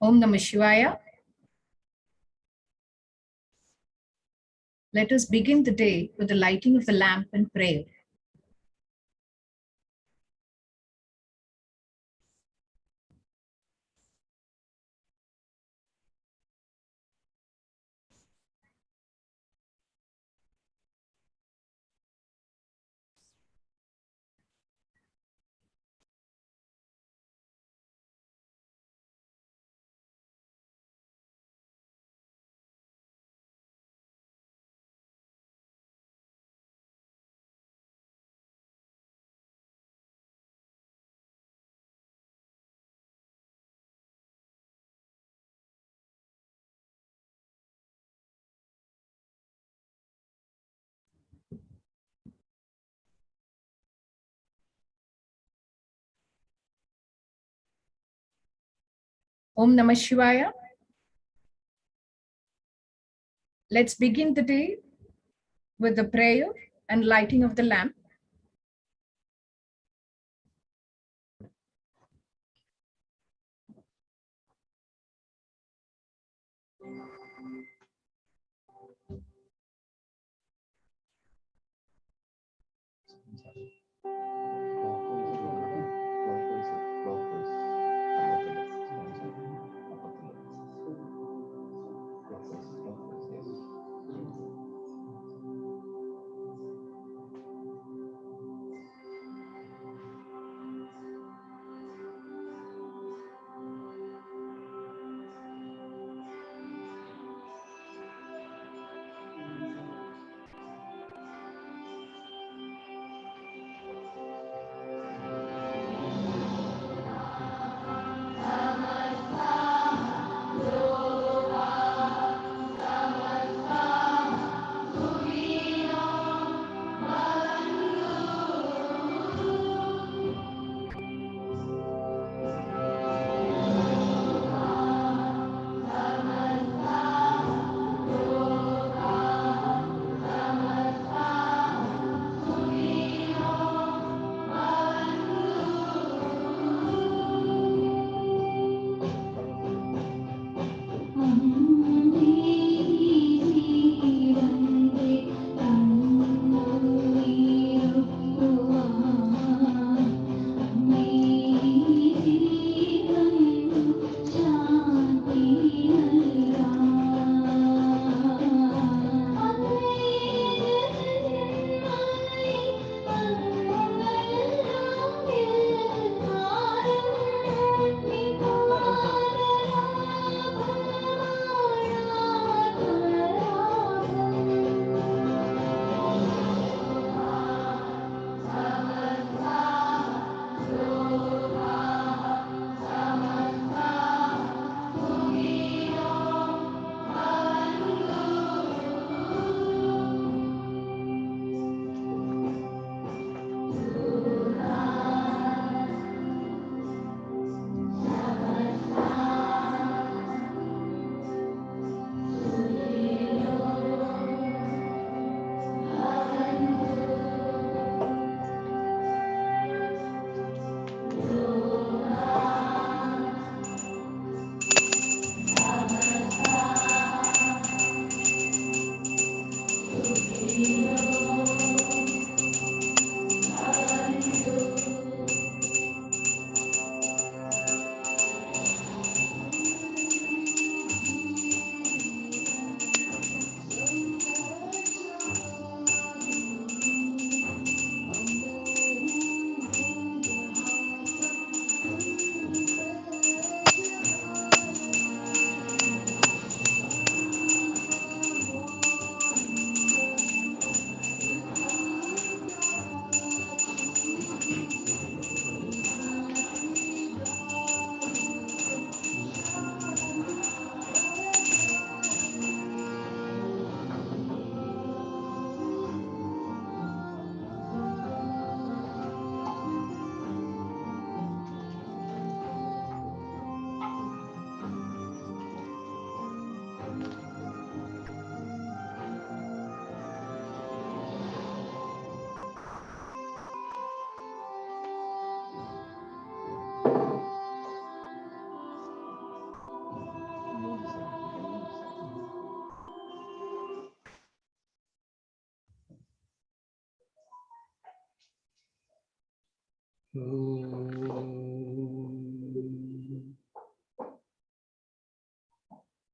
Om Namah Shivaya. Let us begin the day with the lighting of the lamp and prayer. Om Namah Shivaya. Let's begin the day with the prayer and lighting of the lamp.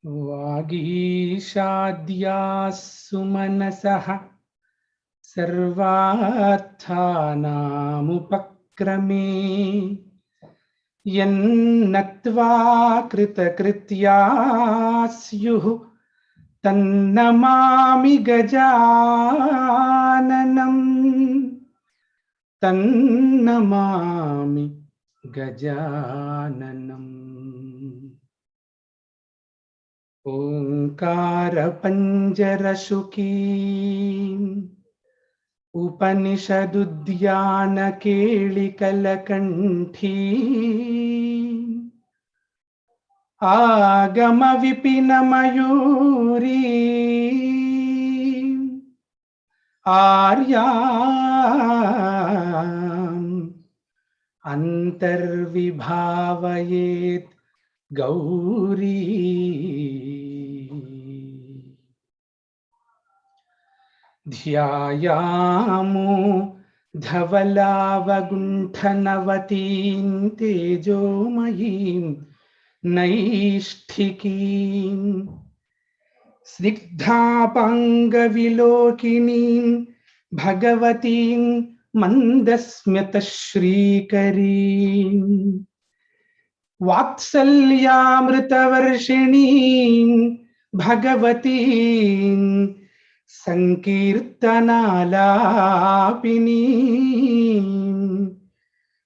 वागीशाद्यासु मनसः सर्वार्थानामुपक्रमे यन्नत्वा कृतकृत्या स्युः तन्नमामि गजाननम् तन्नमामि गजाननम्। ओंकारपञ्जरशुकीम् उपनिषदुद्यानकेलिकलकण्ठी आगमविपिनमयूरी आर्याम् अन्तर्विभावयेत् गौरी। ध्यायामो धवलावगुण्ठनवतीं तेजोमयीं नैष्ठिकीं स्निग्धापाङ्गविलोकिनीं भगवतीं मन्दस्मितश्रीकरीं वात्सल्यामृतवर्षिणीं भगवतीं संकीर्तनालापिनीं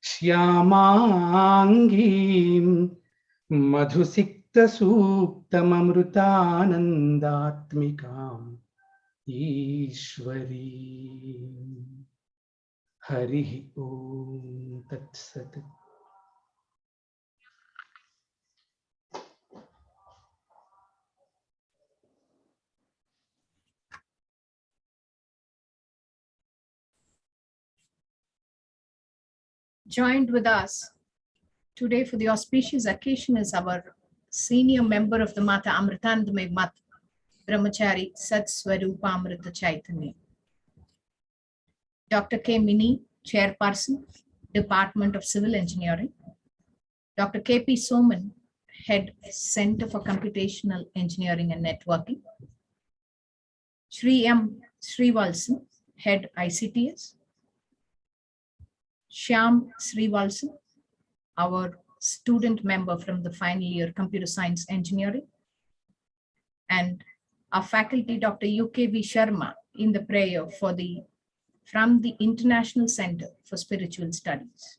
श्यामाङ्गीं मधुसिक्तसूक्तममृतानन्दात्मिकाम् ईश्वरी। हरिः ओम तत्सत्। Joined with us today for the auspicious occasion is our senior member of the Mata Amritandame Mat, Brahmachari Sat Swarupa Amrita Chaitanya. Dr. K. Mini, Chairperson, Department of Civil Engineering. Dr. K.P. Soman, Head, Center for Computational Engineering and Networking. Shri M. Srivalsan, Head, ICTS. Shyam Srivalsan, our student member from the final year Computer Science Engineering. And our faculty, Dr. U.K.V. Sharma, in the prayer from the International Center for Spiritual Studies.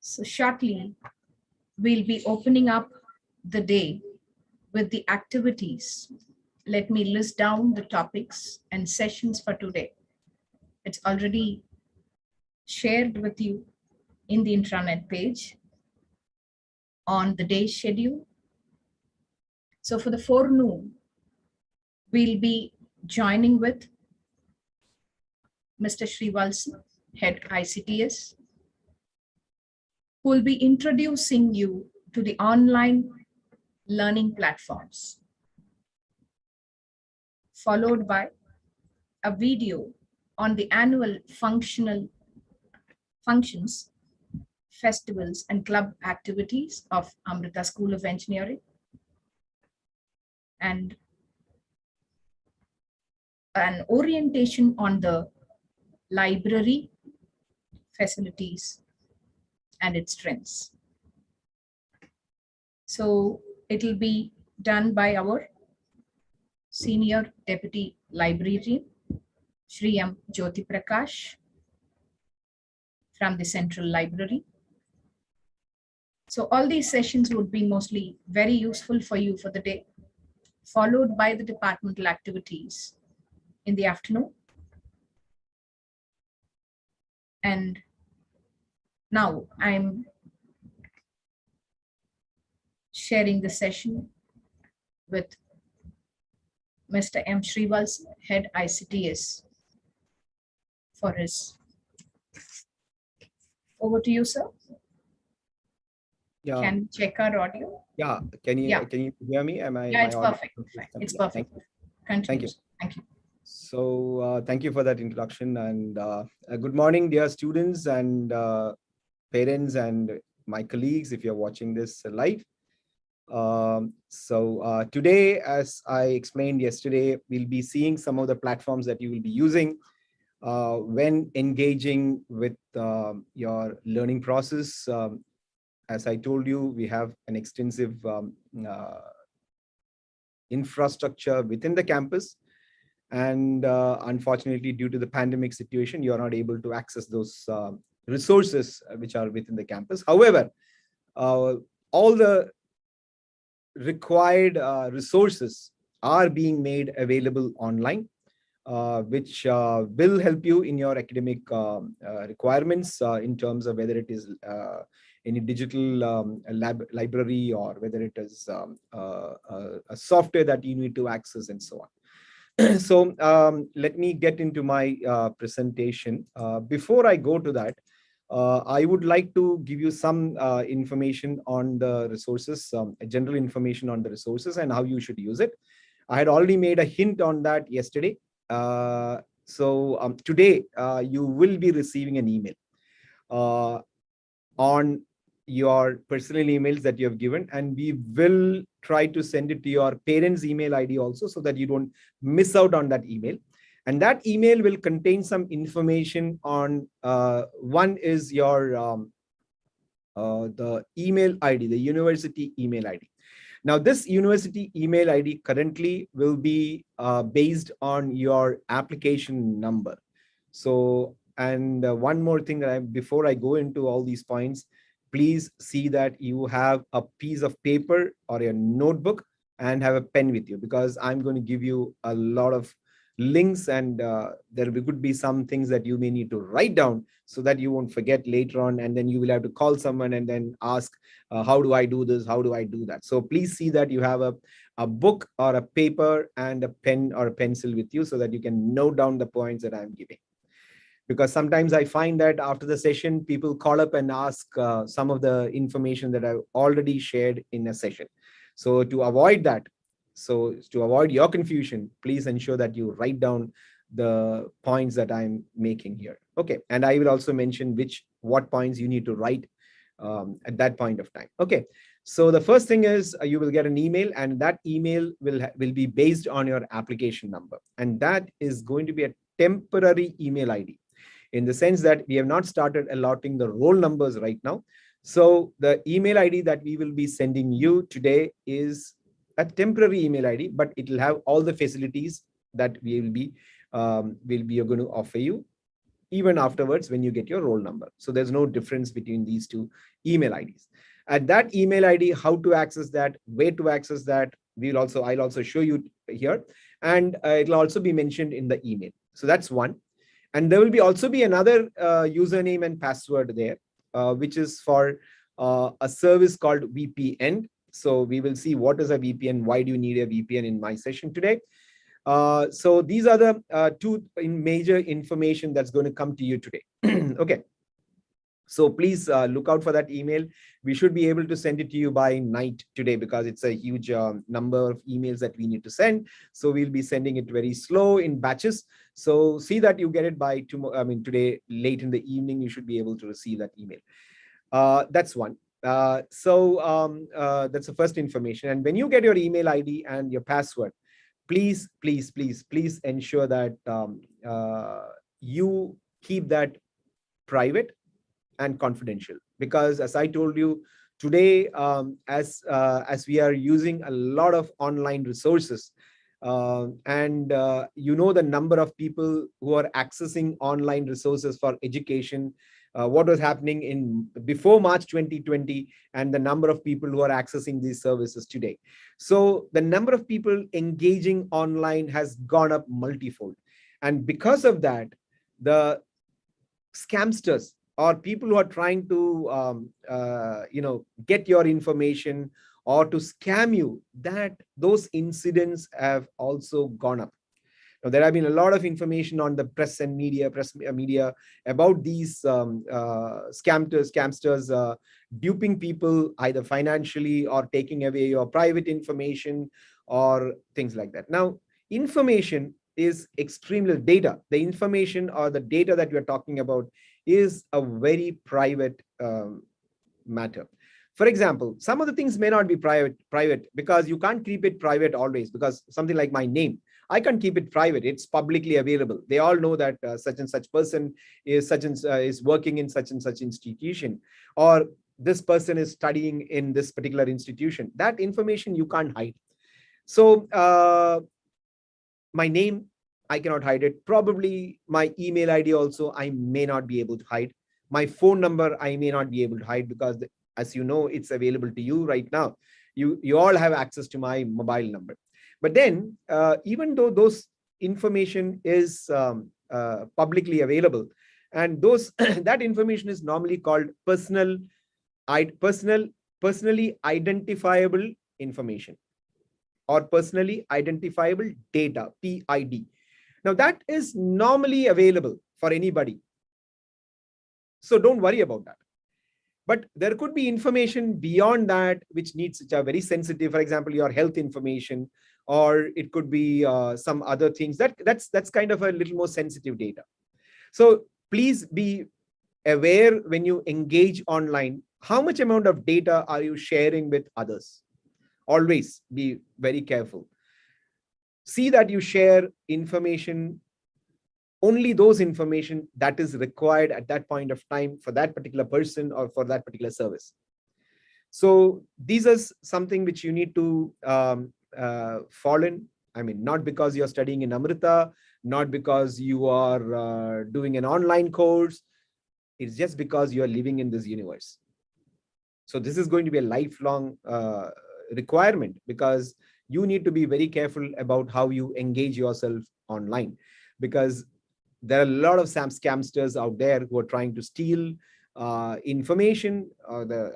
So shortly, we'll be opening up the day with the activities. Let me list down the topics and sessions for today. It's already shared with you in the intranet page on the day's schedule. So for the forenoon, we'll be joining with Mr. Srivalsan, Head ICTS, who will be introducing you to the online learning platforms, followed by a video on the annual functions, festivals, and club activities of Amrita School of Engineering, and an orientation on the library facilities and its strengths. So it will be done by our Senior Deputy Librarian, Shri M. Jyoti Prakash from the Central Library. So all these sessions would be mostly very useful for you for the day, followed by the departmental activities in the afternoon. And now I'm sharing the session with Mr. M. Srivalsan, Head ICTS, for his. Over to you, sir. Yeah. Can we check our audio? Yeah. Can you hear me? Yeah, it's perfect. It's perfect. Continue. Thank you. Thank you. Thank you for that introduction, and good morning, dear students and parents and my colleagues, if you're watching this live. Today, as I explained yesterday, we'll be seeing some of the platforms that you will be using when engaging with your learning process. As I told you, we have an extensive infrastructure within the campus. And unfortunately, due to the pandemic situation, you are not able to access those resources which are within the campus. However, all the required resources are being made available online, which will help you in your academic requirements in terms of whether it is any digital library or whether it is a software that you need to access and so on. Let me get into my presentation. Before I go to that, I would like to give you some information on the resources, general information on the resources and how you should use it. I had already made a hint on that yesterday. Today, you will be receiving an email on your personal emails that you have given, and we will try to send it to your parents' email ID also, so that you don't miss out on that email. And that email will contain some information on one is your the email ID, the university email ID. Now, this university email ID currently will be based on your application number. One more thing that before I go into all these points, please see that you have a piece of paper or a notebook and have a pen with you, because I'm going to give you a lot of links, and there could be some things that you may need to write down so that you won't forget later on, and then you will have to call someone and then ask, how do I do this? How do I do that? So please see that you have a book or a paper and a pen or a pencil with you, so that you can note down the points that I'm giving. Because sometimes I find that after the session, people call up and ask some of the information that I've already shared in a session. So to avoid that, to avoid your confusion, please ensure that you write down the points that I'm making here. Okay. And I will also mention what points you need to write at that point of time. Okay. So the first thing is you will get an email, and that email will be based on your application number. And that is going to be a temporary email ID, in the sense that we have not started allotting the roll numbers right now. So the email ID that we will be sending you today is a temporary email ID, but it will have all the facilities that we will be going to offer you even afterwards when you get your roll number. So there's no difference between these two email IDs. At that email ID, how to access that, where to access that, I'll also show you here, and it'll also be mentioned in the email. So that's one. And there will also be another username and password there, which is for a service called VPN. So we will see what is a VPN, why do you need a VPN in my session today. So these are the two major information that's going to come to you today. Okay. So please look out for that email. We should be able to send it to you by night today, because it's a huge number of emails that we need to send. So we'll be sending it very slow in batches. So see that you get it by tomorrow. I mean, today, late in the evening, you should be able to receive that email. That's one. That's the first information. And when you get your email ID and your password, please ensure that you keep that private and confidential, because as I told you today, as we are using a lot of online resources, and the number of people who are accessing online resources for education, what was happening before March 2020, and the number of people who are accessing these services today. So the number of people engaging online has gone up multifold, and because of that, the scamsters or people who are trying to get your information or to scam you, those incidents have also gone up. Now, there have been a lot of information on the press media about these scamsters duping people either financially or taking away your private information or things like that. Now, information is extremely data. The information or the data that we are talking about is a very private matter. For example, some of the things may not be private because you can't keep it private always, because something like my name, I can't keep it private. It's publicly available. They all know that such and such person is is working in such and such institution, or this person is studying in this particular institution. That information you can't hide. So my name, I cannot hide it. Probably my email ID also, I may not be able to hide. My phone number, I may not be able to hide, because as you know, it's available to you right now. You all have access to my mobile number. But then, even though those information is publicly available, and those that information is normally called personally identifiable information, or personally identifiable data, PID. Now that is normally available for anybody. So don't worry about that. But there could be information beyond that which are very sensitive. For example, your health information, or it could be some other things that's kind of a little more sensitive data. So please be aware when you engage online, how much amount of data are you sharing with others? Always be very careful. See that you share information, only those information that is required at that point of time for that particular person or for that particular service. So these are something which you need to fall in. I mean, not because you're studying in Amrita, not because you are doing an online course. It's just because you are living in this universe. So this is going to be a lifelong requirement, because you need to be very careful about how you engage yourself online, because there are a lot of scamsters out there who are trying to steal information,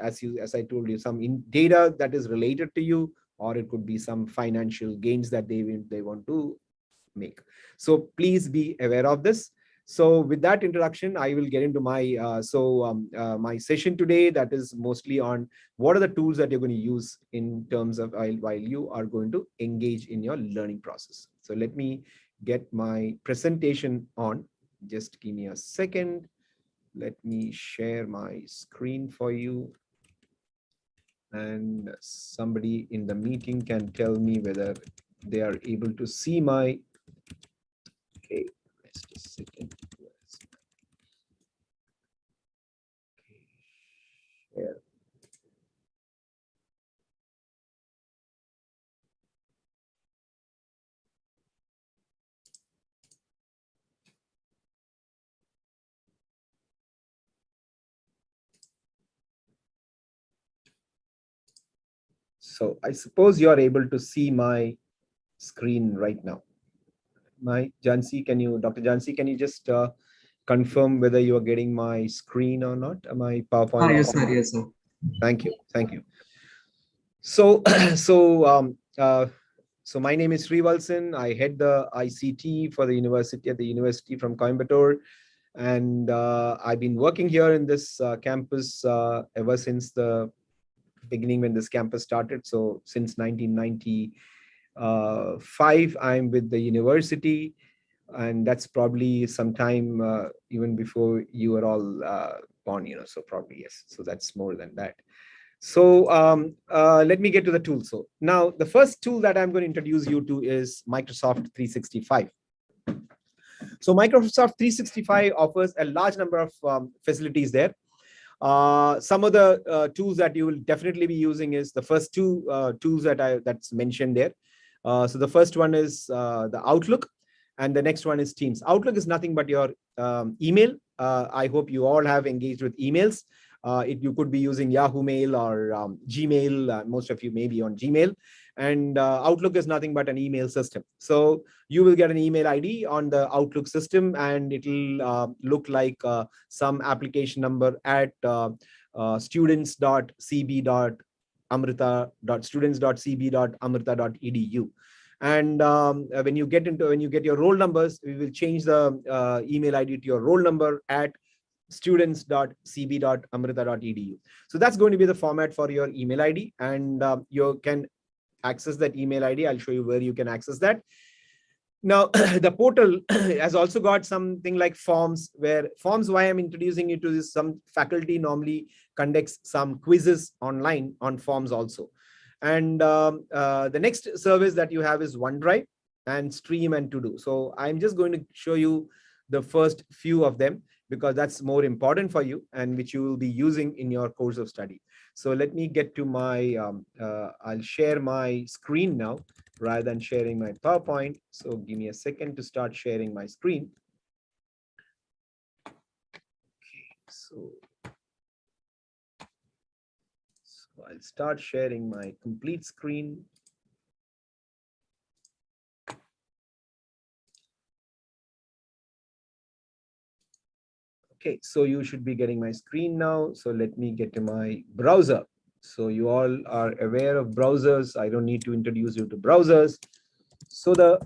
as I told you, some data that is related to you, or it could be some financial gains that they want to make. So please be aware of this. So with that introduction, I will get into my my session today, that is mostly on what are the tools that you're going to use in terms of while you are going to engage in your learning process. So let me get my presentation on. Just give me a second. Let me share my screen for you. And somebody in the meeting can tell me whether they are able to see my, okay, just a second. Okay, share. So I suppose you are able to see my screen right now. Dr. Jansi, can you just confirm whether you are getting my screen or not? My PowerPoint? Yes, sir. Yes, sir. Thank you. Thank you. So, so my name is Srivalsan. I head the ICT for the university from Coimbatore. And I've been working here in this campus ever since the beginning when this campus started. So since 1995, I'm with the university. And that's probably sometime even before you were all born, so probably, yes. So that's more than that. So let me get to the tool. So now the first tool that I'm going to introduce you to is Microsoft 365. So Microsoft 365 offers a large number of facilities there. Some of the tools that you will definitely be using is the first two tools that's mentioned there. So the first one is the Outlook, and the next one is Teams. Outlook is nothing but your email. I hope you all have engaged with emails. You could be using Yahoo Mail or Gmail. Most of you may be on Gmail. And Outlook is nothing but an email system. So you will get an email ID on the Outlook system, and it will look like some application number at students.cb.amrita.students.cb.amrita.edu. And when you get your roll numbers, we will change the email ID to your roll number at students.cb.amrita.edu. So that's going to be the format for your email ID, and you can access that email ID. I'll show you where you can access that. Now, the portal has also got something like forms, where forms, why I'm introducing you to this, some faculty normally conducts some quizzes online on forms also. And the next service that you have is OneDrive and Stream and To Do. So I'm just going to show you the first few of them, because that's more important for you and which you will be using in your course of study. So let me get to my, I'll share my screen now rather than sharing my PowerPoint. So give me a second to start sharing my screen. So I'll start sharing my complete screen. Okay, so you should be getting my screen now. So let me get to my browser. So you all are aware of browsers. I don't need to introduce you to browsers. So the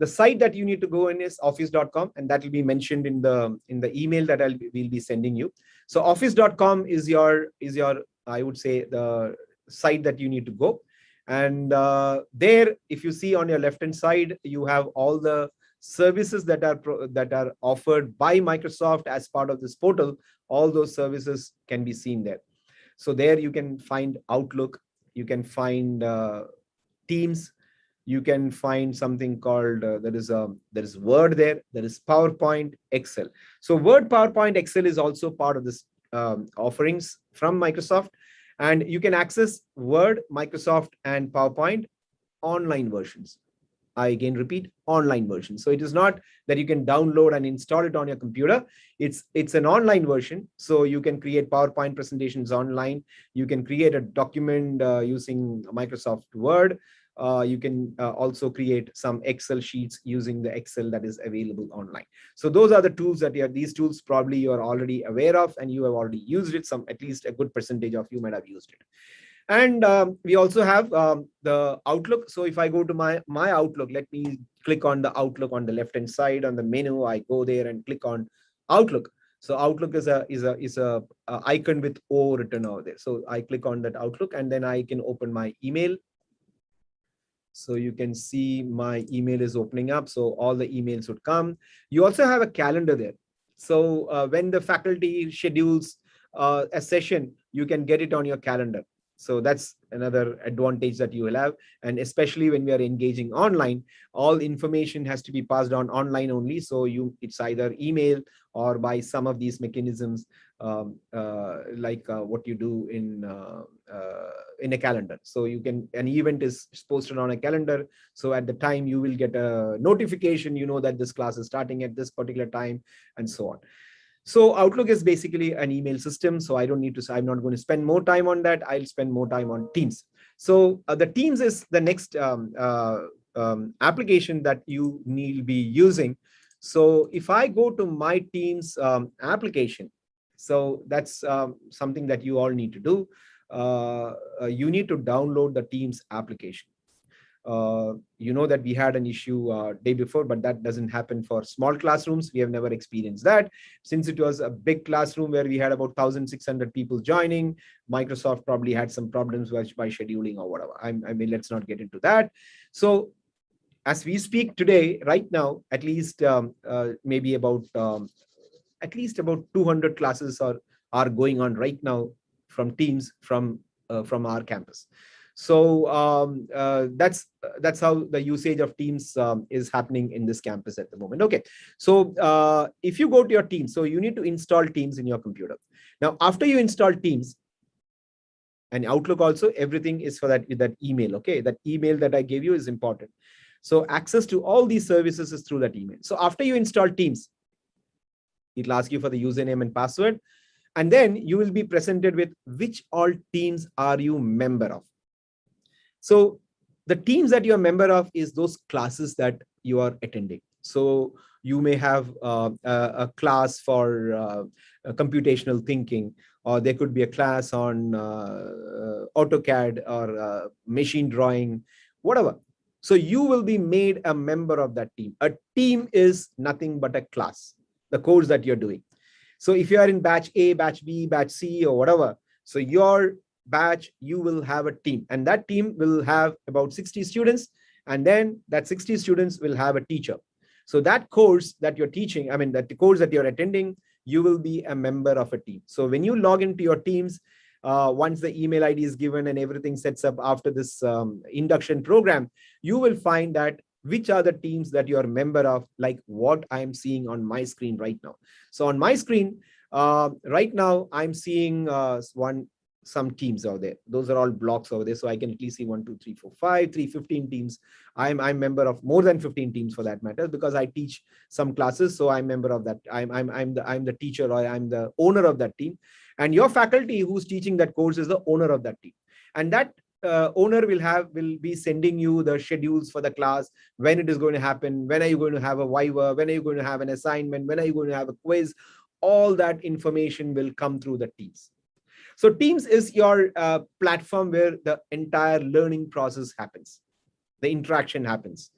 site that you need to go in is office.com, and that will be mentioned in the email that we'll be sending you. So office.com is your I would say the site that you need to go. And there, if you see on your left hand side, you have all the services that are offered by Microsoft as part of this portal. All those services can be seen there. So there you can find Outlook, you can find Teams, you can find something called there is Word there is PowerPoint, Excel. So Word, PowerPoint, Excel is also part of this offerings from Microsoft, and you can access Word, Microsoft, and PowerPoint online versions. I again repeat, online version. So it is not that you can download and install it on your computer. It's an online version. So you can create PowerPoint presentations online. You can create a document using Microsoft Word. You can also create some Excel sheets using the Excel that is available online. So those are the tools that these tools probably you are already aware of, and you have already used it. At least a good percentage of you might have used it. And we also have the Outlook. So if I go to my Outlook, let me click on the Outlook on the left hand side on the menu. I go there and click on Outlook. So Outlook is a icon with O written over there. So I click on that Outlook, and then I can open my email. So you can see my email is opening up. So all the emails would come. You also have a calendar there. So when the faculty schedules a session, you can get it on your calendar. So that's another advantage that you will have. And especially when we are engaging online, all information has to be passed on online only. So it's either email or by some of these mechanisms, like what you do in a calendar. So an event is posted on a calendar. So at the time you will get a notification, that this class is starting at this particular time, and so on. So Outlook is basically an email system. So I'm not going to spend more time on that. I'll spend more time on Teams. So the Teams is the next application that you need to be using. So if I go to my Teams application, so that's something that you all need to do. You need to download the Teams application. That we had an issue day before, but that doesn't happen for small classrooms. We have never experienced that. Since it was a big classroom where we had about 1,600 people joining, Microsoft probably had some problems by scheduling or whatever. I mean, let's not get into that. So as we speak today, right now, at least maybe about 200 classes are going on right now from Teams from our campus. So that's how the usage of Teams is happening in this campus at the moment. Okay, so if you go to your Teams, so you need to install Teams in your computer. Now, after you install Teams and Outlook also, everything is for that email. Okay, that email that I gave you is important. So access to all these services is through that email. So after you install Teams, it'll ask you for the username and password, and then you will be presented with which all teams are you member of. So the teams that you're a member of is those classes that you are attending. So you may have a class for computational thinking, or there could be a class on AutoCAD or machine drawing, whatever. So you will be made a member of that team. A team is nothing but a class, the course that you're doing. So if you are in batch A, batch B, batch C, or whatever, so your batch, you will have a team, and that team will have about 60 students, And then that 60 students will have a teacher. So that course that you're teaching, I mean, that the course that you're attending, you will be a member of a team. So when you log into your teams, once the email ID is given and everything sets up after this induction program, you will find that which are the teams that you're a member of, like what I'm seeing on my screen right now. So on my screen, right now, I'm seeing some teams out there. Those are all blocks over there. So I can at least see 1, 2, 3, 4, 5, 15 teams. I'm member of more than 15 teams for that matter, because I teach some classes. So I'm member of that. I'm the teacher, or I'm the owner of that team. And your faculty who's teaching that course is the owner of that team. And that owner will be sending you the schedules for the class, when it is going to happen, when are you going to have a viva, when are you going to have an assignment, when are you going to have a quiz. All that information will come through the teams. So Teams is your platform where the entire learning process happens. The interaction happens.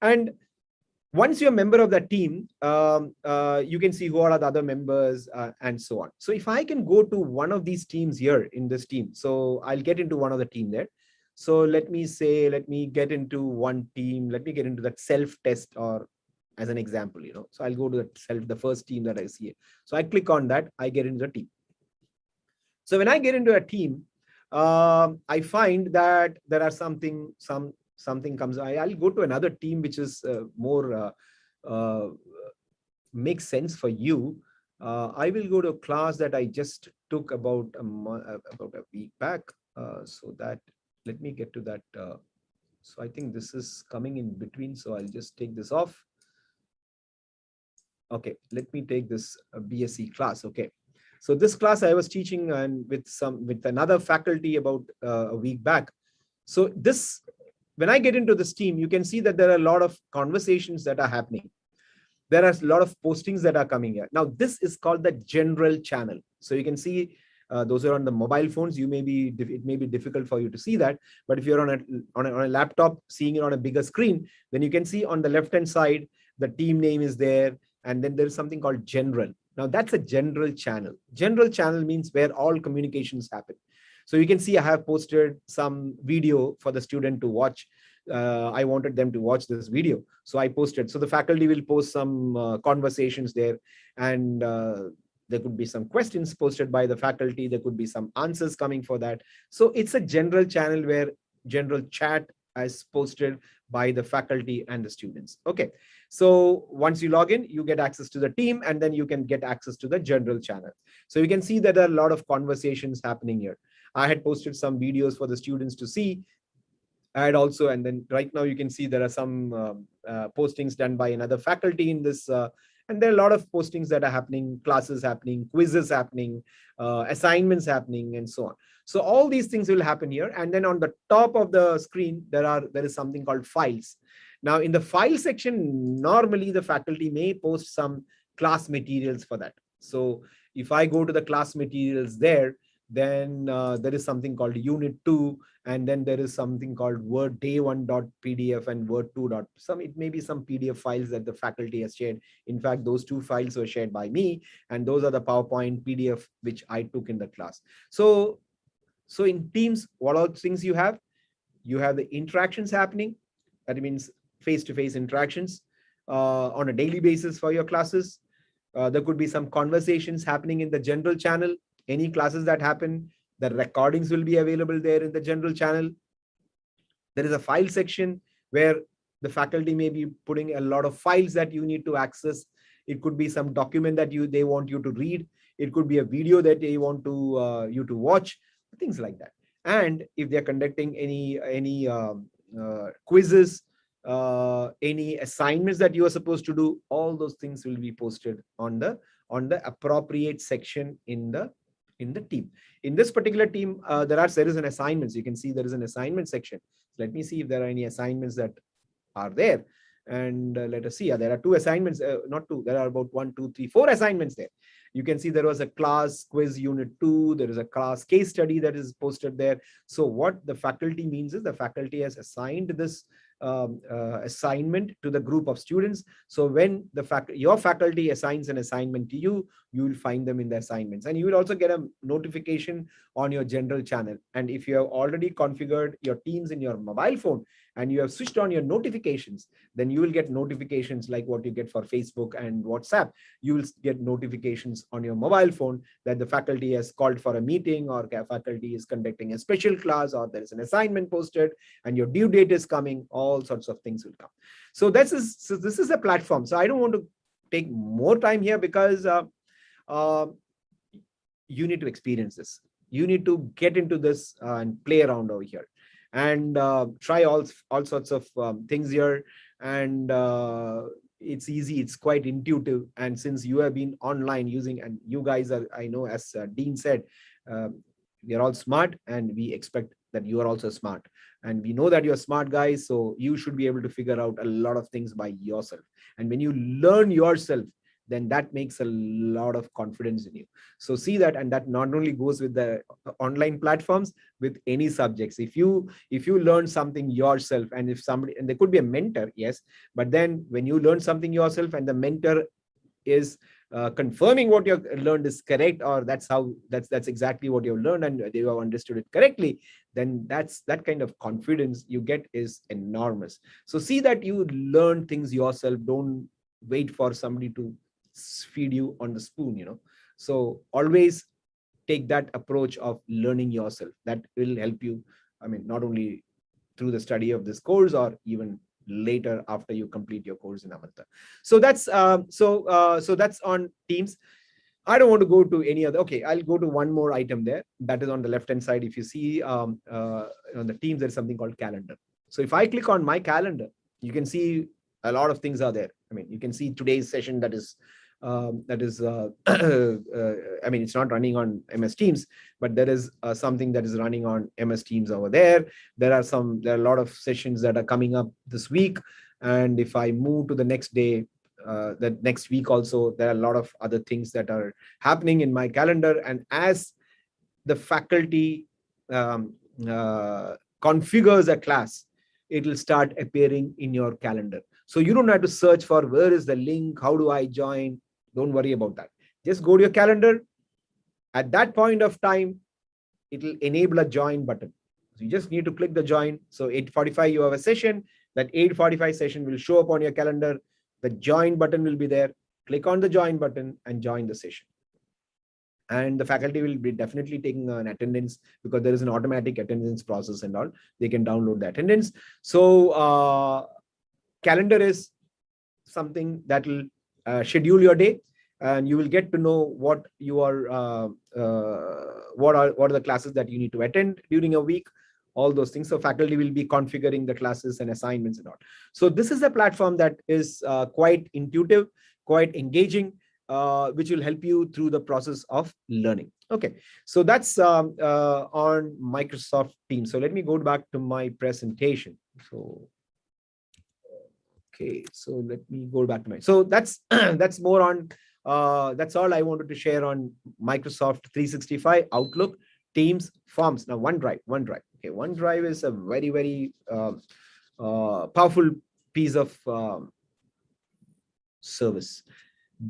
And once you're a member of that team, you can see who are the other members and so on. So if I can go to one of these teams here in this team, so I'll get into one of the team there. So let me get into one team. Let me get into that self-test, or as an example, so I'll go to the first team that I see. So I click on that, I get into the team. So when I get into a team, I find that there are something comes. I'll go to another team, which is more makes sense for you. I will go to a class that I just took about a week back. So that, let me get to that. So I think this is coming in between. So I'll just take this off. Okay, let me take this BSc class. Okay. So this class I was teaching and with another faculty about a week back. So when I get into this team, you can see that there are a lot of conversations that are happening. There are a lot of postings that are coming here. Now, this is called the general channel. So you can see those are on the mobile phones. It may be difficult for you to see that. But if you're on a laptop, seeing it on a bigger screen, then you can see on the left-hand side, the team name is there. And then there's something called general. Now, that's a general channel. General channel means where all communications happen. So you can see I have posted some video for the student to watch. I wanted them to watch this video. So I posted. So the faculty will post some conversations there. And there could be some questions posted by the faculty. There could be some answers coming for that. So it's a general channel where general chat is posted by the faculty and the students. Okay. So once you log in, you get access to the team, and then you can get access to the general channel. So you can see that there are a lot of conversations happening here. I had posted some videos for the students to see. I had also, and then right now you can see there are some postings done by another faculty in this, and there are a lot of postings that are happening, classes happening, quizzes happening, assignments happening, and so on. So all these things will happen here. And then on the top of the screen, there is something called files. Now, in the file section, normally the faculty may post some class materials for that. So if I go to the class materials there, then there is something called Unit 2, and then there is something called Word Day1.pdf and Word 2. It may be some PDF files that the faculty has shared. In fact, those 2 files were shared by me, and those are the PowerPoint PDF which I took in the class. So in Teams, what all things you have? You have the interactions happening. That means face-to-face interactions on a daily basis for your classes. There could be some conversations happening in the general channel. Any classes that happen, the recordings will be available there in the general channel. There is a file section where the faculty may be putting a lot of files that you need to access. It could be some document that they want you to read. It could be a video that they want to you to watch, things like that. And if they're conducting any quizzes, any assignments that you are supposed to do, all those things will be posted on the appropriate section in the team. In this particular team, there is an assignment. You can see there is an assignment section. Let me see if there are any assignments that are there. And let us see. There are 2 assignments, not 2. There are about 1, 2, 3, 4 assignments there. You can see there was a class quiz Unit 2. There is a class case study that is posted there. So what the faculty means is the faculty has assigned this assignment to the group of students. So when your faculty assigns an assignment to you, you will find them in the assignments, and you will also get a notification on your general channel. And if you have already configured your Teams in your mobile phone, and you have switched on your notifications, then you will get notifications like what you get for Facebook and WhatsApp. You will get notifications on your mobile phone that the faculty has called for a meeting, or faculty is conducting a special class, or there is an assignment posted and your due date is coming. All sorts of things will come. So this is a platform. So I don't want to take more time here, because you need to experience this. You need to get into this and play around over here, and try all sorts of things here. And it's easy, it's quite intuitive. And since you have been online using, and you guys are, I know, as Dean said, we are all smart, and we expect that you are also smart, and we know that you're smart guys. So you should be able to figure out a lot of things by yourself. And when you learn yourself, then that makes a lot of confidence in you. So see that. And that not only goes with the online platforms, with any subjects. If you learn something yourself, and if somebody, and there could be a mentor, yes, but then when you learn something yourself and the mentor is confirming what you have learned is correct, or that's exactly what you've learned and they have understood it correctly, then that kind of confidence you get is enormous. So see that you learn things yourself. Don't wait for somebody to feed you on the spoon. So always take that approach of learning yourself. That will help you, I mean, not only through the study of this course, or even later after you complete your course in Amrita. So that's that's on Teams. I don't want to go to any other. Okay, I'll go to one more item there. That is on the left hand side. If you see on the Teams, there's something called calendar. So if I click on my calendar, you can see a lot of things are there. I mean, you can see today's session that is I mean, it's not running on MS Teams, but there is something that is running on MS Teams over there. There are a lot of sessions that are coming up this week. And if I move to the next day, that next week also, there are a lot of other things that are happening in my calendar. And as the faculty configures a class, it will start appearing in your calendar. So you don't have to search for where is the link, how do I join? Don't worry about that. Just go to your calendar. At that point of time, it will enable a join button. So you just need to click the join. So 8:45, you have a session. That 8:45 session will show up on your calendar. The join button will be there. Click on the join button and join the session. And the faculty will be definitely taking an attendance, because there is an automatic attendance process and all. They can download the attendance. So calendar is something that will schedule your day, and you will get to know what you are, what are the classes that you need to attend during a week, all those things. So faculty will be configuring the classes and assignments and all. So this is a platform that is quite intuitive, quite engaging, which will help you through the process of learning. Okay, so that's on Microsoft Teams. So let me go back to my presentation. So okay, so let me go back to my. So that's that's more on. That's all I wanted to share on Microsoft 365, Outlook, Teams, Forms. Now OneDrive. Okay, OneDrive is a very powerful piece of service,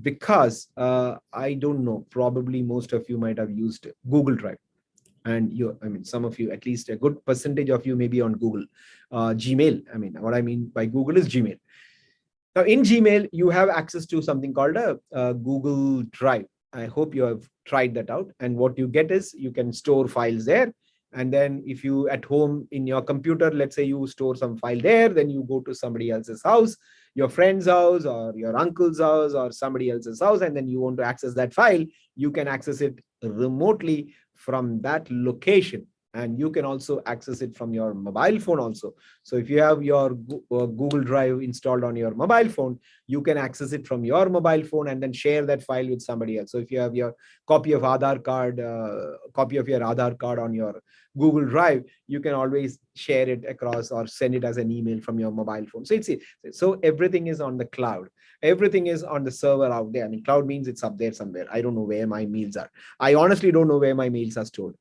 because I don't know, probably most of you might have used Google Drive, and I mean, some of you, at least a good percentage of you may be on Google. Gmail, I mean, what I mean by Google is Gmail. Now in Gmail, you have access to something called a Google Drive. I hope you have tried that out. And what you get is you can store files there. And then if you at home in your computer, let's say you store some file there, then you go to somebody else's house, your friend's house or your uncle's house or somebody else's house, and then you want to access that file, you can access it remotely from that location. And you can also access it from your mobile phone also. So if you have your Google Drive installed on your mobile phone, you can access it from your mobile phone and then share that file with somebody else. So if you have your copy of Aadhaar card, on your Google Drive, you can always share it across or send it as an email from your mobile phone. So everything is on the cloud. Everything is on the server out there. I mean, cloud means it's up there somewhere. I don't know where my mails are. I honestly don't know where my mails are stored.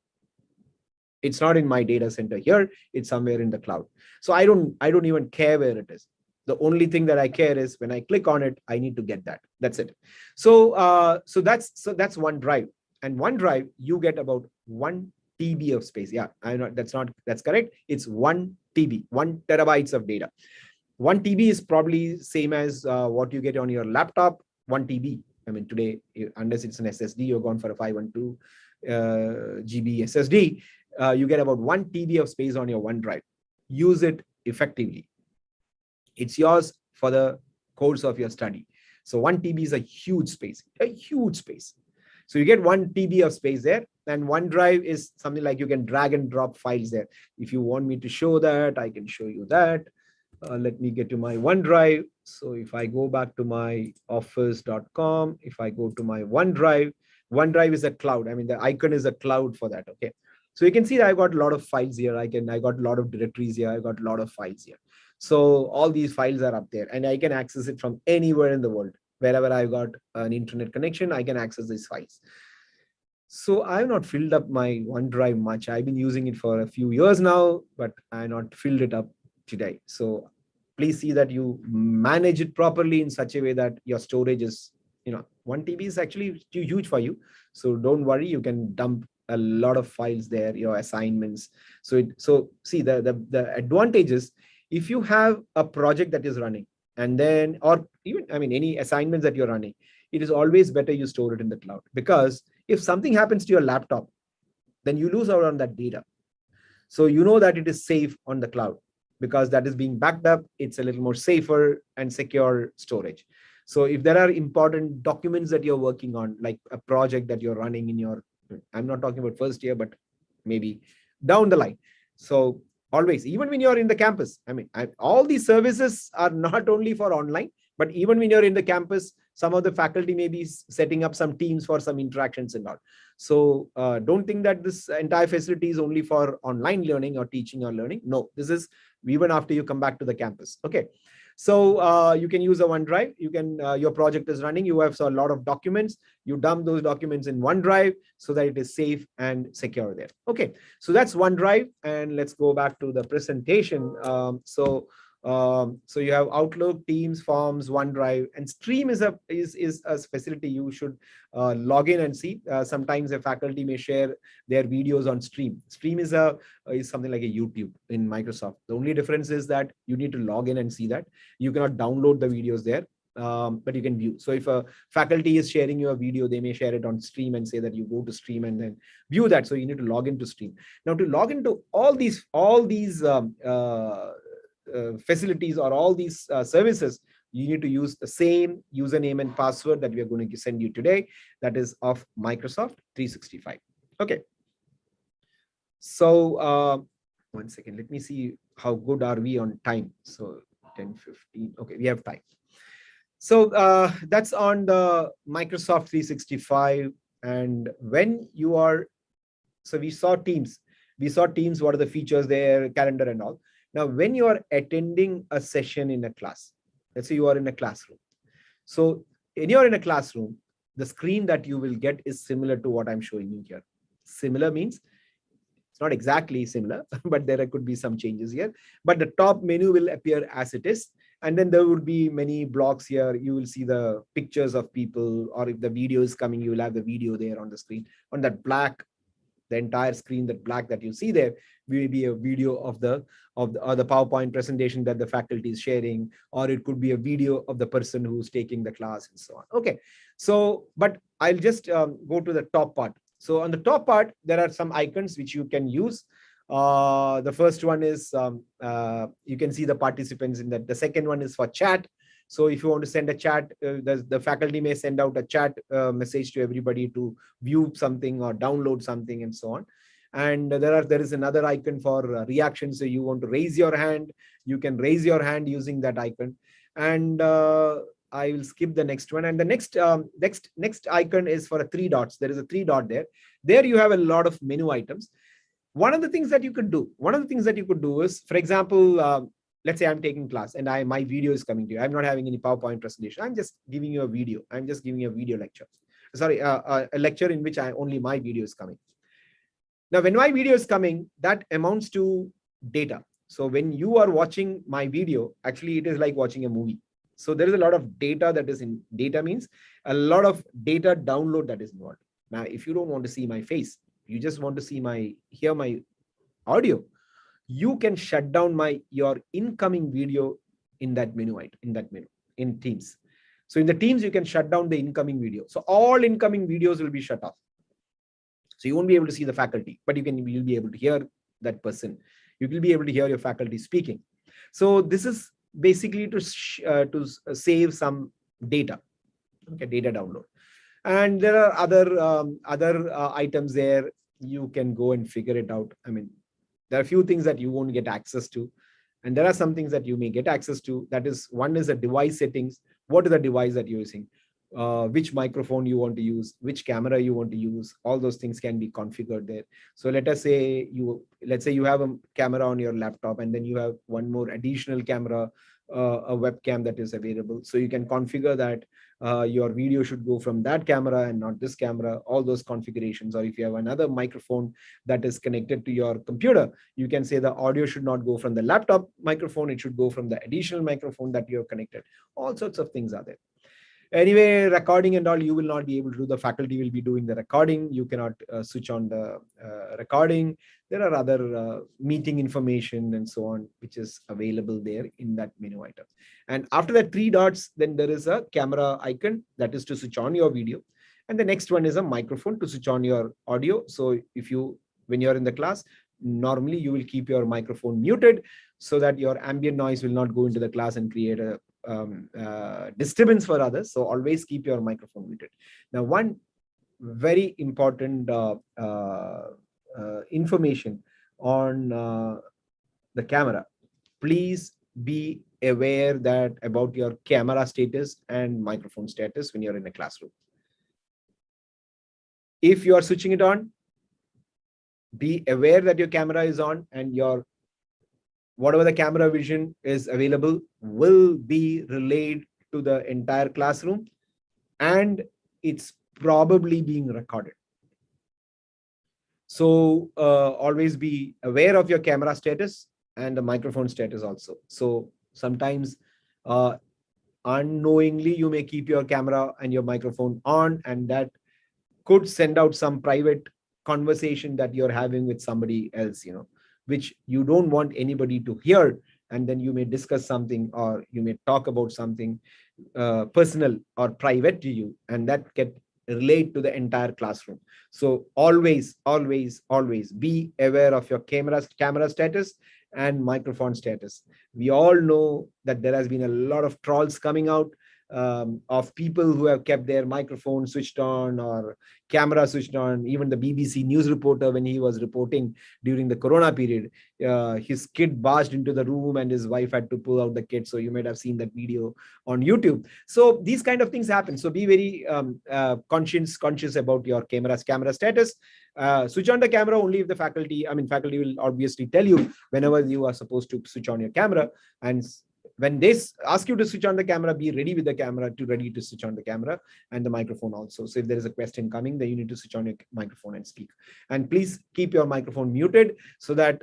It's not in my data center here. It's somewhere in the cloud. So I don't even care where it is. The only thing that I care is when I click on it, I need to get that. That's it. So that's OneDrive. And OneDrive, you get about 1 TB of space. Yeah, I know that's correct. It's 1 TB, 1 terabytes of data. 1 TB is probably same as what you get on your laptop, 1 TB. I mean, today, unless it's an SSD, you're gone for a 512 GB SSD, you get about 1 TB of space on your OneDrive. Use it effectively. It's yours for the course of your study. So 1 TB is a huge space, a huge space. So you get 1 TB of space there, and OneDrive is something like you can drag and drop files there. If you want me to show that, I can show you that. Let me get to my OneDrive. So if I go back to my office.com, if I go to my OneDrive, OneDrive is a cloud. I mean, the icon is a cloud for that. Okay. So you can see that I got a lot of files here. I got a lot of directories here. I got a lot of files here. So all these files are up there, and I can access it from anywhere in the world. Wherever I've got an internet connection, I can access these files. So I've not filled up my OneDrive much. I've been using it for a few years now, but I've not filled it up today. So please see that you manage it properly in such a way that your storage is, 1 TB is actually too huge for you. So don't worry, you can dump a lot of files there, your assignments. So see the advantage is, if you have a project that is running, and then, or even, any assignments that you're running, it is always better you store it in the cloud, because if something happens to your laptop, then you lose out on that data. So you know that it is safe on the cloud, because that is being backed up. It's a little more safer and secure storage. So if there are important documents that you're working on, like a project that you're running in your, I'm not talking about first year, but maybe down the line. So always, even when you're in the campus, all these services are not only for online, but even when you're in the campus, some of the faculty may be setting up some teams for some interactions and all. So don't think that this entire facility is only for online learning or teaching or learning. No, this is even after you come back to the campus. Okay. So you can use a OneDrive. You can, your project is running. You have a lot of documents. You dump those documents in OneDrive so that it is safe and secure there. Okay. So that's OneDrive. And let's go back to the presentation. So you have Outlook, Teams, Forms, OneDrive, and Stream is a facility you should log in and see. Sometimes a faculty may share their videos on Stream. Stream is something like a YouTube in Microsoft. The only difference is that you need to log in and see that. You cannot download the videos there, but you can view. So if a faculty is sharing your video, they may share it on Stream and say that you go to Stream and then view that. So you need to log into Stream. Now, to log into all these facilities or all these services, you need to use the same username and password that we are going to send you today, that is of Microsoft 365. Okay. So 1 second, let me see how good are we on time. So 10:15. Okay, we have time. So that's on the Microsoft 365. And when you are, so we saw Teams. What are the features there, calendar and all. Now, when you are attending a session in a class, let's say you are in a classroom. So when you're in a classroom, the screen that you will get is similar to what I'm showing you here. Similar means it's not exactly similar, but there could be some changes here. But the top menu will appear as it is. And then there would be many blocks here. You will see the pictures of people, or if the video is coming, you will have the video there on the screen. On that black, the entire screen, that black that you see there, will be a video of the PowerPoint presentation that the faculty is sharing, or it could be a video of the person who's taking the class and so on. Okay. So, but I'll just go to the top part. So on the top part, there are some icons which you can use. The first one is, you can see the participants in that. The second one is for chat. So if you want to send a chat, the faculty may send out a chat message to everybody to view something or download something and so on. And there is another icon for reaction. So you want to raise your hand, you can raise your hand using that icon. And I will skip the next one. And the next icon is for a 3 dots. There is a 3 dot there. There you have a lot of menu items. One of the things that you could do is, for example, let's say I'm taking class and my video is coming to you. I'm not having any PowerPoint presentation. I'm just giving you a video. I'm just giving you a video lecture. Sorry, a lecture in which only my video is coming. Now, when my video is coming, that amounts to data. So when you are watching my video, actually it is like watching a movie. So there is a lot of data that is in. Data means a lot of data download that is involved. Now, if you don't want to see my face, you just want to see hear my audio, you can shut down your incoming video in that menu, in Teams. So in the Teams, you can shut down the incoming video. So all incoming videos will be shut off. So you won't be able to see the faculty, but you'll be able to hear that person. You will be able to hear your faculty speaking. So this is basically to save some data, okay, data download. And there are other items there. You can go and figure it out. I mean, there are a few things that you won't get access to, and there are some things that you may get access to. That is, one is the device settings. What is the device that you're using? Which microphone you want to use, which camera you want to use, all those things can be configured there. So let's say you have a camera on your laptop, and then you have one more additional camera, a webcam that is available. So you can configure that your video should go from that camera and not this camera, all those configurations. Or if you have another microphone that is connected to your computer, you can say the audio should not go from the laptop microphone, it should go from the additional microphone that you have connected. All sorts of things are there. Anyway, recording and all, you will not be able to do. The faculty will be doing the recording. You cannot switch on the recording. There are other meeting information and so on, which is available there in that menu item. And after that 3 dots, then there is a camera icon that is to switch on your video. And the next one is a microphone to switch on your audio. So when you're in the class, normally you will keep your microphone muted so that your ambient noise will not go into the class and create a disturbance for others. So always keep your microphone muted. Now, one very important information on the camera: please be aware about your camera status and microphone status when you're in a classroom. If you are switching it on, be aware that your camera is on, and whatever the camera vision is available will be relayed to the entire classroom, and it's probably being recorded. So always be aware of your camera status and the microphone status also. So sometimes unknowingly you may keep your camera and your microphone on, and that could send out some private conversation that you're having with somebody else, which you don't want anybody to hear. And then you may discuss something, or you may talk about something personal or private to you, and that can relate to the entire classroom. So always be aware of your camera status and microphone status. We all know that there has been a lot of trolls coming out of people who have kept their microphone switched on or camera switched on. Even the BBC news reporter, when he was reporting during the corona period, his kid barged into the room and his wife had to pull out the kid. So you might have seen that video on YouTube. So these kind of things happen. So be very conscious about your camera status. Switch on the camera only if the faculty will obviously tell you whenever you are supposed to switch on your camera. And when they ask you to switch on the camera, be ready with the camera, ready to switch on the camera and the microphone also. So if there is a question coming, then you need to switch on your microphone and speak. And please keep your microphone muted so that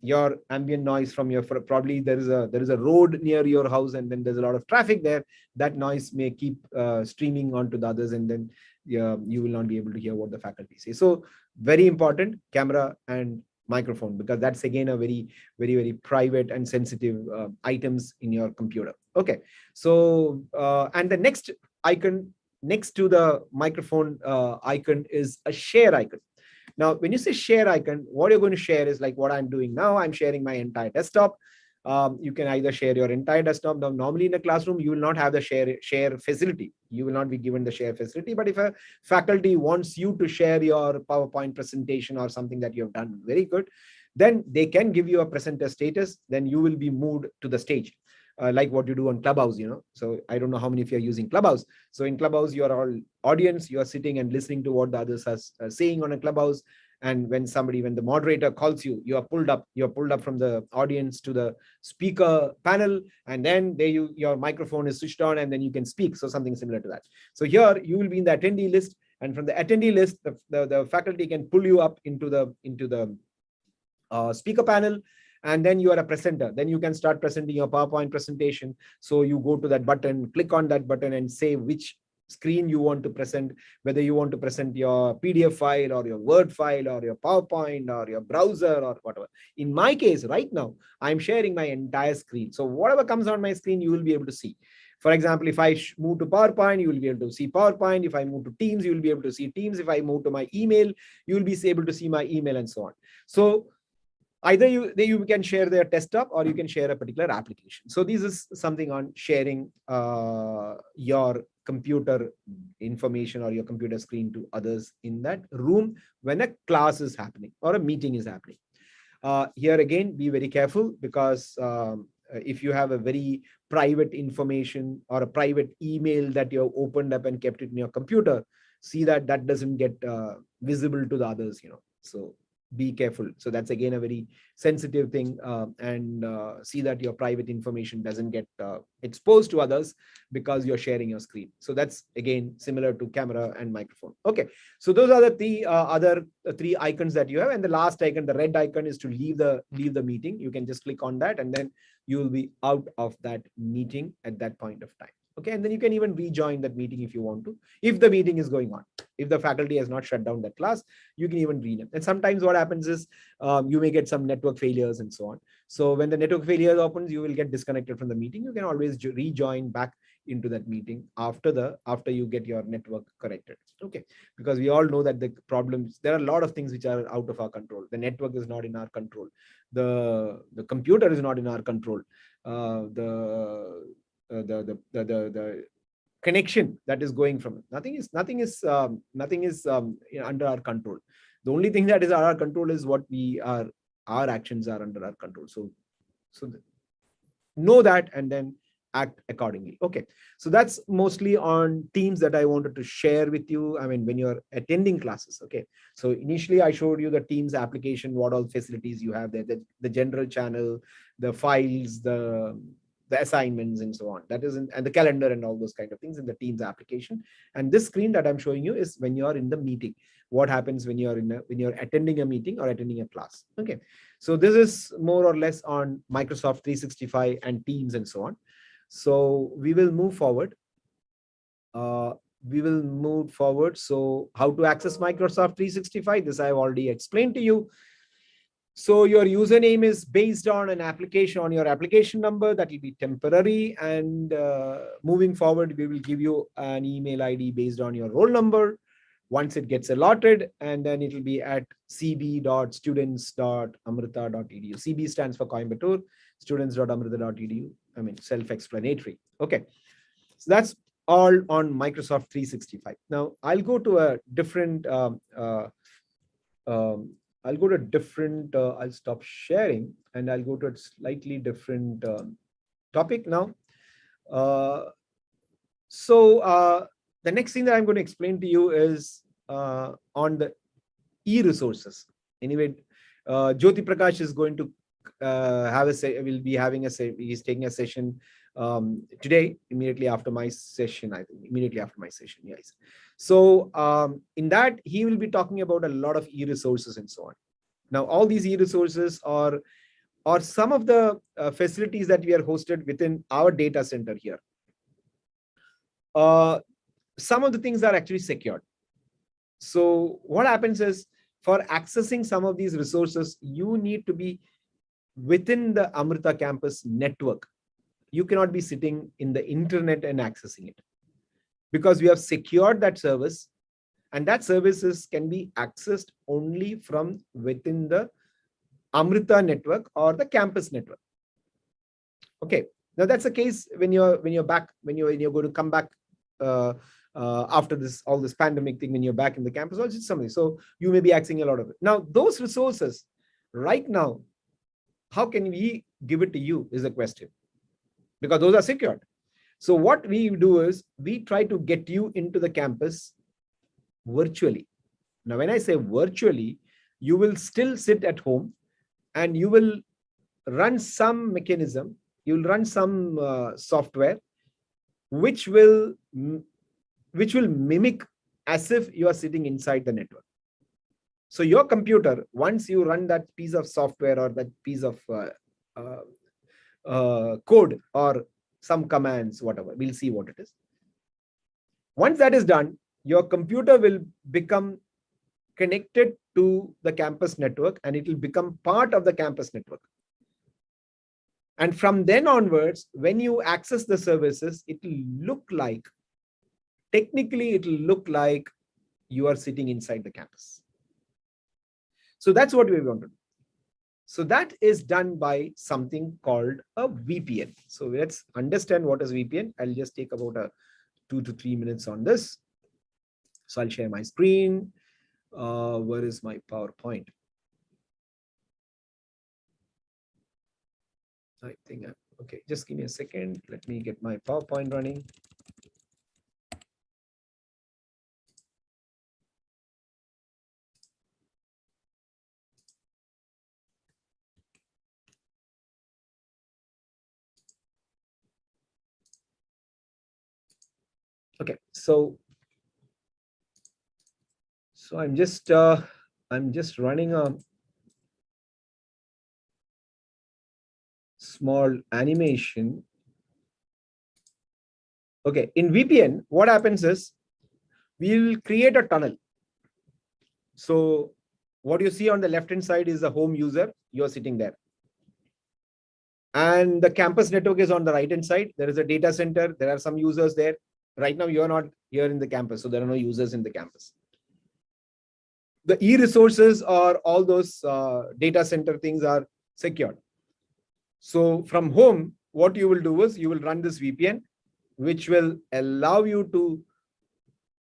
your ambient noise from probably there is a road near your house, and then there's a lot of traffic there. That noise may keep streaming onto the others, and then you will not be able to hear what the faculty say. So very important, camera and microphone, because that's again a very private and sensitive items in your computer. Okay, so and the next icon next to the microphone icon is a share icon. Now when you say share icon, what you're going to share is like what I'm doing now. I'm sharing my entire desktop. You can either share your entire desktop. Now, normally in a classroom, you will not have the share facility. You will not be given the share facility. But if a faculty wants you to share your PowerPoint presentation or something that you have done very good, then they can give you a presenter status. Then you will be moved to the stage, like what you do on Clubhouse, So I don't know how many of you are using Clubhouse. So in Clubhouse, you are all audience. You are sitting and listening to what the others are saying on a Clubhouse. And when the moderator calls you, you are pulled up from the audience to the speaker panel, and then your microphone is switched on, and then you can speak. So something similar to that. So here you will be in the attendee list, and from the attendee list, the faculty can pull you up into the speaker panel, and then you are a presenter. Then you can start presenting your PowerPoint presentation. So you go to that button, click on that button, and say which screen you want to present, whether you want to present your PDF file or your Word file or your PowerPoint or your browser or whatever. In my case, right now, I'm sharing my entire screen. So whatever comes on my screen, you will be able to see. For example, if I move to PowerPoint, you will be able to see PowerPoint. If I move to Teams, you will be able to see Teams. If I move to my email, you will be able to see my email and so on. So either you can share their desktop or you can share a particular application. So this is something on sharing your computer information or your computer screen to others in that room when a class is happening or a meeting is happening. Here again, be very careful, because if you have a very private information or a private email that you have opened up and kept it in your computer, see that that doesn't get visible to the others, so be careful. So that's again a very sensitive thing, and see that your private information doesn't get exposed to others because you're sharing your screen. So that's again similar to camera and microphone. Okay, so those are the other three icons that you have, and the last icon, the red icon, is to leave the meeting. You can just click on that and then you will be out of that meeting at that point of time. Okay, and then you can even rejoin that meeting if you want to, if the meeting is going on. If the faculty has not shut down that class, you can even rename. And sometimes what happens is you may get some network failures and so on. So when the network failure opens, you will get disconnected from the meeting. You can always rejoin back into that meeting after you get your network corrected. Okay, because we all know that the problems, there are a lot of things which are out of our control. The network is not in our control. The computer is not in our control. The connection that is going from it, nothing is under our control. The only thing that is under our control is what our actions are under our control. So know that and then act accordingly. Okay, so that's mostly on Teams that I wanted to share with you. I mean, when you're attending classes. Okay, so initially I showed you the Teams application, what all facilities you have there, the general channel, the files, the assignments and so on. That is and the calendar and all those kind of things in the Teams application. And this screen that I'm showing you is when you're in the meeting. What happens when you're attending a meeting or attending a class. Okay, so this is more or less on Microsoft 365 and Teams and so on. So we will move forward. So how to access Microsoft 365? This I've already explained to you. So your username is based on an application, on your application number. That will be temporary, and moving forward, we will give you an email ID based on your roll number once it gets allotted, and then it will be at cb.students.amrita.edu. CB stands for Coimbatore, students.amrita.edu. I mean, self-explanatory. Okay, so that's all on Microsoft 365. Now I'll go to a different I'll stop sharing and I'll go to a slightly different topic now. The next thing that I'm going to explain to you is on the e-resources. Anyway, Jyoti Prakash is going to he's taking a session today, immediately after my session, I think, yes. So in that, he will be talking about a lot of e-resources and so on. Now, all these e-resources are some of the facilities that we are hosted within our data center here. Some of the things are actually secured. So what happens is, for accessing some of these resources, you need to be within the Amrita campus network. You cannot be sitting in the internet and accessing it, because we have secured that service, and that services can be accessed only from within the Amrita network or the campus network. Okay, now that's the case when you're going to come back after all this pandemic thing, when you're back in the campus or just something. So you may be accessing a lot of it. Now those resources right now, how can we give it to you is the question, because those are secured. So what we do is we try to get you into the campus virtually. Now, when I say virtually, you will still sit at home and you will run some mechanism, you will run some software which will mimic as if you are sitting inside the network. So your computer, once you run that piece of software or that piece of code or some commands, whatever, we'll see what it is. Once that is done, your computer will become connected to the campus network and it will become part of the campus network. And from then onwards, when you access the services, it will look like, technically, it will look like you are sitting inside the campus. So that's what we want to do. So that is done by something called a VPN. So let's understand what is VPN. I'll just take about 2 to 3 minutes on this. So I'll share my screen. Where is my PowerPoint? I think, okay, just give me a second. Let me get my PowerPoint running. Okay, so I'm just running a small animation. Okay, in VPN, what happens is we will create a tunnel. So what you see on the left-hand side is the home user. You're sitting there. And the campus network is on the right-hand side. There is a data center. There are some users there. Right now, you're not here in the campus, so there are no users in the campus. The e-resources or all those data center things are secured. So from home, what you will do is you will run this VPN, which will allow you to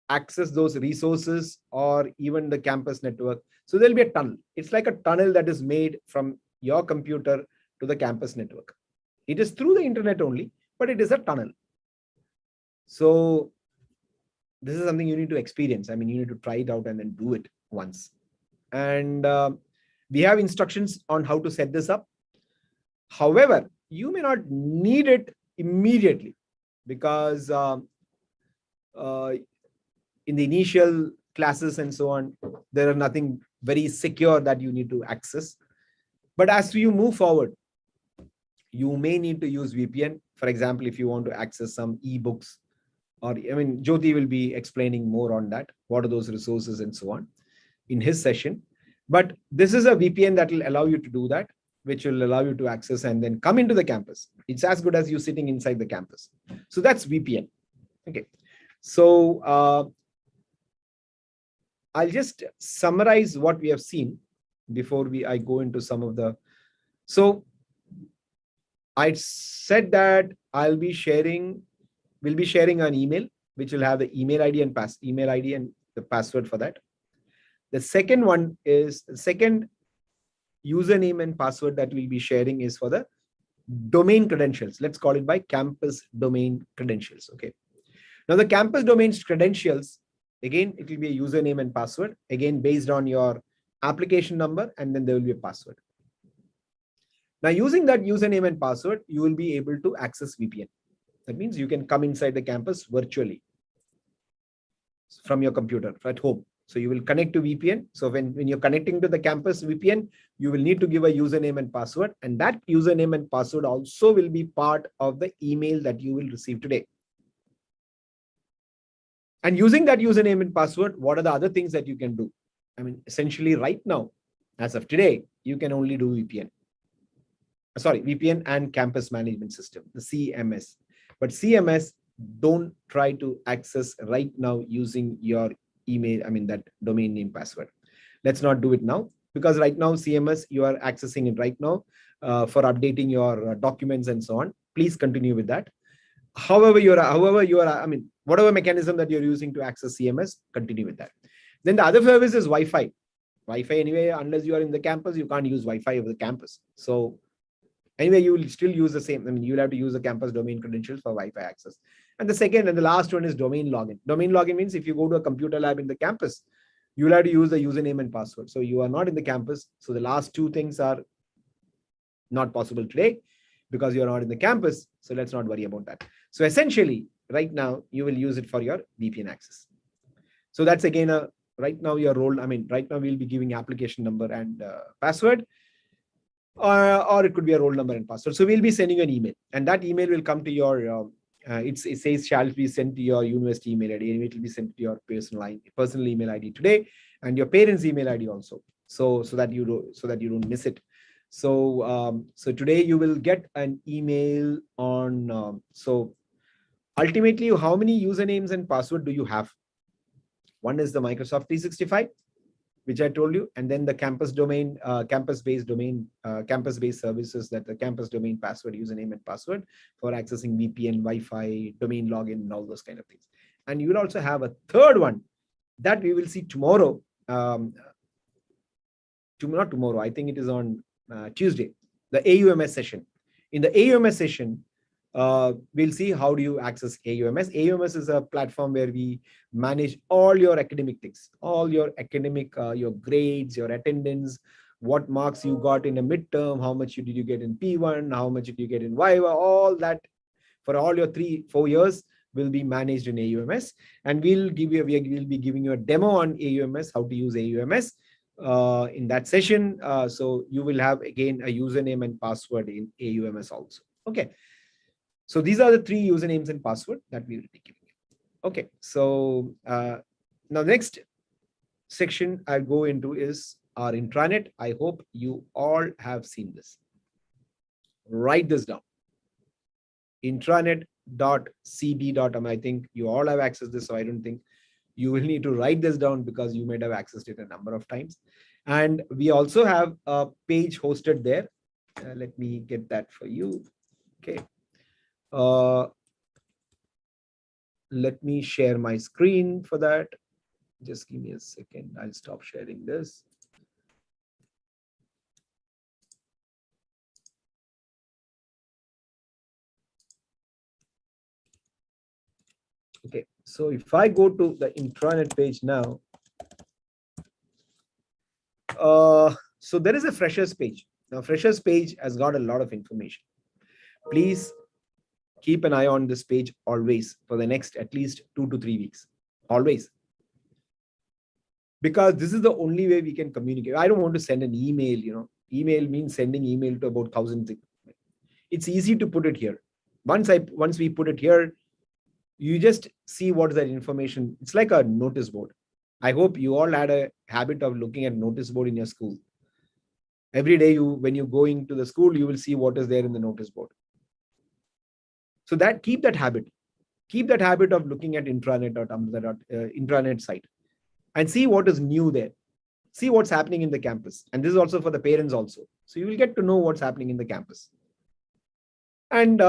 access those resources or even the campus network. So there'll be a tunnel. It's like a tunnel that is made from your computer to the campus network. It is through the internet only, but it is a tunnel. So this is something you need to experience. I mean, you need to try it out and then do it once. And we have instructions on how to set this up. However, you may not need it immediately because in the initial classes and so on, there are nothing very secure that you need to access. But as you move forward, you may need to use VPN. For example, if you want to access some ebooks, or I mean, Jyoti will be explaining more on that. What are those resources and so on in his session. But this is a VPN that will allow you to do that, which will allow you to access and then come into the campus. It's as good as you sitting inside the campus. So that's VPN. Okay. So I'll just summarize what we have seen before I go into some of the. So I said that we'll be sharing an email, which will have the email ID and the password for that. The second one is the second username and password that we'll be sharing is for the domain credentials. Let's call it by campus domain credentials. Okay. Now the campus domains credentials, again, it will be a username and password, again, based on your application number, and then there will be a password. Now, using that username and password, you will be able to access VPN. That means you can come inside the campus virtually from your computer at home. So you will connect to VPN. So when you're connecting to the campus VPN, you will need to give a username and password. And that username and password also will be part of the email that you will receive today. And using that username and password, what are the other things that you can do? I mean, essentially right now, as of today, you can only do VPN. Sorry, VPN and campus management system, the CMS. But CMS, don't try to access right now using your email, I mean, that domain name password. Let's not do it now, because right now CMS, you are accessing it right now for updating your documents and so on. Please continue with that. However you are, I mean, whatever mechanism that you're using to access CMS, continue with that. Then the other service is Wi-Fi. Wi-Fi anyway, unless you are in the campus, you can't use Wi-Fi over the campus. So anyway, you will still use the same. I mean, you'll have to use the campus domain credentials for Wi-Fi access. And the second and the last one is domain login. Domain login means if you go to a computer lab in the campus, you'll have to use the username and password. So you are not in the campus. So the last two things are not possible today because you're not in the campus. So let's not worry about that. So essentially, right now, you will use it for your VPN access. So that's again right now your role. I mean, right now we'll be giving application number and password. Or it could be a roll number and password. So we'll be sending you an email, and that email will come to your it says shall be sent to your university email ID. Anyway, it will be sent to your personal email ID today, and your parents' email ID also. So that you don't miss it. So today you will get an email on. So ultimately, how many usernames and password do you have? One is the Microsoft 365, which I told you, and then the campus domain, campus-based services, that the campus domain password, username and password for accessing VPN, Wi-Fi, domain login, and all those kind of things. And you will also have a third one that we will see tomorrow. Not tomorrow, I think it is on Tuesday, the AUMS session. In the AUMS session, we'll see how do you access AUMS. AUMS is a platform where we manage all your academic things, all your academic, your grades, your attendance, what marks you got in a midterm, how much did you get in P1, how much did you get in Viva, all that for all your 3-4 years will be managed in AUMS. And we'll be giving you a demo on AUMS, how to use AUMS in that session. So you will have again a username and password in AUMS also. Okay. So these are the 3 usernames and password that we will be giving you. Okay, so now next section I'll go into is our intranet. I hope you all have seen this. Write this down. Intranet.cb.m. I think you all have accessed this, so I don't think you will need to write this down because you might have accessed it a number of times. And we also have a page hosted there. Let me get that for you. Okay. Let me share my screen for that. Just give me a second. I'll stop sharing this. Okay, so if I go to the intranet page now, so there is a freshers page. Now, freshers page has got a lot of information. Please keep an eye on this page always for the next at least 2 to 3 weeks. Always. Because this is the only way we can communicate. I don't want to send an email, Email means sending email to about 1,000 things. It's easy to put it here. Once we put it here, you just see what is that information. It's like a notice board. I hope you all had a habit of looking at notice board in your school. Every day when you go into the school, you will see what is there in the notice board. So keep that habit. Keep that habit of looking at intranet site and see what is new there. See what's happening in the campus. And this is also for the parents also. So you will get to know what's happening in the campus. And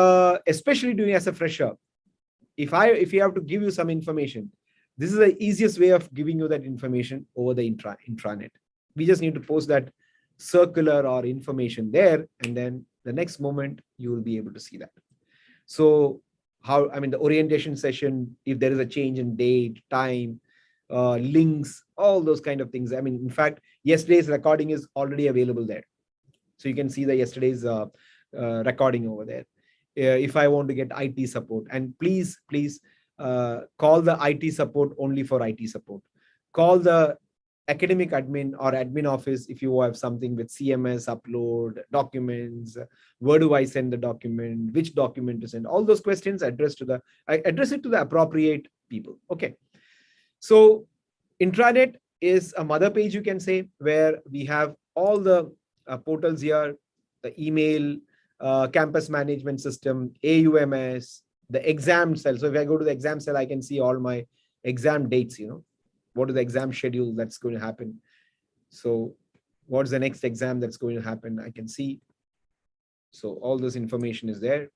especially doing as a fresher, if you have to give you some information, this is the easiest way of giving you that information over the intranet. We just need to post that circular or information there, and then the next moment you will be able to see that. So the orientation session, if there is a change in date, time, links, all those kind of things. In fact, yesterday's recording is already available there. So you can see the yesterday's recording over there. If I want to get IT support, and please call the IT support only for IT support. Call the academic admin or admin office if you have something with CMS, upload, documents, where do I send the document, which document to send, all those questions address it to the appropriate people. Okay. So intranet is a mother page, you can say, where we have all the portals here, the email, campus management system, AUMS, the exam cell. So if I go to the exam cell, I can see all my exam dates, what is the exam schedule that's going to happen. So what's the next exam that's going to happen, I can see. So all this information is there.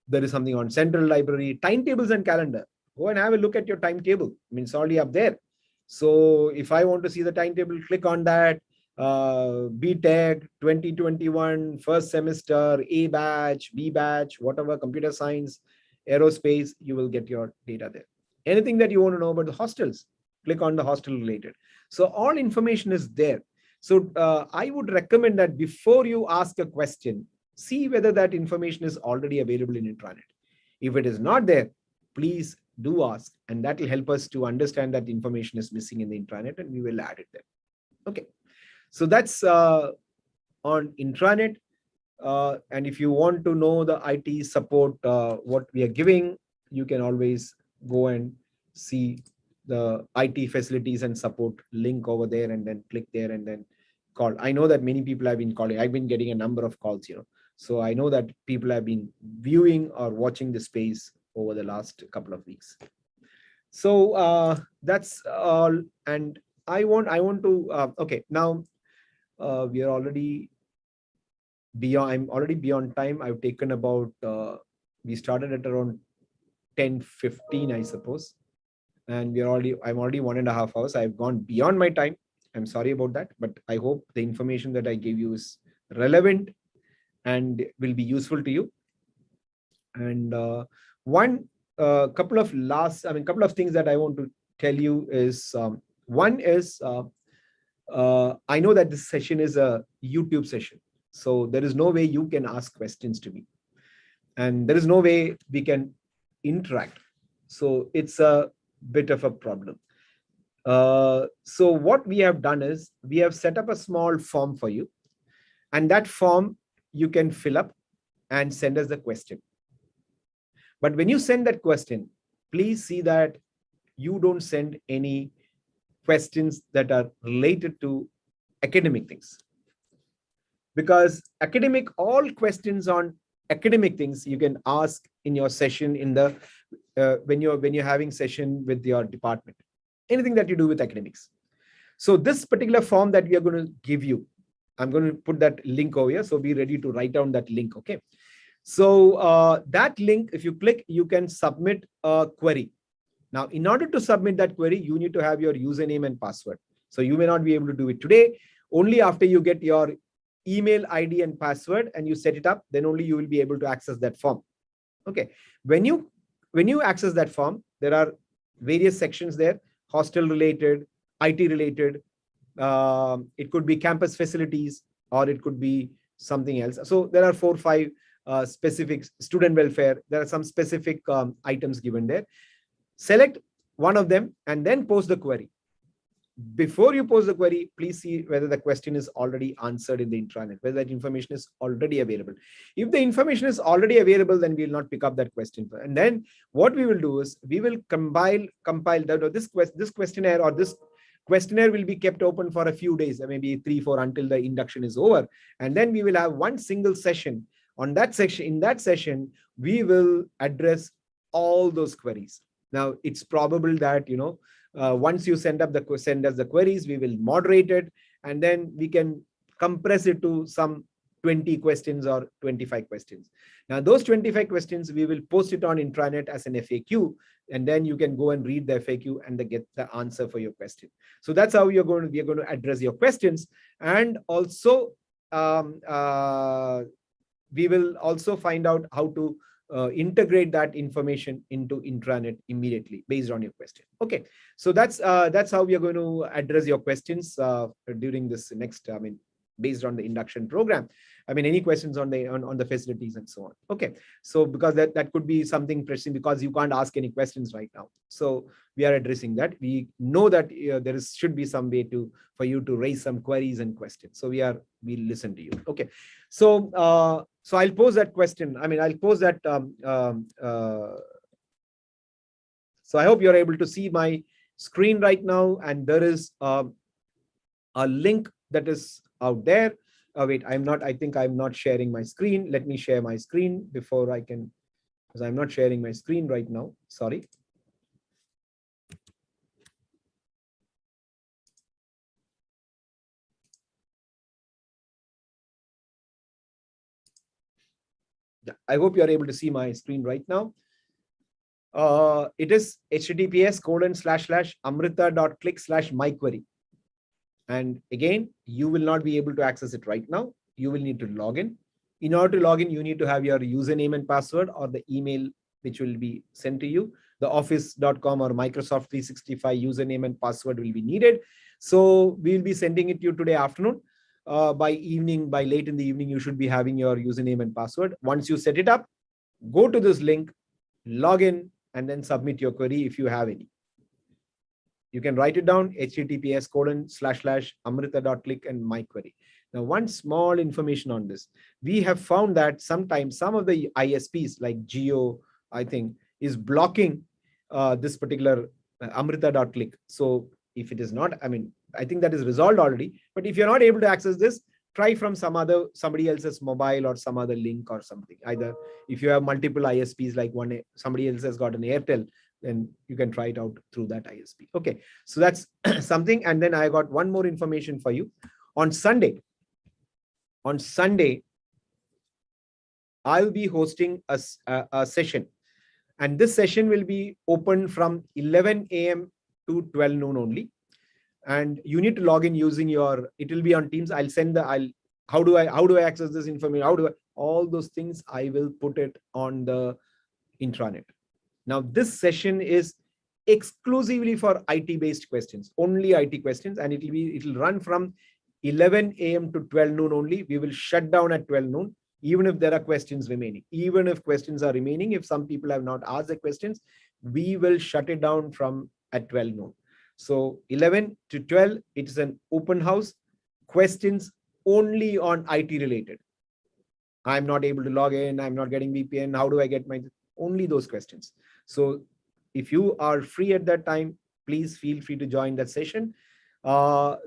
There is something on central library, timetables and calendar. Go and have a look at your timetable. It's already up there. So if I want to see the timetable, click on that. B.Tech 2021, first semester, A batch, B batch, whatever, computer science, aerospace, you will get your data there. Anything that you want to know about the hostels, click on the hostel related. So all information is there. So I would recommend that before you ask a question, see whether that information is already available in intranet. If it is not there, please do ask, and that will help us to understand that information is missing in the intranet, and we will add it there. Okay. So that's on intranet. And if you want to know the IT support, what we are giving, you can always go and see the IT facilities and support link over there, and then click there and then call. I know that many people have been calling. I've been getting a number of calls, So I know that people have been viewing or watching the space over the last couple of weeks. So that's all. And I want to, okay, now we are already beyond, I'm already beyond time. I've taken about, we started at around 10:15, I suppose. And I'm already 1.5 hours. I've gone beyond my time. I'm sorry about that, but I hope the information that I gave you is relevant and will be useful to you. And one couple of things that I want to tell you is, one is, I know that this session is a YouTube session. So there is no way you can ask questions to me. And there is no way we can interact. So it's a bit of a problem. So what we have done is we have set up a small form for you. And that form you can fill up and send us the question. But when you send that question, please see that you don't send any questions that are related to academic things. Because all questions on academic things you can ask in your session in the when you're having session with your department, anything that you do with academics. So this particular form that we are going to give you, I'm going to put that link over here. So be ready to write down that link. Okay. So that link, if you click, you can submit a query. Now, in order to submit that query, you need to have your username and password. So you may not be able to do it today. Only after you get your email ID and password and you set it up, then only you will be able to access that form. Okay. When you access that form, there are various sections there: hostel related, IT related. It could be campus facilities, or it could be something else. So there are 4 or 5 specific student welfare. There are some specific items given there. Select one of them and then post the query. Before you post the query, please see whether the question is already answered in the intranet, whether that information is already available. If the information is already available, then we will not pick up that question. And then what we will do is we will compile this questionnaire, or this questionnaire will be kept open for a few days, maybe 3-4, until the induction is over. And then we will have one single session. On that section, in that session, we will address all those queries. Now, it's probable that, once you send us the queries, we will moderate it, and then we can compress it to some 20 questions or 25 questions. Now, those 25 questions, we will post it on intranet as an FAQ, and then you can go and read the FAQ and get the answer for your question. So that's how we are going to address your questions. And also, we will also find out how to integrate that information into intranet immediately based on your question. Okay, so that's how we are going to address your questions during this next, based on the induction program. Any questions on the facilities and so on. Okay, so because that could be something pressing, because you can't ask any questions right now. So we are addressing that. We know that there should be some way for you to raise some queries and questions. So we'll listen to you. Okay, so I'll pose that question. I'll pose that. So I hope you're able to see my screen right now, and there is a link that is out there. Wait, I think I'm not sharing my screen. Let me share my screen before I can, because I'm not sharing my screen right now. Sorry. Yeah, I hope you're able to see my screen right now. It is https://amrita.click/myquery. And again, you will not be able to access it right now. You will need to log in. In order to log in, you need to have your username and password, or the email which will be sent to you. The office.com or Microsoft 365 username and password will be needed. So we'll be sending it to you today afternoon. By late in the evening, you should be having your username and password. Once you set it up, go to this link, log in, and then submit your query if you have any. You can write it down, https://amrita.click and myquery. Now, one small information on this. We have found that sometimes some of the ISPs like Geo, I think, is blocking this particular Amrita.click. So if it is not, I think that is resolved already. But if you're not able to access this, try from somebody else's mobile or some other link or something. Either if you have multiple ISPs, like somebody else has got an Airtel, then you can try it out through that ISP. Okay, so that's something. And then I got one more information for you. On Sunday, I'll be hosting a session, and this session will be open from 11 a.m. to 12 noon only. And you need to log in using it will be on Teams. How do I access this information? All those things I will put it on the intranet. Now, this session is exclusively for IT based questions, only IT questions, and it will run from 11 a.m. to 12 noon only. We will shut down at 12 noon, even if there are questions remaining. Even if questions are remaining, if some people have not asked the questions, we will shut it down at 12 noon. So 11 to 12, it is an open house. Questions only on IT related. I'm not able to log in. I'm not getting VPN. How do I get only those questions? So if you are free at that time, please feel free to join that session. I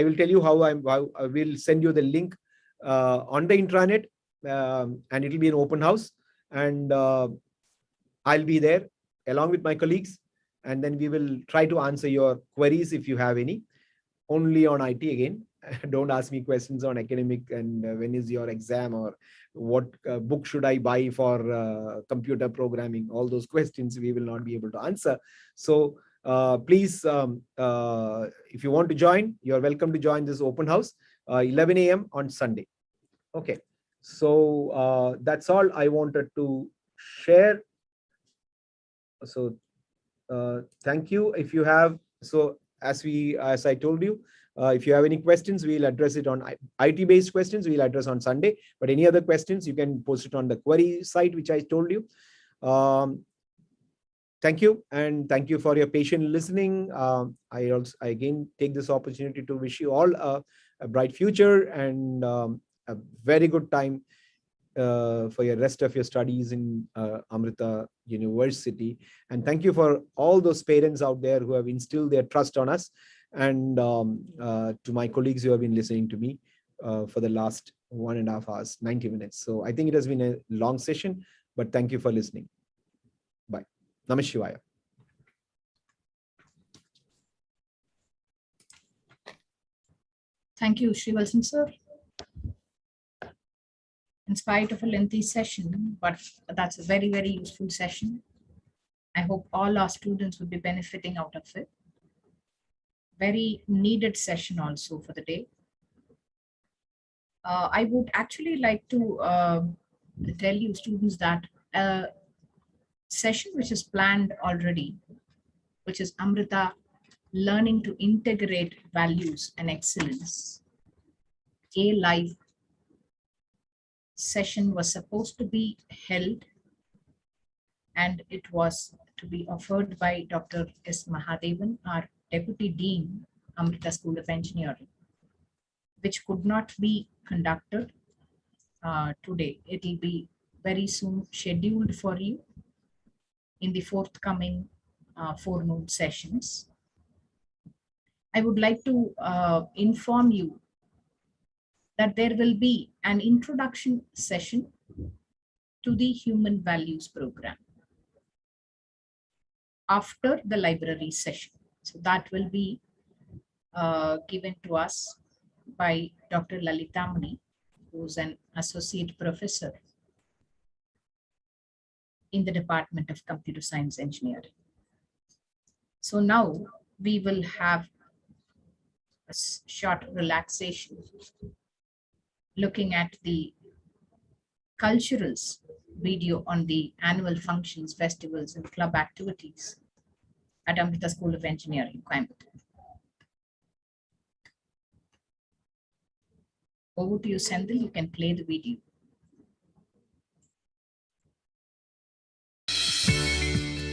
will tell you how I will send you the link on the intranet, and it will be an open house, and I'll be there along with my colleagues, and then we will try to answer your queries if you have any, only on IT again. Don't ask me questions on academic and when is your exam or what book should I buy for computer programming. All those questions we will not be able to answer. So please, if you want to join, you're welcome to join this open house, 11 a.m. on Sunday. Okay, so that's all I wanted to share. So thank you. If you have, so as I told you, if you have any questions, we'll address it on IT based questions, we'll address on Sunday, but any other questions, you can post it on the query site, which I told you. Thank you. And thank you for your patient listening. I again take this opportunity to wish you all a bright future and a very good time for your rest of your studies in Amrita University. And thank you for all those parents out there who have instilled their trust on us, and to my colleagues who have been listening to me for the last 1.5 hours, 90 minutes. So I think it has been a long session, but thank you for listening. Bye. Namah Shivaya. Thank you, Srivalsan sir. In spite of a lengthy session, but that's a very, very useful session. I hope all our students will be benefiting out of it. Very needed session also for the day. I would actually like to tell you students that a session which is planned already, which is Amrita Learning to Integrate Values and Excellence, a live session was supposed to be held, and it was to be offered by Dr. S. Mahadevan, our Deputy Dean, Amrita School of Engineering, which could not be conducted today. It will be very soon scheduled for you in the forthcoming forenoon sessions. I would like to inform you that there will be an introduction session to the Human Values Program after the library session. So that will be given to us by Dr. Lalitamani, who is an associate professor in the Department of Computer Science Engineering. So now we will have a short relaxation looking at the culturals video on the annual functions, festivals, and club activities at Amrita School of Engineering, Coimbatore. Over to you, Sendil. You can play the video.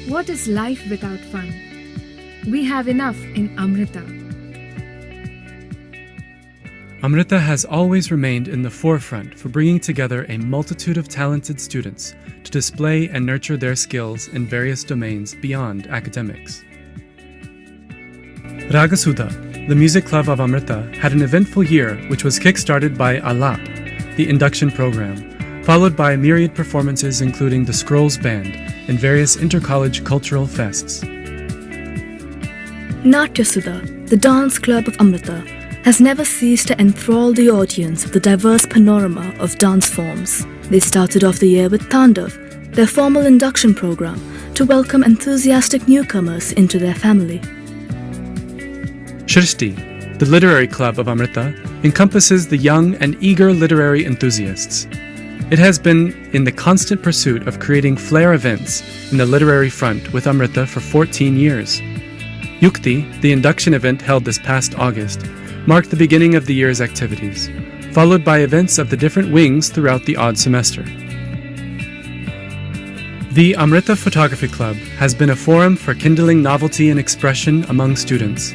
What is life without fun? We have enough in Amrita. Amrita has always remained in the forefront for bringing together a multitude of talented students to display and nurture their skills in various domains beyond academics. Ragasudha, the music club of Amrita, had an eventful year which was kick-started by Alap, the induction program, followed by myriad performances including the Scrolls Band and various inter-college cultural fests. Natyasudha, the dance club of Amrita, has never ceased to enthrall the audience with the diverse panorama of dance forms. They started off the year with Tandav, their formal induction program, to welcome enthusiastic newcomers into their family. Shrishti, the literary club of Amrita, encompasses the young and eager literary enthusiasts. It has been in the constant pursuit of creating flair events in the literary front with Amrita for 14 years. Yukti, the induction event held this past August, marked the beginning of the year's activities, followed by events of the different wings throughout the odd semester. The Amrita Photography Club has been a forum for kindling novelty and expression among students.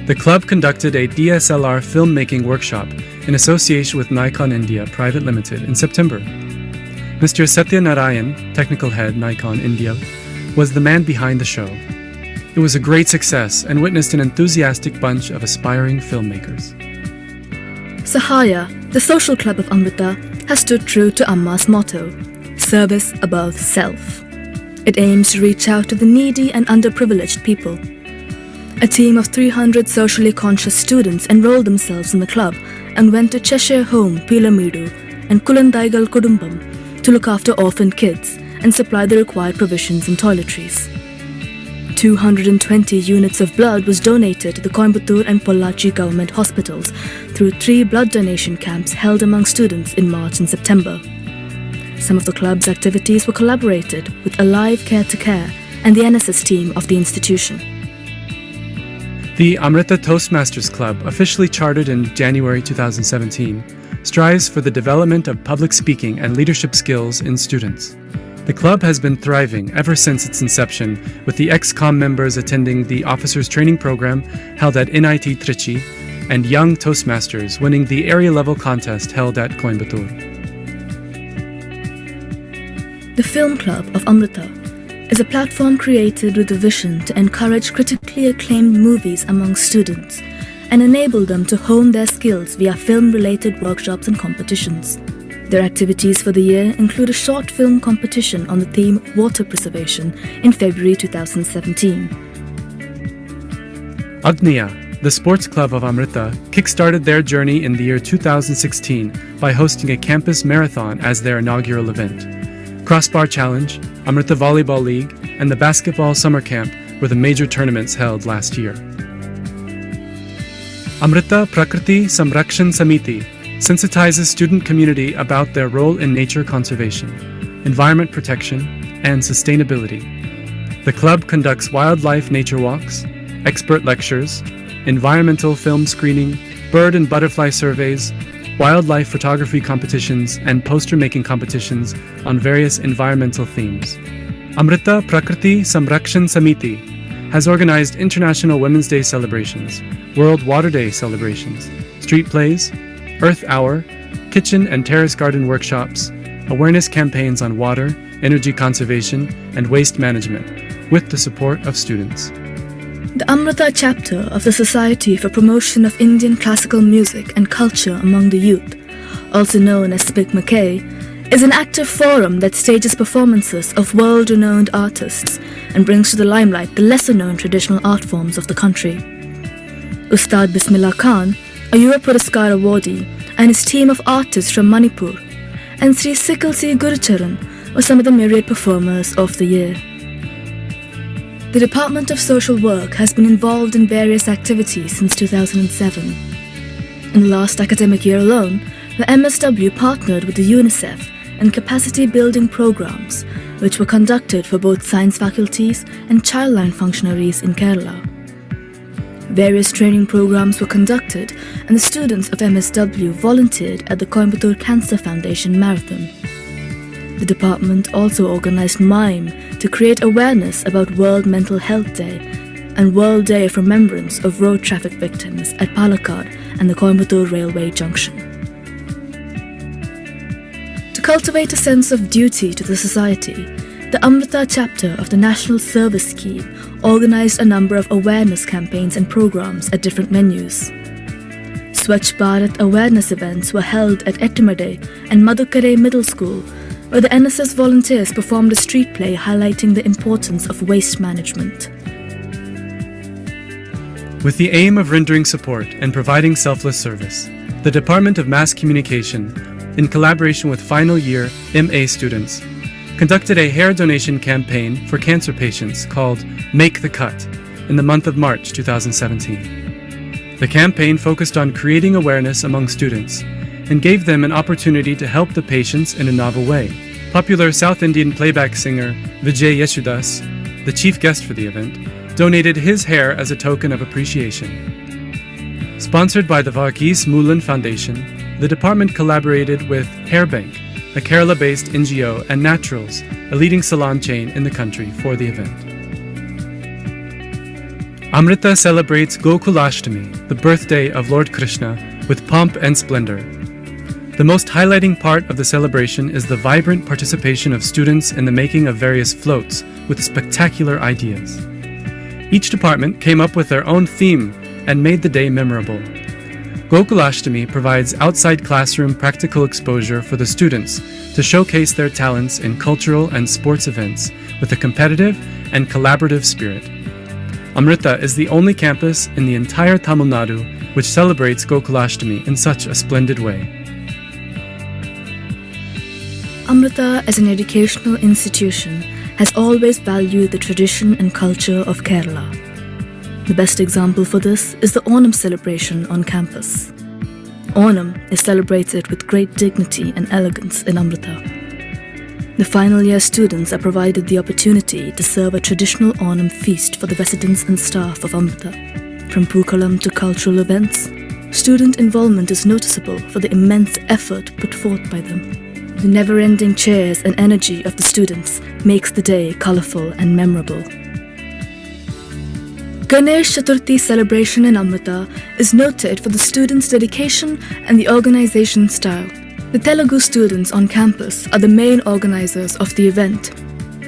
The club conducted a DSLR filmmaking workshop in association with Nikon India Private Limited in September. Mr. Satya Narayan, technical head Nikon India, was the man behind the show. It was a great success and witnessed an enthusiastic bunch of aspiring filmmakers. Sahaya, the social club of Amrita, has stood true to Amma's motto, service above self. It aims to reach out to the needy and underprivileged people. A team of 300 socially conscious students enrolled themselves in the club and went to Cheshire Home, Pilameedu, and Kulandaigal Kudumbam to look after orphan kids and supply the required provisions and toiletries. 220 units of blood was donated to the Coimbatore and Pollachi government hospitals through 3 blood donation camps held among students in March and September. Some of the club's activities were collaborated with Alive Care to Care and the NSS team of the institution. The Amrita Toastmasters Club, officially chartered in January 2017, strives for the development of public speaking and leadership skills in students. The club has been thriving ever since its inception, with the ex-com members attending the Officers Training Program held at NIT Trichy and young Toastmasters winning the area-level contest held at Coimbatore. The Film Club of Amrita is a platform created with the vision to encourage critically acclaimed movies among students and enable them to hone their skills via film-related workshops and competitions. Their activities for the year include a short film competition on the theme Water Preservation in February 2017. Agniya, the sports club of Amrita, kick-started their journey in the year 2016 by hosting a campus marathon as their inaugural event. Crossbar Challenge, Amrita Volleyball League, and the Basketball Summer Camp were the major tournaments held last year. Amrita Prakriti Samrakshan Samiti sensitizes student community about their role in nature conservation, environment protection, and sustainability. The club conducts wildlife nature walks, expert lectures, environmental film screening, bird and butterfly surveys, wildlife photography competitions, and poster-making competitions on various environmental themes. Amrita Prakriti Samrakshan Samiti has organized International Women's Day celebrations, World Water Day celebrations, street plays, Earth Hour, kitchen and terrace garden workshops, awareness campaigns on water, energy conservation, and waste management, with the support of students. The Amrita chapter of the Society for Promotion of Indian Classical Music and Culture among the Youth, also known as SPIC-McKay, is an active forum that stages performances of world-renowned artists and brings to the limelight the lesser-known traditional art forms of the country. Ustad Bismillah Khan, a Yuva Puraskar awardee, and his team of artists from Manipur, and Sri Sikal C. Gurucharan were some of the myriad performers of the year. The Department of Social Work has been involved in various activities since 2007. In the last academic year alone, the MSW partnered with the UNICEF in capacity-building programs, which were conducted for both science faculties and childline functionaries in Kerala. Various training programs were conducted, and the students of MSW volunteered at the Coimbatore Cancer Foundation Marathon. The department also organized MIME to create awareness about World Mental Health Day and World Day of Remembrance of Road Traffic Victims at Palakkad and the Coimbatore railway junction. To cultivate a sense of duty to the society, the Amrita chapter of the National Service Scheme organized a number of awareness campaigns and programs at different venues. Swachh Bharat awareness events were held at Ettimade and Madhukare Middle School, where the NSS volunteers performed a street play highlighting the importance of waste management. With the aim of rendering support and providing selfless service, the Department of Mass Communication, in collaboration with final year MA students, conducted a hair donation campaign for cancer patients called Make the Cut in the month of March 2017. The campaign focused on creating awareness among students and gave them an opportunity to help the patients in a novel way. Popular South Indian playback singer Vijay Yeshudas, the chief guest for the event, donated his hair as a token of appreciation. Sponsored by the Varghese Moolan Foundation, the department collaborated with Hair Bank, a Kerala-based NGO, and Naturals, a leading salon chain in the country, for the event. Amrita celebrates Gokulashtami, the birthday of Lord Krishna, with pomp and splendor. The most highlighting part of the celebration is the vibrant participation of students in the making of various floats with spectacular ideas. Each department came up with their own theme and made the day memorable. Gokulashtami provides outside classroom practical exposure for the students to showcase their talents in cultural and sports events with a competitive and collaborative spirit. Amrita is the only campus in the entire Tamil Nadu which celebrates Gokulashtami in such a splendid way. Amrita, as an educational institution, has always valued the tradition and culture of Kerala. The best example for this is the Onam celebration on campus. Onam is celebrated with great dignity and elegance in Amrita. The final year students are provided the opportunity to serve a traditional Onam feast for the residents and staff of Amrita. From Pookalam to cultural events, student involvement is noticeable for the immense effort put forth by them. The never-ending cheers and energy of the students makes the day colourful and memorable. Ganesh Chaturthi celebration in Amrita is noted for the students' dedication and the organisation style. The Telugu students on campus are the main organisers of the event.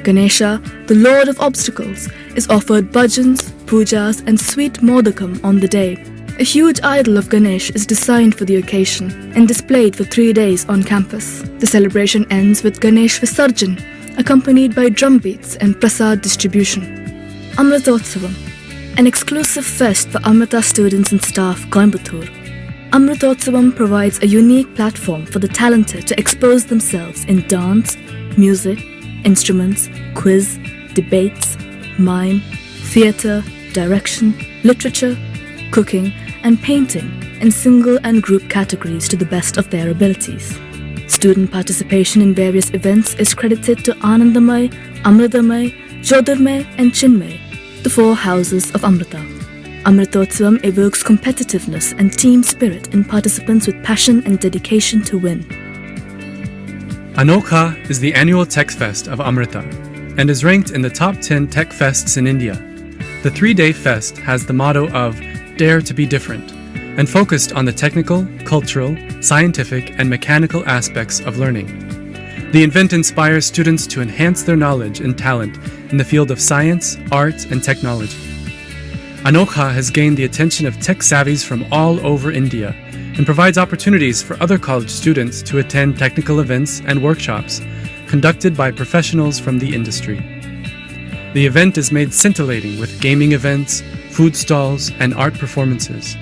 Ganesha, the Lord of Obstacles, is offered bhajans, pujas and sweet modakam on the day. A huge idol of Ganesh is designed for the occasion and displayed for 3 days on campus. The celebration ends with Ganesh Visarjan, accompanied by drum beats and prasad distribution. Amritotsavam, an exclusive fest for Amrita students and staff, Coimbatore. Amritotsavam provides a unique platform for the talented to expose themselves in dance, music, instruments, quiz, debates, mime, theatre, direction, literature, cooking, and painting in single and group categories to the best of their abilities. Student participation in various events is credited to Anandamay, Amritamay, Jyotirmay, and Chinmay, the 4 houses of Amrita. Amritotsavam evokes competitiveness and team spirit in participants with passion and dedication to win. Anokha is the annual tech fest of Amrita and is ranked in the top 10 tech fests in India. The 3-day fest has the motto of Dare to be Different and focused on the technical, cultural, scientific, and mechanical aspects of learning. The event inspires students to enhance their knowledge and talent in the field of science, art, and technology. Anokha has gained the attention of tech savvies from all over India and provides opportunities for other college students to attend technical events and workshops conducted by professionals from the industry. The event is made scintillating with gaming events, food stalls, and art performances.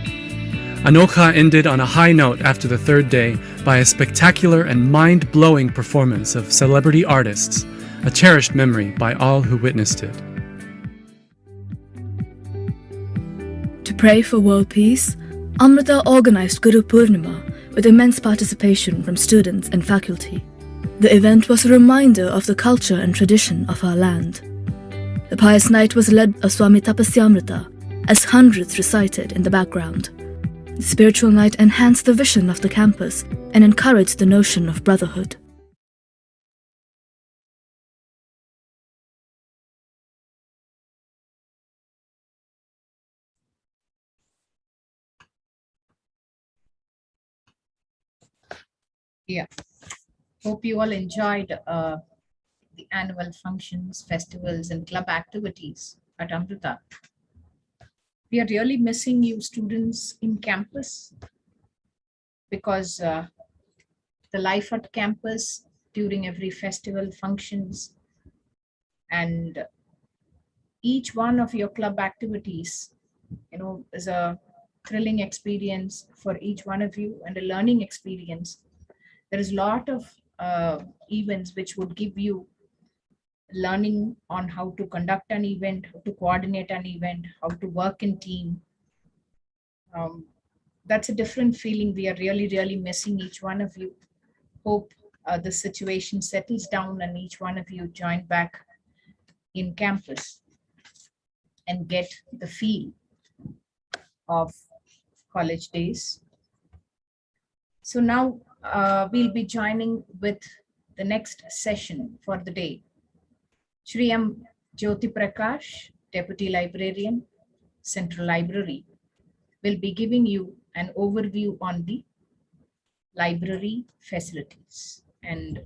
Anokha ended on a high note after the 3rd day by a spectacular and mind-blowing performance of celebrity artists, a cherished memory by all who witnessed it. To pray for world peace, Amrita organised Guru Purnima with immense participation from students and faculty. The event was a reminder of the culture and tradition of our land. The pious night was led by Swami Tapasyamrita, as hundreds recited in the background. The spiritual night enhanced the vision of the campus and encouraged the notion of brotherhood. Yeah. Hope you all enjoyed the annual functions, festivals, and club activities at Amrita. We are really missing you students in campus because the life at campus during every festival, functions, and each one of your club activities, is a thrilling experience for each one of you and a learning experience. There is a lot of events which would give you learning on how to conduct an event, how to coordinate an event, how to work in team. That's a different feeling. We are really, really missing each one of you. Hope the situation settles down and each one of you join back in campus and get the feel of college days. So now we'll be joining with the next session for the day. Shri M. Jyoti Prakash, Deputy Librarian, Central Library, will be giving you an overview on the library facilities and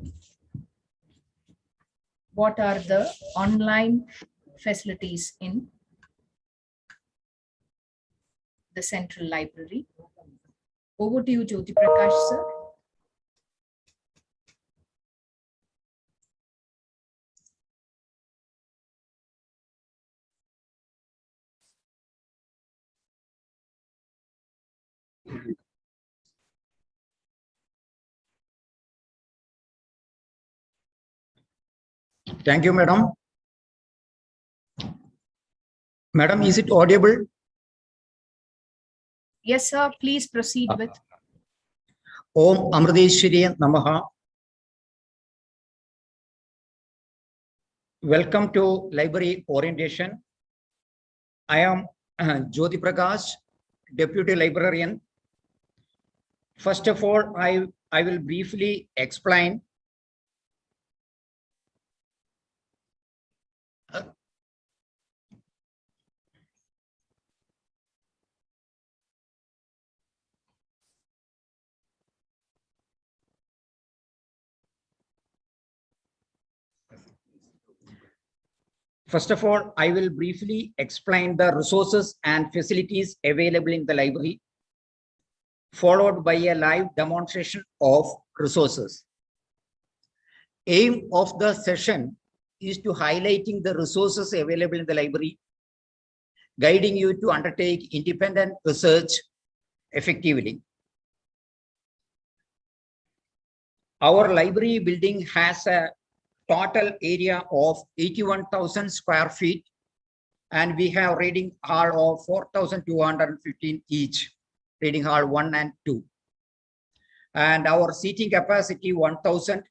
what are the online facilities in the Central Library. Over to you, Jyoti Prakash, sir. Thank you, madam. Madam, is it audible? Yes, sir. Please proceed with. Om Amriteshwari Namaha. Welcome to library orientation. I am Jyoti Prakash, Deputy Librarian. First of all, I will briefly explain the resources and facilities available in the library, followed by a live demonstration of resources. Aim of the session is to highlighting the resources available in the library, guiding you to undertake independent research effectively. Our library building has a total area of 81,000 square feet, and we have reading hall of 4,215 each, reading hall 1 and 2. And our seating capacity 1,000,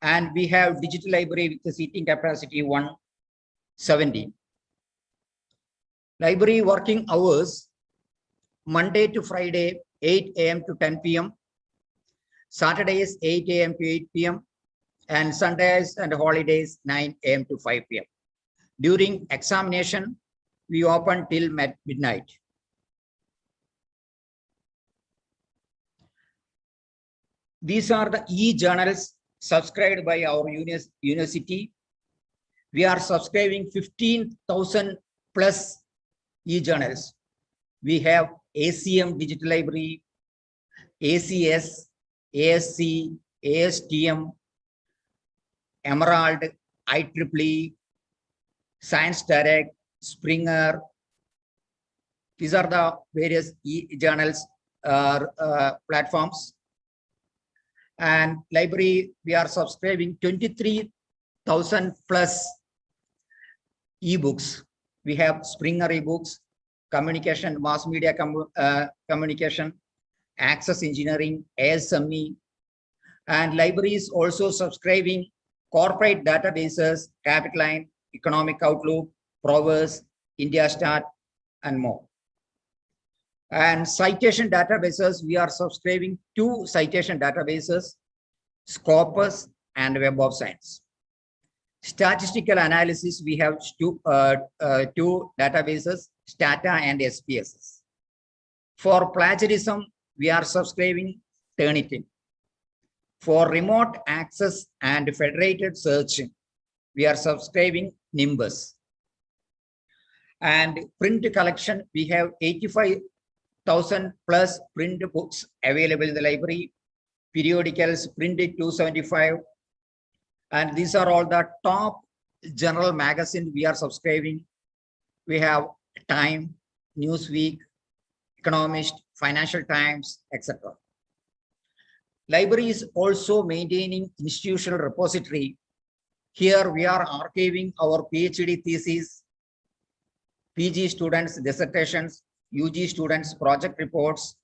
and we have digital library with the seating capacity 170. Library working hours, Monday to Friday, 8 a.m. to 10 p.m. Saturdays, 8 a.m. to 8 p.m. and Sundays and holidays, 9 a.m. to 5 p.m. During examination, we open till midnight. These are the e-journals subscribed by our university. We are subscribing 15,000 plus e-journals. We have ACM Digital Library, ACS, ASC, ASTM, Emerald, IEEE, Science Direct, Springer. These are the various e-journals platforms. And library, we are subscribing 23,000 plus ebooks. We have Springer ebooks, communication, mass media communication, access engineering, ASME, and libraries also subscribing corporate databases, Capitline, Economic Outlook, Proverse, IndiaStat, and more. And citation databases, we are subscribing 2 citation databases, Scopus and Web of Science. Statistical analysis, we have 2 databases, Stata and SPSS. For plagiarism, we are subscribing Turnitin. For remote access and federated search, we are subscribing Nimbus. And print collection, we have 85,000 plus print books available in the library. Periodicals printed 275. And these are all the top general magazines we are subscribing. We have Time, Newsweek, Economist, Financial Times, etc. Library is also maintaining institutional repository. Here we are archiving our PhD thesis, PG students' dissertations, UG students' project reports,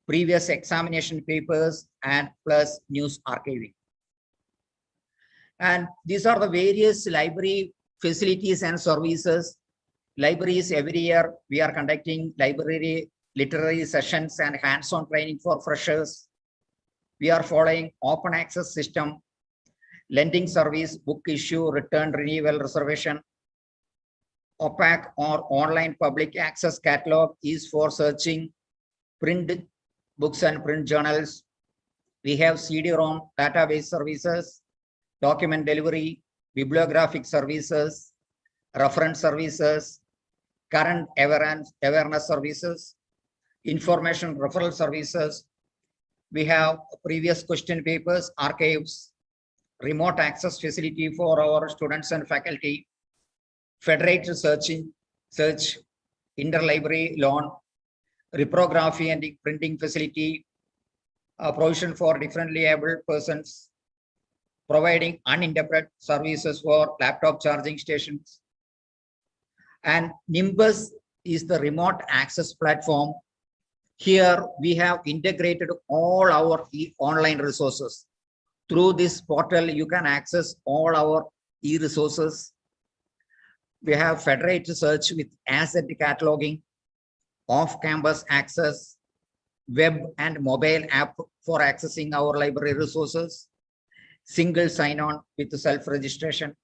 previous examination papers, and plus news archiving. And these are the various library facilities and services. Libraries every year, we are conducting library literary sessions and hands-on training for freshers. We are following open access system, lending service, book issue, return, renewal, reservation. Opaque or online public access catalog is for searching print books and print journals. We have CD-ROM database services, document delivery, bibliographic services, reference services, current awareness services, information referral services. We have previous question papers, archives, remote access facility for our students and faculty, federated search, interlibrary loan, reprography and printing facility, provision for differently abled persons, providing uninterrupted services for laptop charging stations. And Nimbus is the remote access platform. Here we have integrated all our online resources. Through this portal, you can access all our e-resources. We have federated search with asset cataloging, off-campus access, web and mobile app for accessing our library resources, single sign-on with self-registration.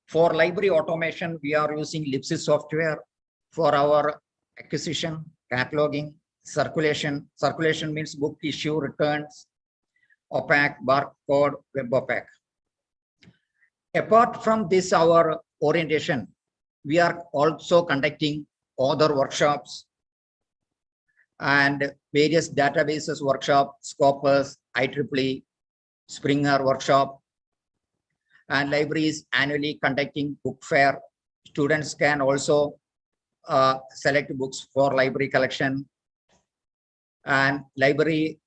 For library automation, we are using Lipsys software for our acquisition, cataloging, circulation. Circulation means book issue, returns, opaque, barcode, web opaque. Apart from this, our orientation, we are also conducting other workshops and various databases workshop, Scopus, IEEE, Springer workshop, and libraries annually conducting book fair. Students can also select books for library collection, and library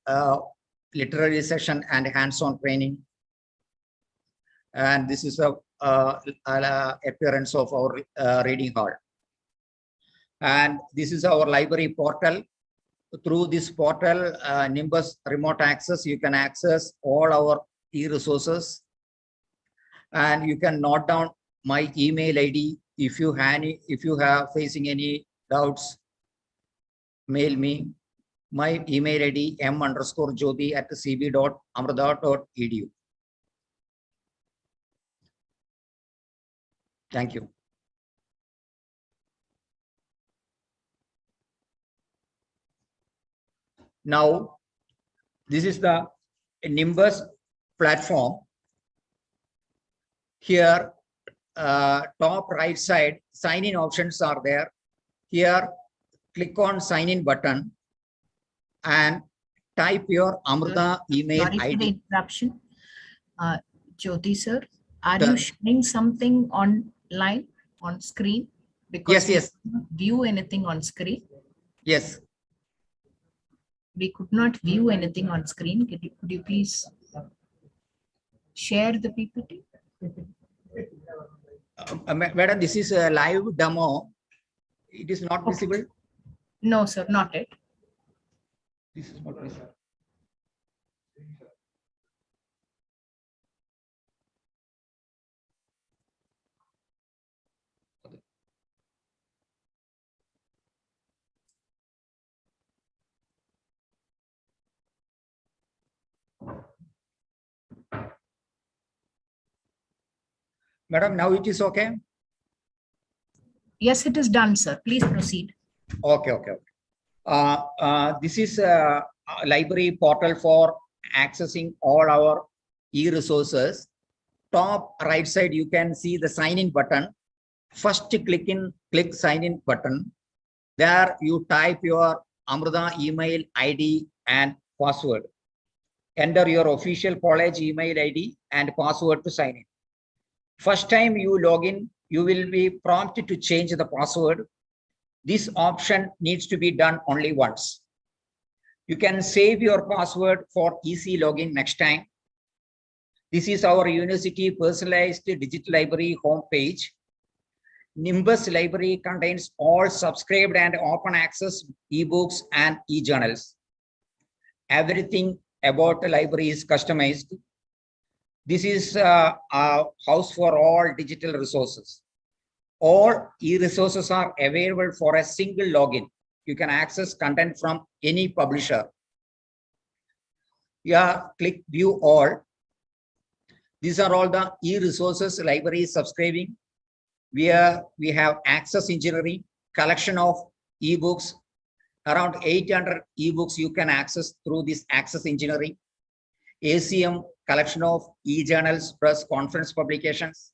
literary session and hands-on training. And this is a appearance of our reading hall. And this is our library portal. Through this portal, Nimbus remote access, you can access all our e-resources. And you can note down my email ID. If you have facing any doubts, mail me. My email ID m_jyoti@cb.amrita.edu. Thank you. Now, this is the Nimbus platform. Here, top right side, sign-in options are there. Here, click on sign-in button and type your Amrita email Sorry ID. for the interruption. Jyoti sir, are you showing something online on screen? Because Yes. we cannot view anything on screen. Yes. We could not view anything on screen. Could you please share the PPT? Madam, this is a live demo. It is not visible. No, sir, not it. This is not visible. Madam, now it is okay. Yes, it is done, sir. Please proceed. Okay. This is a library portal for accessing all our e-resources. Top right side, you can see the sign in button. First click sign in button. There you type your Amrita email ID and password. Enter your official college email ID and password to sign in. First time you log in, you will be prompted to change the password. This option needs to be done only once. You can save your password for easy login next time. This is our university personalized digital library homepage. Nimbus library contains all subscribed and open access ebooks and e-journals. Everything about the library is customized. This is a house for all digital resources. All e-resources are available for a single login. You can access content from any publisher. Yeah, click view all. These are all the e-resources library subscribing. We have access engineering, collection of ebooks, around 800 ebooks you can access through this access engineering. ACM, collection of e-journals plus conference publications.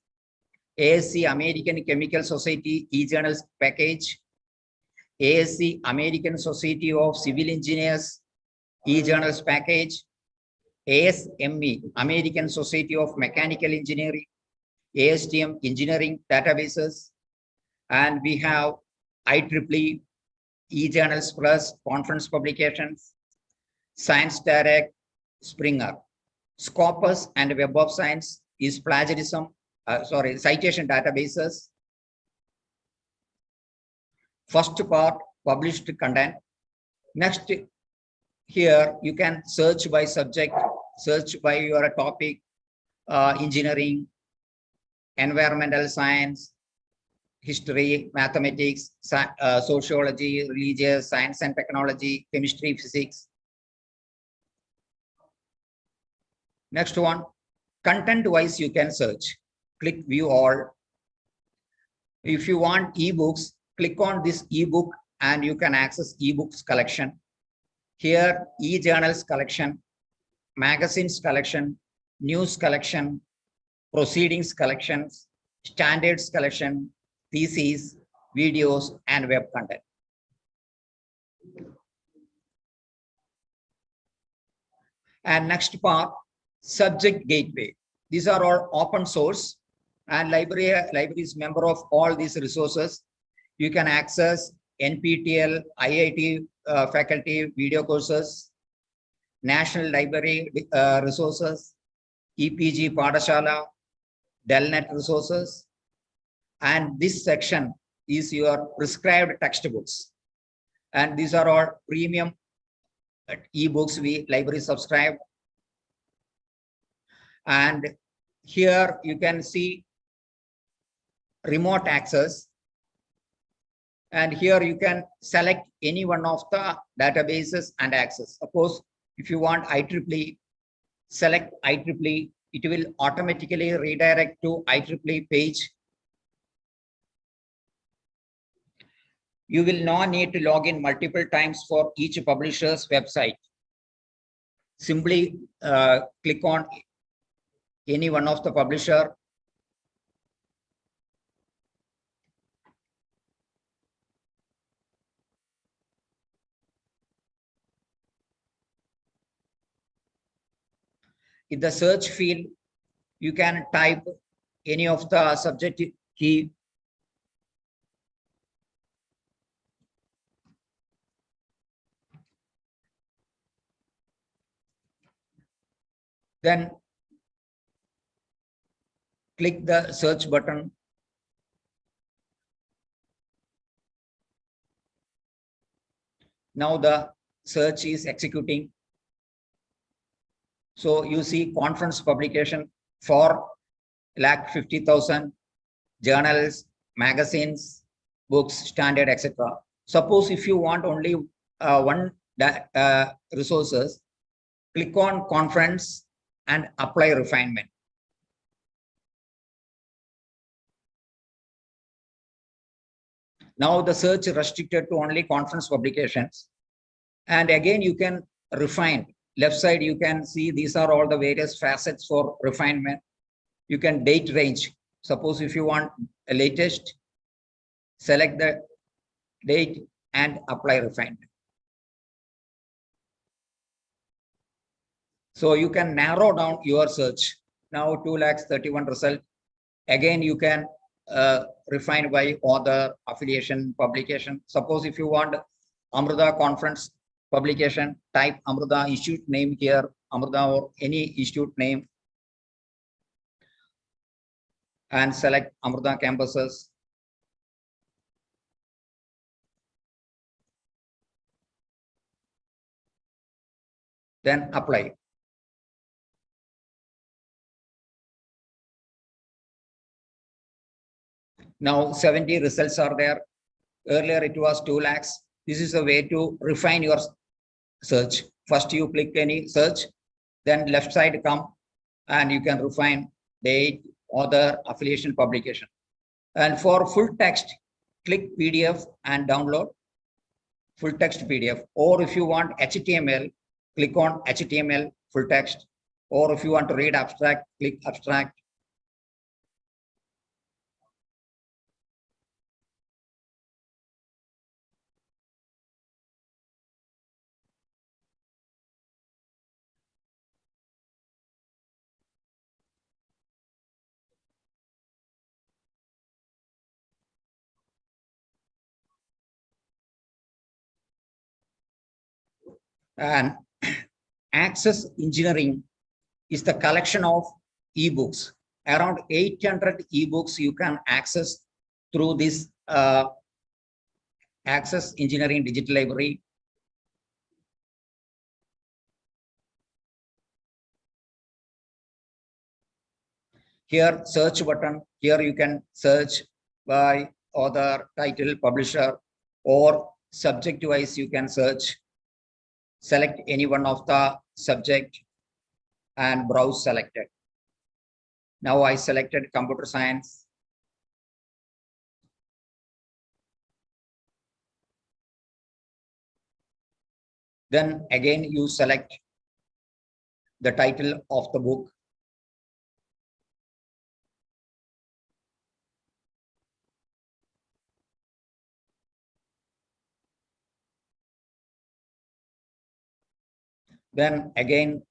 ASC, American Chemical Society e-journals package. ASC, American Society of Civil Engineers e-journals package. ASME, American Society of Mechanical Engineering. ASTM, engineering databases. And we have IEEE e-journals plus conference publications. Science Direct, Springer. Scopus and Web of Science is plagiarism, citation databases. First part, published content. Next, here you can search by subject, search by your topic, engineering, environmental science, history, mathematics, sociology, religious, science and technology, chemistry, physics. Next one, content-wise you can search. Click view all. If you want ebooks, click on this ebook and you can access ebooks collection. Here, e-journals collection, magazines collection, news collection, proceedings collections, standards collection, theses, videos, and web content. And next part, subject gateway. These are all open source and library is member of all these resources. You can access NPTEL, IIT faculty video courses, National Library resources, EPG Padashala, Delnet resources. And this section is your prescribed textbooks. And these are all premium ebooks we library subscribe. And here you can see remote access. And here you can select any one of the databases and access. Suppose if you want IEEE, select IEEE, it will automatically redirect to IEEE page. You will not need to log in multiple times for each publisher's website. Simply click on any one of the publisher. In the search field, you can type any of the subject key. Then click the search button. Now the search is executing. So you see conference publication for 50,000 journals, magazines, books, standard, etc. Suppose if you want only one resources, click on conference and apply refinement. Now the search is restricted to only conference publications. And again, you can refine. left side, you can see these are all the various facets for refinement. You can date range. Suppose if you want a latest, select the date and apply refinement. So you can narrow down your search. Now 2,31,000 result. Again, you can refine by author, affiliation, publication. Suppose if you want Amrita conference publication, type Amrita institute name here, Amrita or any institute name, and select Amrita campuses. Then apply. Now 70 results are there. Earlier it was 2 lakhs. This is a way to refine your search. First you click any search, then left side come and you can refine date, author, affiliation, publication. And for full text, click PDF and download full text PDF. Or if you want HTML, click on HTML full text. Or if you want to read abstract, click abstract. And access engineering is the collection of ebooks. Around 800 ebooks you can access through this access engineering digital library. Here search button, here you can search by author, title, publisher, or subject wise you can search. Select any one of the subject and browse selected. Now I selected computer science. Then again you select the title of the book. Then again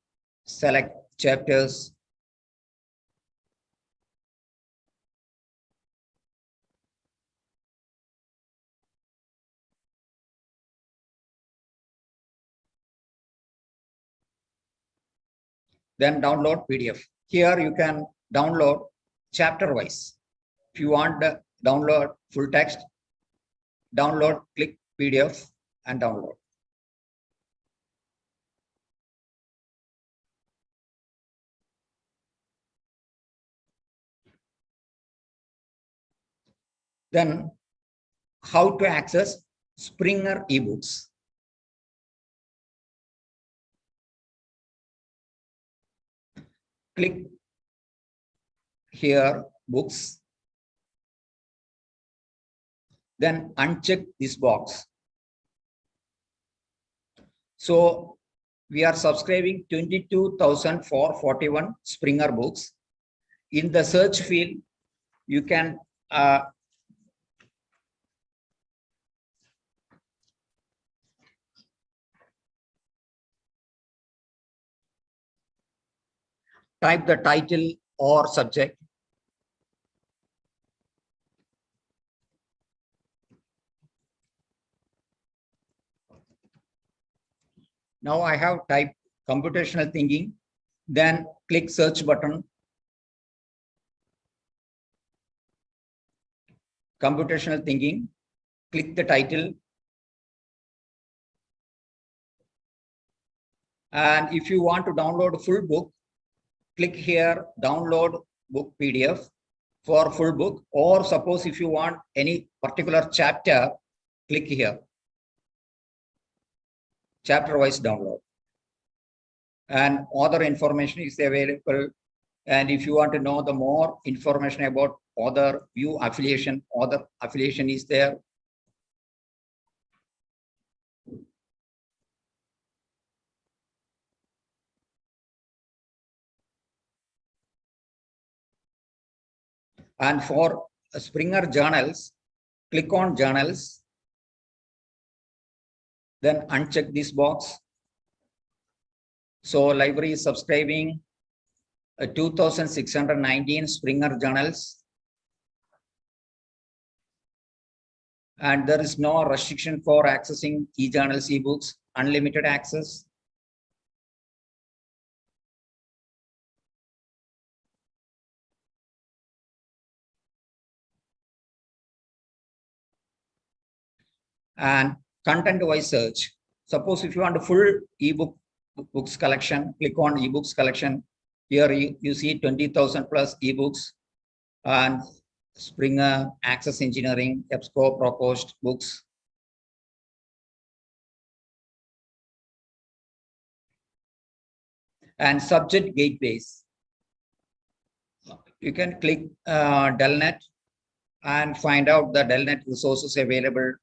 select chapters. Then download PDF. Here you can download chapter wise. If you want to download full text, download, click PDF and download. Then how to access Springer ebooks. Click here, books. Then uncheck this box. So we are subscribing 22,441 Springer books. In the search field, you can type the title or subject. Now I have typed computational thinking, then click search button. Computational thinking, click the title. And if you want to download a full book, click here, download book PDF for full book. Or suppose if you want any particular chapter, click here. Chapter wise download. And other information is available. And if you want to know the more information about author, view affiliation, author affiliation is there. And for Springer journals, click on journals, then uncheck this box. So library is subscribing 2,619 Springer journals. And there is no restriction for accessing e-journals, ebooks, unlimited access. And content-wise search. Suppose if you want a full ebook books collection, click on ebooks collection. Here you see 20,000 plus ebooks and Springer, Access Engineering, EBSCO, Proposed books. And subject gateways. You can click Delnet and find out the Delnet resources available.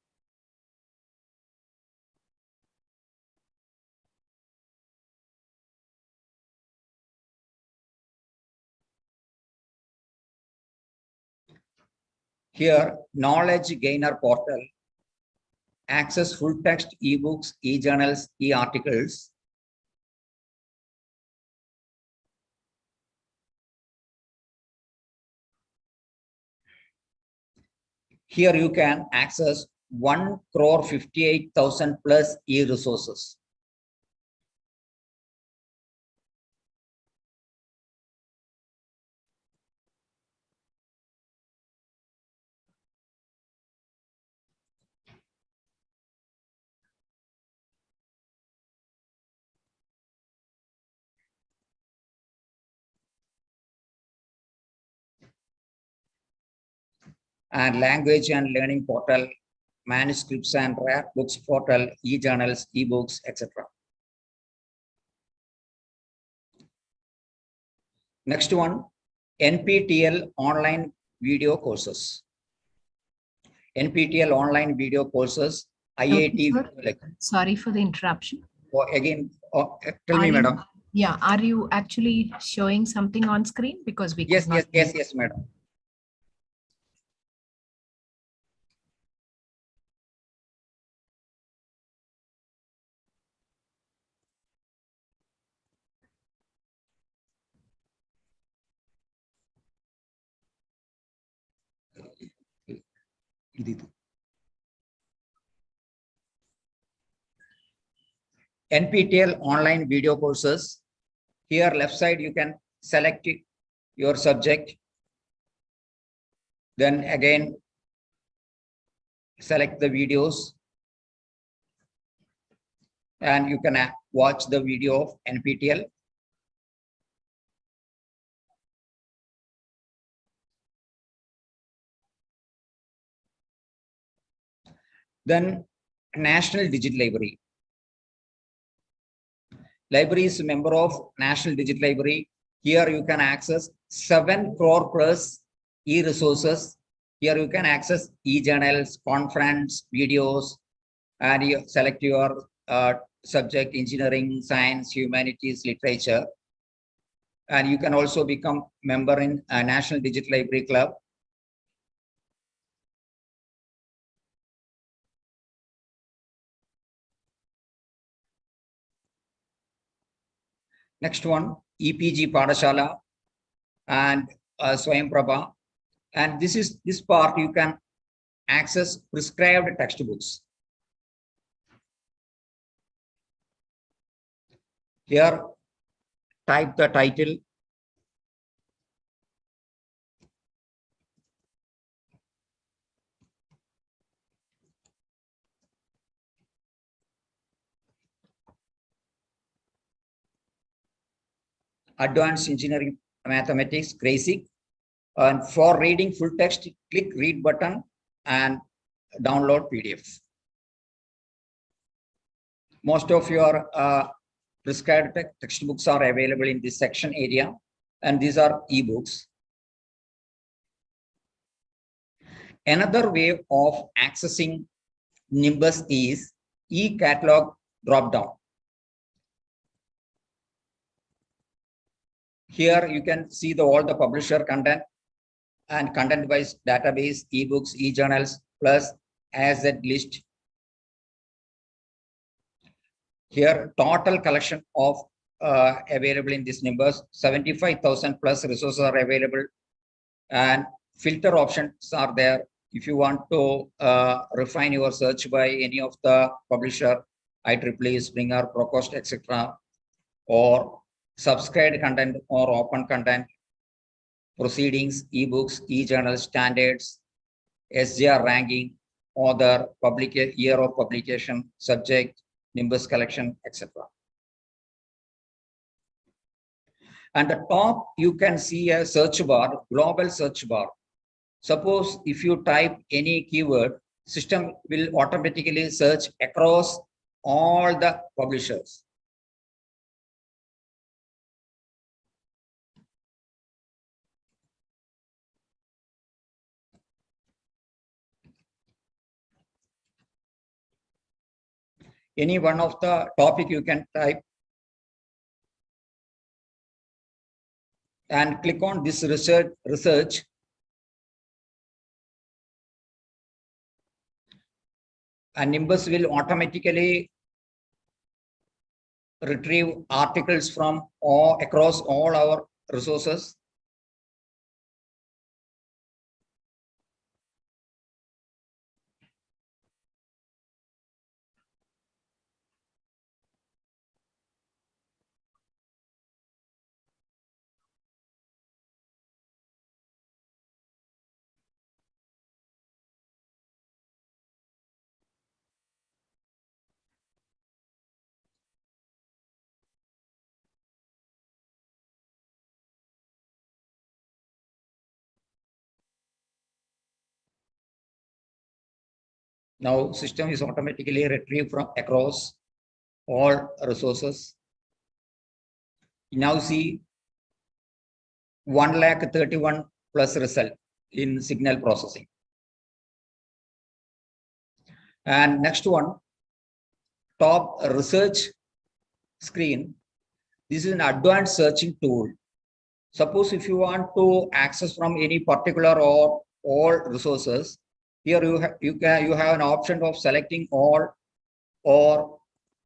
Here, Knowledge Gainer portal, access full text ebooks, e-journals, e-articles. Here you can access 1,58,000 plus e-resources. And language and learning portal, manuscripts and rare books portal, e-journals, ebooks, etc. Next one, NPTEL online video courses. NPTEL online video courses, IIT. Sir, sorry for the interruption. Again, tell me, madam. Yeah, are you actually showing something on screen? Because we yes, madam. NPTEL online video courses. Here, left side, you can select your subject. Then again, select the videos. And you can watch the video of NPTEL. Then National Digital Library. Library is a member of National Digital Library. Here you can access 7 crore plus e-resources. Here you can access e-journals, conference, videos, and you select your subject, engineering, science, humanities, literature. And you can also become member in a National Digital Library Club. Next one, EPG Padashala and Swayamprabha. And this part you can access prescribed textbooks. Here, type the title. Advanced Engineering Mathematics, basic. And for reading full text, click read button and download PDF. Most of your prescribed textbooks are available in this section area, and these are ebooks. Another way of accessing Nimbus is e-catalog dropdown. Here you can see all the publisher content, and content-wise database, ebooks, e-journals, plus asset list. Here, total collection of available in these numbers, 75,000 plus resources are available, and filter options are there. If you want to refine your search by any of the publisher, IEEE, Springer, Procost, etc., or subscribed content or open content, proceedings, ebooks, e-journal standards, SGR ranking, author, year of publication, subject, Nimbus collection, etc. And the top, you can see a search bar, global search bar. Suppose if you type any keyword, system will automatically search across all the publishers. Any one of the topic you can type and click on this research. And Nimbus will automatically retrieve articles from across all our resources. Now system is automatically retrieved from across all resources. You now see 1,31,000 plus result in signal processing. And next one, top research screen. This is an advanced searching tool. Suppose if you want to access from any particular or all resources, here you have an option of selecting all or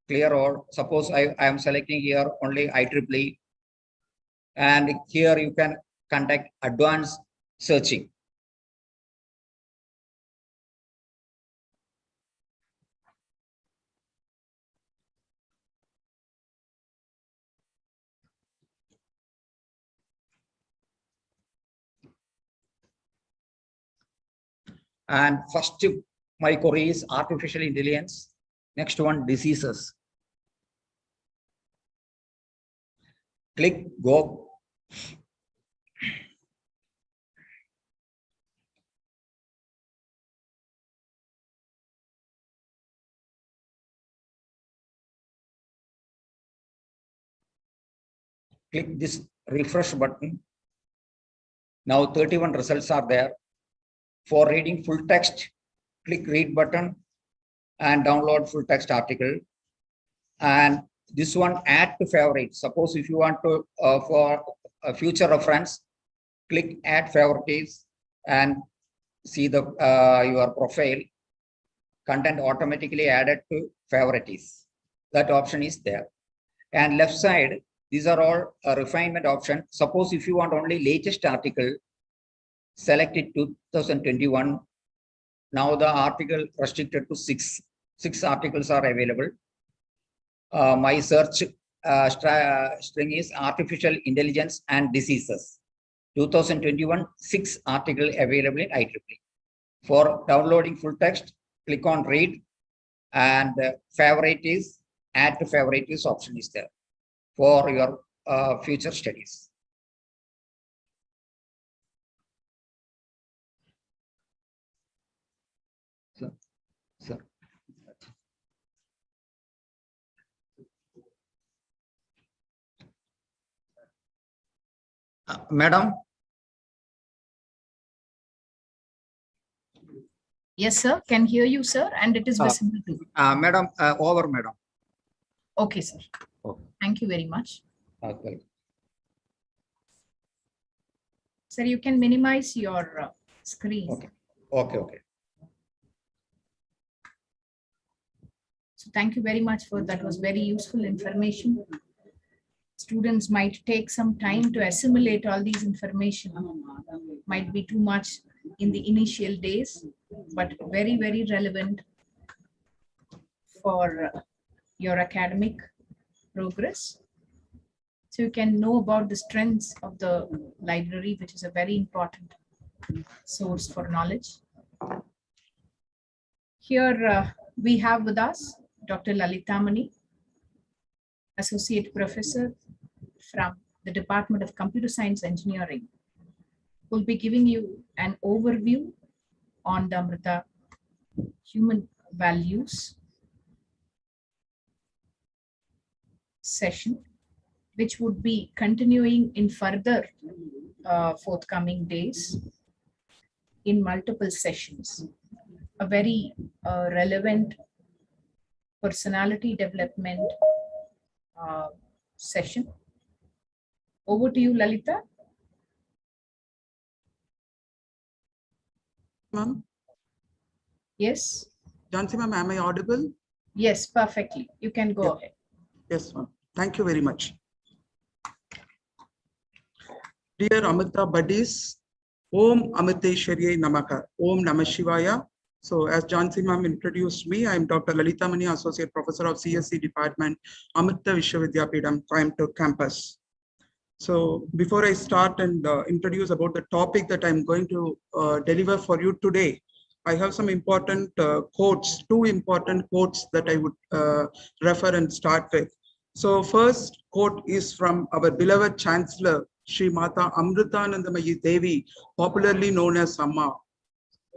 clear all. Suppose I am selecting here only IEEE, and here you can conduct advanced searching. And first, my query is artificial intelligence. Next one, diseases. Click go. Click this refresh button. Now 31 results are there. For reading full text, click read button and download full text article. And this one, add to favorite. Suppose if you want to, for a future reference, click add favorites and see the your profile. Content automatically added to favorites. That option is there. And left side, these are all a refinement option. Suppose if you want only latest article, select it 2021. Now the article restricted to six articles are available. My search string is artificial intelligence and diseases. 2021, 6 article available in IEEE. For downloading full text, click on read, and favorite is add to favorites option is there for your future studies. Sir. Madam. Yes, sir. Can hear you, sir, and it is visible too. Madam, over, madam. Okay, sir. Okay. Thank you very much. Okay. Sir, you can minimize your screen. Okay. Okay. So thank you very much for that. Was very useful information. Students might take some time to assimilate all these information. Might be too much in the initial days, but very, very relevant for your academic progress. So you can know about the strengths of the library, which is a very important source for knowledge. Here we have with us Dr. Lalita Mani, Associate Professor from the Department of Computer Science Engineering, who will be giving you an overview on the Amrita human values session, which would be continuing in further forthcoming days in multiple sessions. A very relevant personality development session. Over to you, Lalita. Ma'am, Yes. Jansi ma'am, am I audible? Yes, perfectly. You can go ahead. Yes, ma'am. Thank you very much. Dear Amrita buddies, Om Amriteshwarye Namaka, Om Namah Shivaya. So as Jansi ma'am introduced me, I am Dr. Lalita Mani, Associate Professor of CSC Department, Amrita Vishwa Vidyapeetham, Coimbatore campus. So before I start and introduce about the topic that I'm going to deliver for you today, I have some important quotes, two important quotes that I would refer and start with. So first quote is from our beloved Chancellor, Shri Mata Amritanandamayi Devi, popularly known as Amma.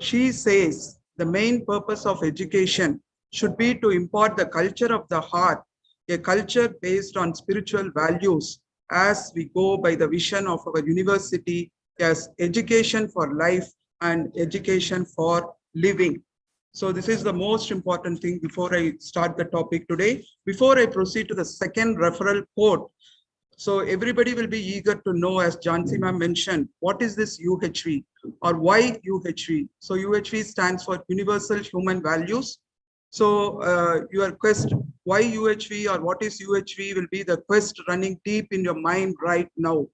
She says the main purpose of education should be to impart the culture of the heart, a culture based on spiritual values, as we go by the vision of our university as education for life and education for living. So this is the most important thing before I start the topic today. Before I proceed to the second referral quote, so everybody will be eager to know, as Jansi ma'am mentioned, what is this UHV or why UHV? So UHV stands for Universal Human Values. So your quest, why UHV or what is UHV will be the quest running deep in your mind right now.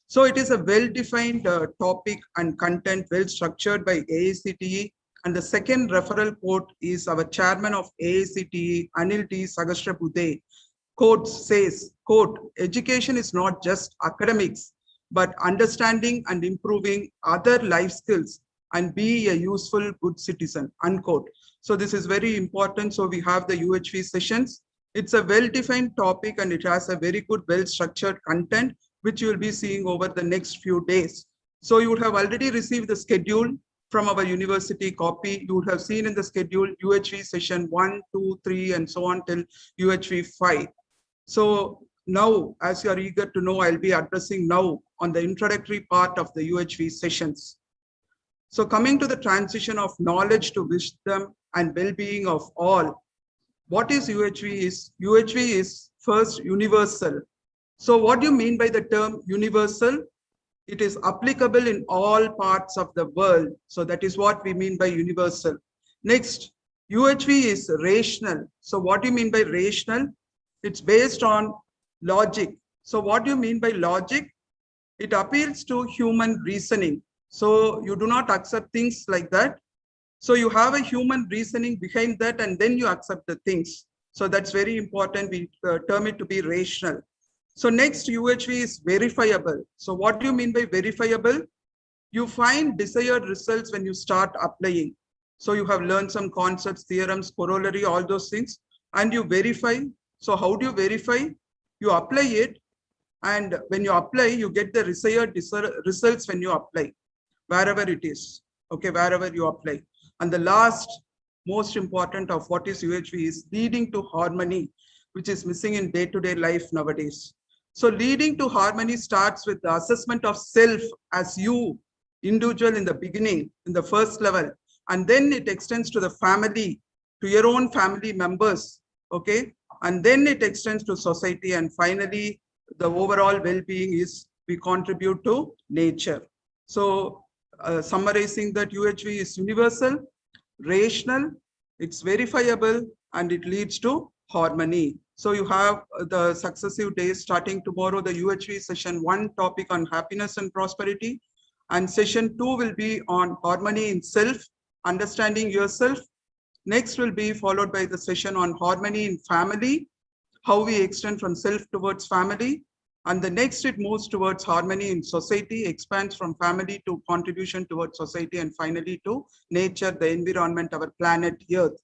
So it is a well-defined topic and content, well structured by AICTE. And the second referral quote is our chairman of AICTE, Anil T. Sahasrabuddhe. Quote says, quote, education is not just academics, but understanding and improving other life skills and be a useful good citizen, unquote. So this is very important. So we have the UHV sessions. It's a well-defined topic and it has a very good, well-structured content, which you will be seeing over the next few days. So you would have already received the schedule from our university copy. You would have seen in the schedule UHV session 1, 2, 3, and so on till UHV 5. So now, as you are eager to know, I'll be addressing now on the introductory part of the UHV sessions. So coming to the transition of knowledge to wisdom and well-being of all, what is UHV is? UHV is first universal. So what do you mean by the term universal? It is applicable in all parts of the world. So that is what we mean by universal. Next, UHV is rational. So what do you mean by rational? It's based on logic. So what do you mean by logic? It appeals to human reasoning. So you do not accept things like that. So you have a human reasoning behind that and then you accept the things. So that's very important. We term it to be rational. So next, UHV is verifiable. So what do you mean by verifiable? You find desired results when you start applying. So you have learned some concepts, theorems, corollary, all those things, and you verify. So how do you verify? You apply it, and when you apply, you get the desired results when you apply, wherever it is, okay, wherever you apply. And the last, most important of what is UHV is leading to harmony, which is missing in day-to-day life nowadays. So leading to harmony starts with the assessment of self as you, individual in the beginning, in the first level, and then it extends to the family, to your own family members, okay? And then it extends to society, and finally, the overall well-being is we contribute to nature. So summarizing that UHV is universal, rational, it's verifiable, and it leads to harmony. So you have the successive days starting tomorrow, the UHV session 1 topic on happiness and prosperity, and session 2 will be on harmony in self, understanding yourself. Next will be followed by the session on harmony in family, how we extend from self towards family. And the next it moves towards harmony in society, expands from family to contribution towards society, and finally to nature, the environment, our planet Earth.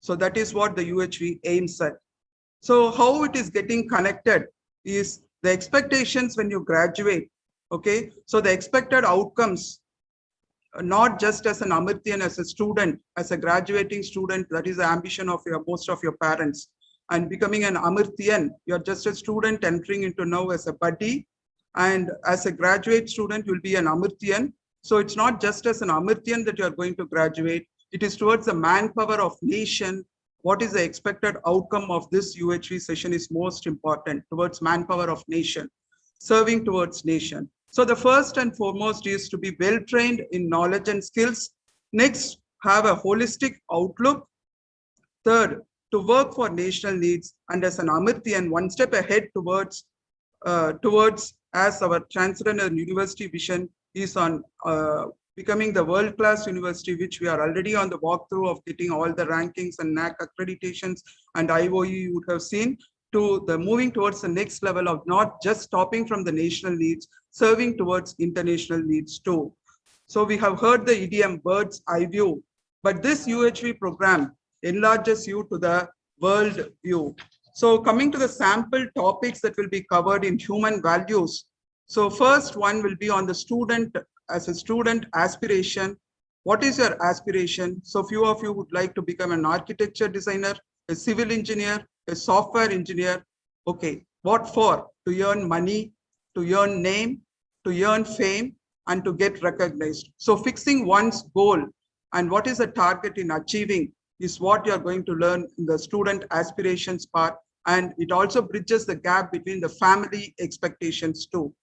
So that is what the UHV aims at. So how it is getting connected is the expectations when you graduate. Okay, so the expected outcomes, not just as an Amritian, as a student, as a graduating student, that is the ambition of most of your parents. And becoming an Amritian, you're just a student entering into now as a buddy. And as a graduate student, you'll be an Amritian. So it's not just as an Amritian that you're going to graduate. It is towards the manpower of nation. What is the expected outcome of this UHV session is most important, towards manpower of nation, serving towards nation. So the first and foremost is to be well trained in knowledge and skills. Next, have a holistic outlook. Third, to work for national needs, and as an Amritian, one step ahead towards as our transcendental university vision is on becoming the world-class university, which we are already on the walkthrough of getting all the rankings and NAC accreditations and IOE you would have seen, to the moving towards the next level of not just stopping from the national needs, serving towards international needs too. So we have heard the idiom bird's eye view, but this UHV program enlarges you to the world view. So coming to the sample topics that will be covered in human values. So first one will be on the student, as a student aspiration. What is your aspiration? So few of you would like to become an architecture designer, a civil engineer, a software engineer. Okay, what for? To earn money, to earn name, to earn fame, and to get recognized. So fixing one's goal and what is the target in achieving is what you're going to learn in the student aspirations part. And it also bridges the gap between the family expectations too.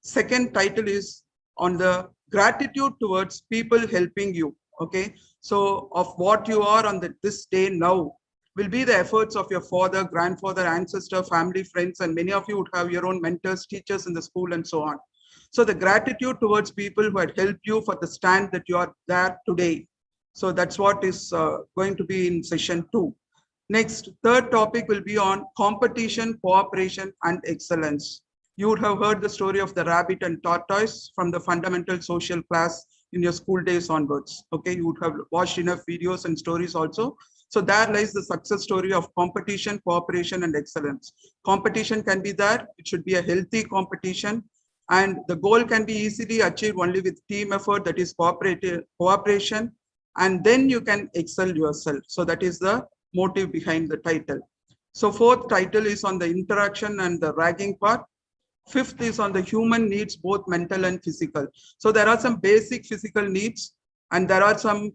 Second title is on the gratitude towards people helping you. Okay, so of what you are on this day now will be the efforts of your father, grandfather, ancestor, family, friends, and many of you would have your own mentors, teachers in the school and so on. So the gratitude towards people who had helped you for the stand that you are there today. So that's what is going to be in session 2. Next, third topic will be on competition, cooperation, and excellence. You would have heard the story of the rabbit and tortoise from the fundamental social class in your school days onwards. Okay, you would have watched enough videos and stories also. So there lies the success story of competition, cooperation, and excellence. Competition can be there. It should be a healthy competition. And the goal can be easily achieved only with team effort, that is cooperation. And then you can excel yourself. So that is the motive behind the title. So fourth title is on the interaction and the ragging part. Fifth is on the human needs, both mental and physical. So there are some basic physical needs, and there are some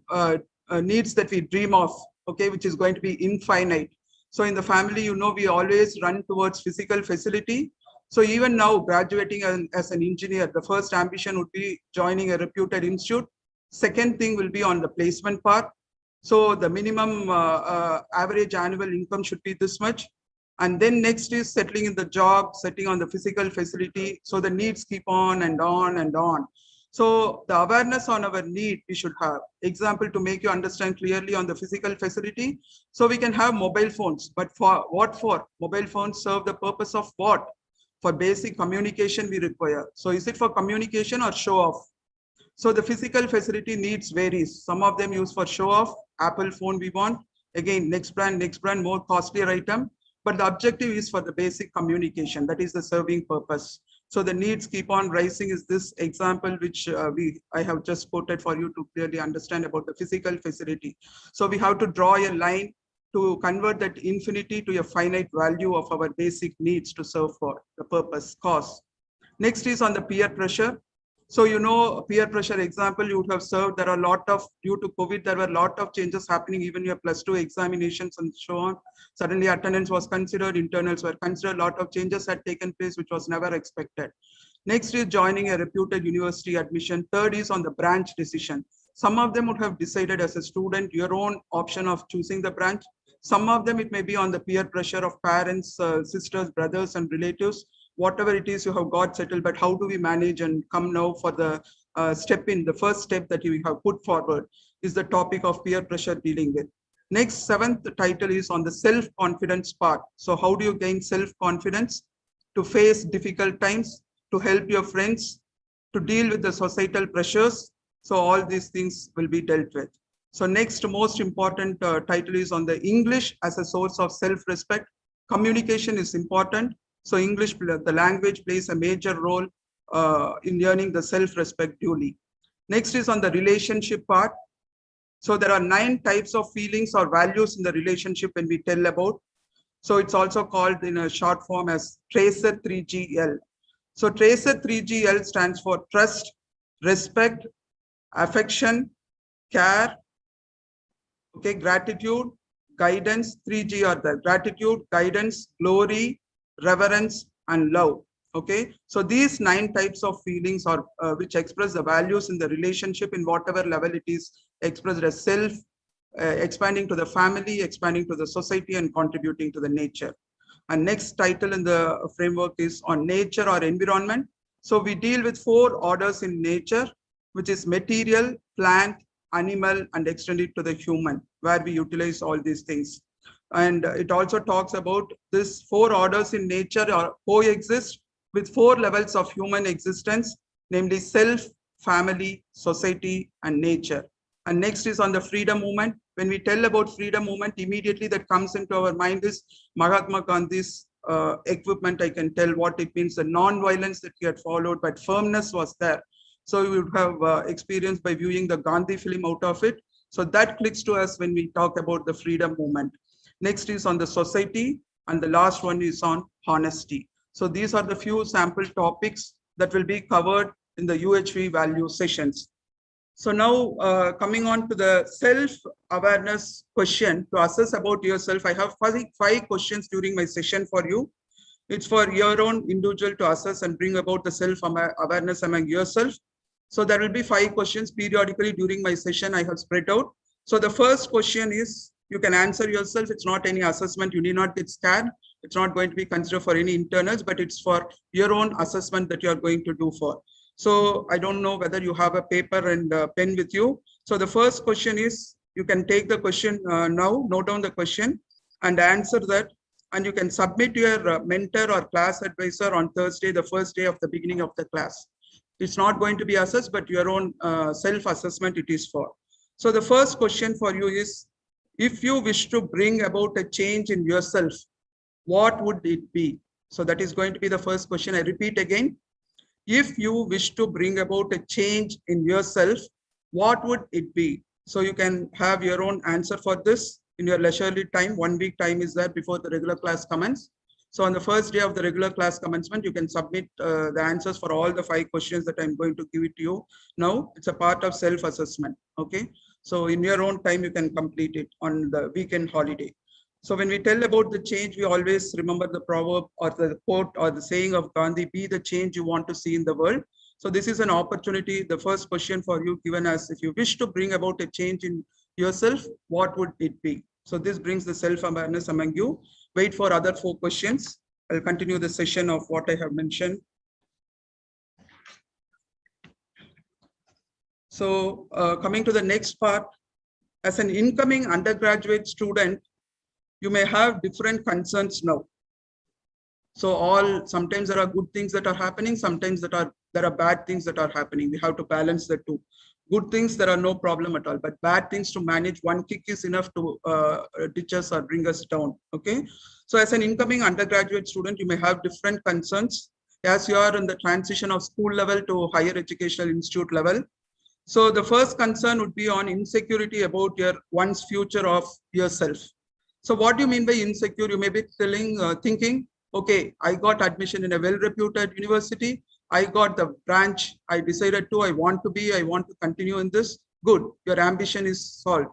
needs that we dream of, okay, which is going to be infinite. So in the family, you know, we always run towards physical facility. So even now, graduating as an engineer, the first ambition would be joining a reputed institute. Second thing will be on the placement part. So the minimum average annual income should be this much. And then next is settling in the job, setting on the physical facility. So the needs keep on and on and on. So the awareness on our need we should have. Example, to make you understand clearly on the physical facility. So we can have mobile phones, but for what for? Mobile phones serve the purpose of what? For basic communication we require. So is it for communication or show off? So the physical facility needs varies. Some of them use for show off. Apple phone we want. Again, next brand, more costlier item. But the objective is for the basic communication. That is the serving purpose. So the needs keep on rising is this example which I have just quoted for you to clearly understand about the physical facility. So we have to draw a line to convert that infinity to a finite value of our basic needs to serve for the purpose, cause. Next is on the peer pressure. So, peer pressure example, you would have served, there are a lot of, due to COVID, there were a lot of changes happening, even your +2 examinations and so on. Suddenly attendance was considered, internals were considered, a lot of changes had taken place, which was never expected. Next is joining a reputed university admission. Third is on the branch decision. Some of them would have decided as a student, your own option of choosing the branch. Some of them, it may be on the peer pressure of parents, sisters, brothers, and relatives. Whatever it is, you have got settled, but how do we manage and come now for the the first step that you have put forward is the topic of peer pressure dealing with. Next, seventh title is on the self-confidence part. So how do you gain self-confidence to face difficult times, to help your friends, to deal with the societal pressures? So all these things will be dealt with. So next most important title is on the English as a source of self-respect. Communication is important. So English, the language, plays a major role in learning the self-respect duly. Next is on the relationship part. So there are 9 types of feelings or values in the relationship when we tell about. So it's also called in a short form as Tracer 3GL. So Tracer 3GL stands for trust, respect, affection, care, okay, gratitude, guidance. 3G are there: gratitude, guidance, glory, reverence, and love. Okay, so these 9 types of feelings are which express the values in the relationship in whatever level it is expressed as self, expanding to the family, expanding to the society, and contributing to the nature. And next title in the framework is on nature or environment. So we deal with 4 orders in nature, which is material, plant, animal, and extended to the human, where we utilize all these things. And it also talks about this 4 orders in nature or coexist with 4 levels of human existence, namely self, family, society, and nature. And next is on the freedom movement. When we tell about freedom movement, immediately that comes into our mind is Mahatma Gandhi's equipment. I can tell what it means, the non-violence that he had followed, but firmness was there. So we would have experienced by viewing the Gandhi film out of it. So that clicks to us when we talk about the freedom movement. Next is on the society, and the last one is on honesty. So these are the few sample topics that will be covered in the UHV value sessions. So now coming on to the self-awareness question to assess about yourself, I have 5 questions during my session for you. It's for your own individual to assess and bring about the self-awareness among yourself. So there will be 5 questions periodically during my session I have spread out. So the first question is, you can answer yourself. It's not any assessment. You need not get scared. It's not going to be considered for any internals, but it's for your own assessment that you are going to do for. So I don't know whether you have a paper and a pen with you. So the first question is, you can take the question now, note down the question and answer that. And you can submit to your mentor or class advisor on Thursday, the first day of the beginning of the class. It's not going to be assessed, but your own self-assessment it is for. So the first question for you is, if you wish to bring about a change in yourself, what would it be? So that is going to be the first question. I repeat again. If you wish to bring about a change in yourself, what would it be? So you can have your own answer for this in your leisurely time. 1 week time is there before the regular class commences. So on the first day of the regular class commencement, you can submit the answers for all the 5 questions that I'm going to give it to you. Now it's a part of self-assessment. Okay. So in your own time, you can complete it on the weekend holiday. So when we tell about the change, we always remember the proverb or the quote or the saying of Gandhi, be the change you want to see in the world. So this is an opportunity. The first question for you given as, if you wish to bring about a change in yourself, what would it be? So this brings the self-awareness among you. Wait for other 4 questions. I'll continue the session of what I have mentioned. So coming to the next part, as an incoming undergraduate student, you may have different concerns now. So sometimes there are good things that are happening, sometimes there are bad things that are happening. We have to balance the two. Good things, there are no problem at all, but bad things to manage, one kick is enough to ditch us or bring us down. Okay. So as an incoming undergraduate student, you may have different concerns as you are in the transition of school level to higher educational institute level. So the first concern would be on insecurity about one's future of yourself. So what do you mean by insecure? You may be thinking, okay, I got admission in a well-reputed university. I got the branch I decided to, I want to continue in this. Good, your ambition is solved.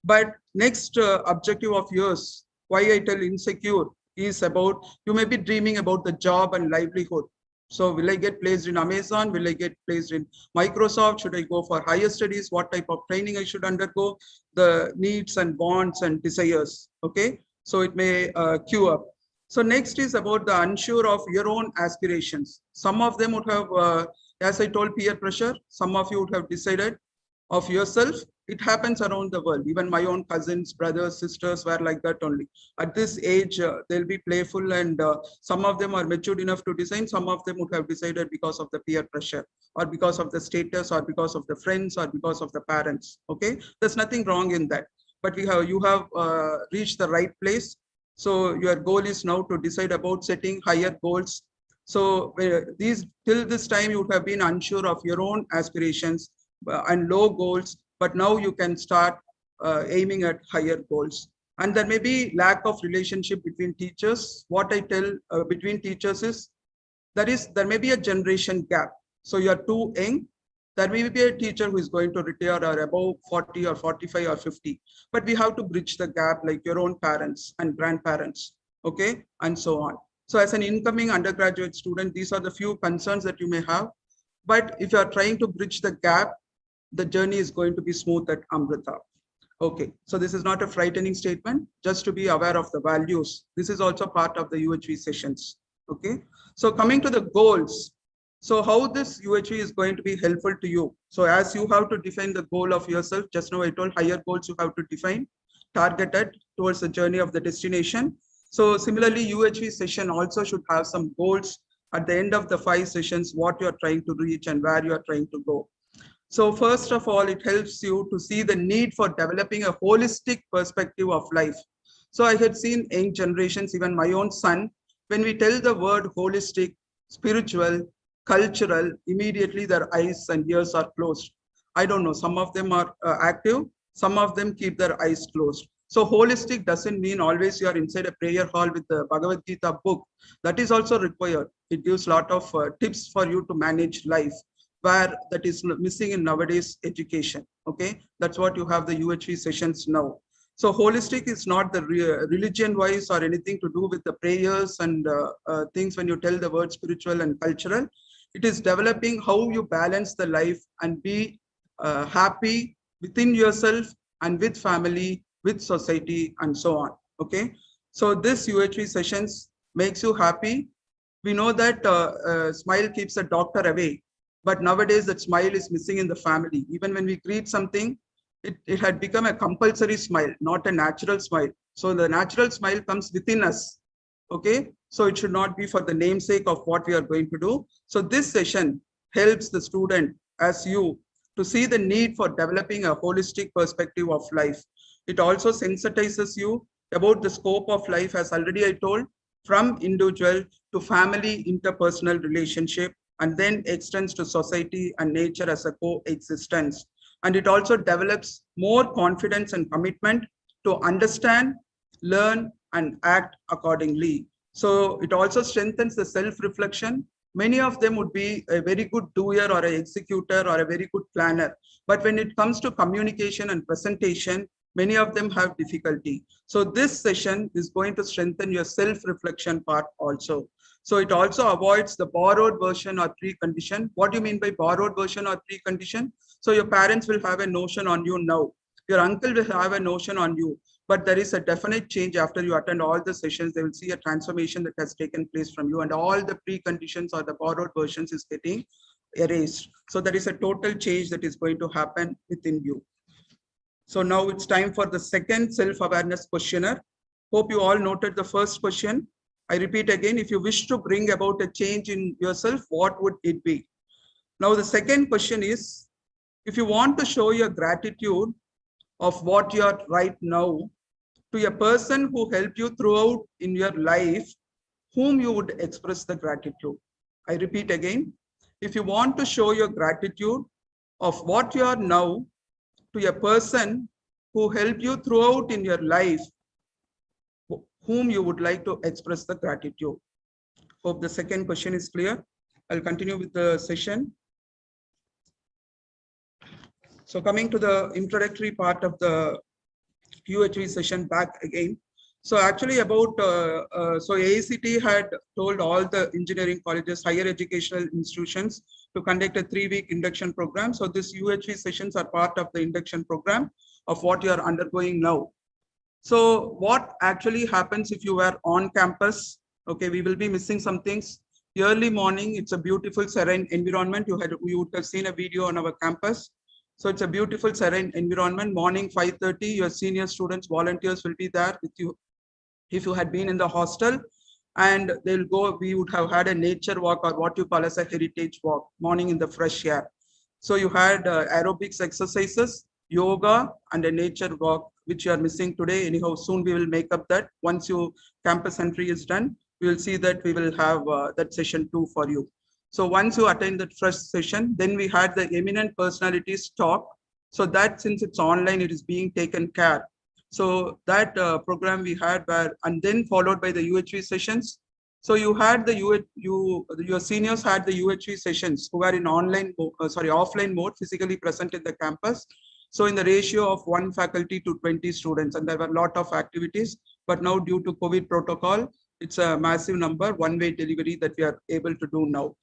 But next objective of yours, why I tell insecure, is about you may be dreaming about the job and livelihood. So will I get placed in Amazon? Will I get placed in Microsoft? Should I go for higher studies? What type of training I should undergo? The needs and wants and desires. Okay, so it may queue up. So next is about the unsure of your own aspirations. Some of them would have, as I told, peer pressure. Some of you would have decided of yourself. It happens around the world. Even my own cousins, brothers, sisters were like that only. At this age, they'll be playful, and some of them are matured enough to design. Some of them would have decided because of the peer pressure, or because of the status, or because of the friends, or because of the parents. Okay, there's nothing wrong in that. But you have reached the right place. So your goal is now to decide about setting higher goals. So till this time, you would have been unsure of your own aspirations and low goals. But now you can start aiming at higher goals. And there may be lack of relationship between teachers. What I tell between teachers is there may be a generation gap. So you're too young. There may be a teacher who is going to retire or above 40 or 45 or 50. But we have to bridge the gap, like your own parents and grandparents, okay, and so on. So as an incoming undergraduate student, these are the few concerns that you may have. But if you are trying to bridge the gap, the journey is going to be smooth at Amrita. Okay, so this is not a frightening statement, just to be aware of the values. This is also part of the UHV sessions. Okay, so coming to the goals. So how this UHV is going to be helpful to you? So as you have to define the goal of yourself, just now I told higher goals you have to define, targeted towards the journey of the destination. So similarly, UHV session also should have some goals at the end of the 5 sessions, what you are trying to reach and where you are trying to go. So first of all, it helps you to see the need for developing a holistic perspective of life. So I had seen young generations, even my own son, when we tell the word holistic, spiritual, cultural, immediately their eyes and ears are closed. I don't know, some of them are active, some of them keep their eyes closed. So holistic doesn't mean always you are inside a prayer hall with the Bhagavad Gita book. That is also required. It gives a lot of tips for you to manage life, where that is missing in nowadays education. Okay, that's what you have the UHV sessions now. So holistic is not the religion wise or anything to do with the prayers and things when you tell the word spiritual and cultural. It is developing how you balance the life and be happy within yourself and with family, with society, and so on. Okay, so this UHV sessions makes you happy. We know that smile keeps a doctor away. But nowadays that smile is missing in the family. Even when we greet something, it had become a compulsory smile, not a natural smile. So the natural smile comes within us. Okay, so it should not be for the namesake of what we are going to do. So this session helps the student as you to see the need for developing a holistic perspective of life. It also sensitizes you about the scope of life, as already I told, from individual to family interpersonal relationship, and then extends to society and nature as a coexistence. And it also develops more confidence and commitment to understand, learn, and act accordingly. So it also strengthens the self-reflection. Many of them would be a very good doer or an executor or a very good planner. But when it comes to communication and presentation, many of them have difficulty. So this session is going to strengthen your self-reflection part also. So it also avoids the borrowed version or precondition. What do you mean by borrowed version or precondition? So your parents will have a notion on you now. Your uncle will have a notion on you. But there is a definite change after you attend all the sessions. They will see a transformation that has taken place from you, and all the preconditions or the borrowed versions is getting erased. So there is a total change that is going to happen within you. So now it's time for the second self-awareness questionnaire. Hope you all noted the first question. I repeat again, if you wish to bring about a change in yourself, what would it be? Now, the second question is, if you want to show your gratitude of what you are right now to a person who helped you throughout in your life, whom you would express the gratitude? I repeat again, if you want to show your gratitude of what you are now to a person who helped you throughout in your life, whom you would like to express the gratitude. Hope the second question is clear. I'll continue with the session. So coming to the introductory part of the UHV session back again. So actually about, so AICT had told all the engineering colleges, higher educational institutions to conduct a 3-week induction program. So this UHV sessions are part of the induction program of what you are undergoing now. So what actually happens if you were on campus? Okay, we will be missing some things. Early morning, it's a beautiful serene environment. You would have seen a video on our campus. So it's a beautiful serene environment. Morning 5:30, your senior students, volunteers will be there with you. If you had been in the hostel, and they'll go, we would have had a nature walk, or what you call as a heritage walk, morning in the fresh air. So you had aerobics exercises, yoga, and a nature walk, which you are missing today. Anyhow, soon we will make up that. Once your campus entry is done, we will see that we will have that session 2 for you. So once you attend that first session, then we had the eminent personalities talk. So that since it's online, it is being taken care. So that program we had where, and then followed by the UHV sessions. So you had the your seniors had the UHV sessions who were in offline mode, physically present in the campus. So in the ratio of 1 faculty to 20 students, and there were a lot of activities, but now due to COVID protocol, it's a massive number, one-way delivery that we are able to do now.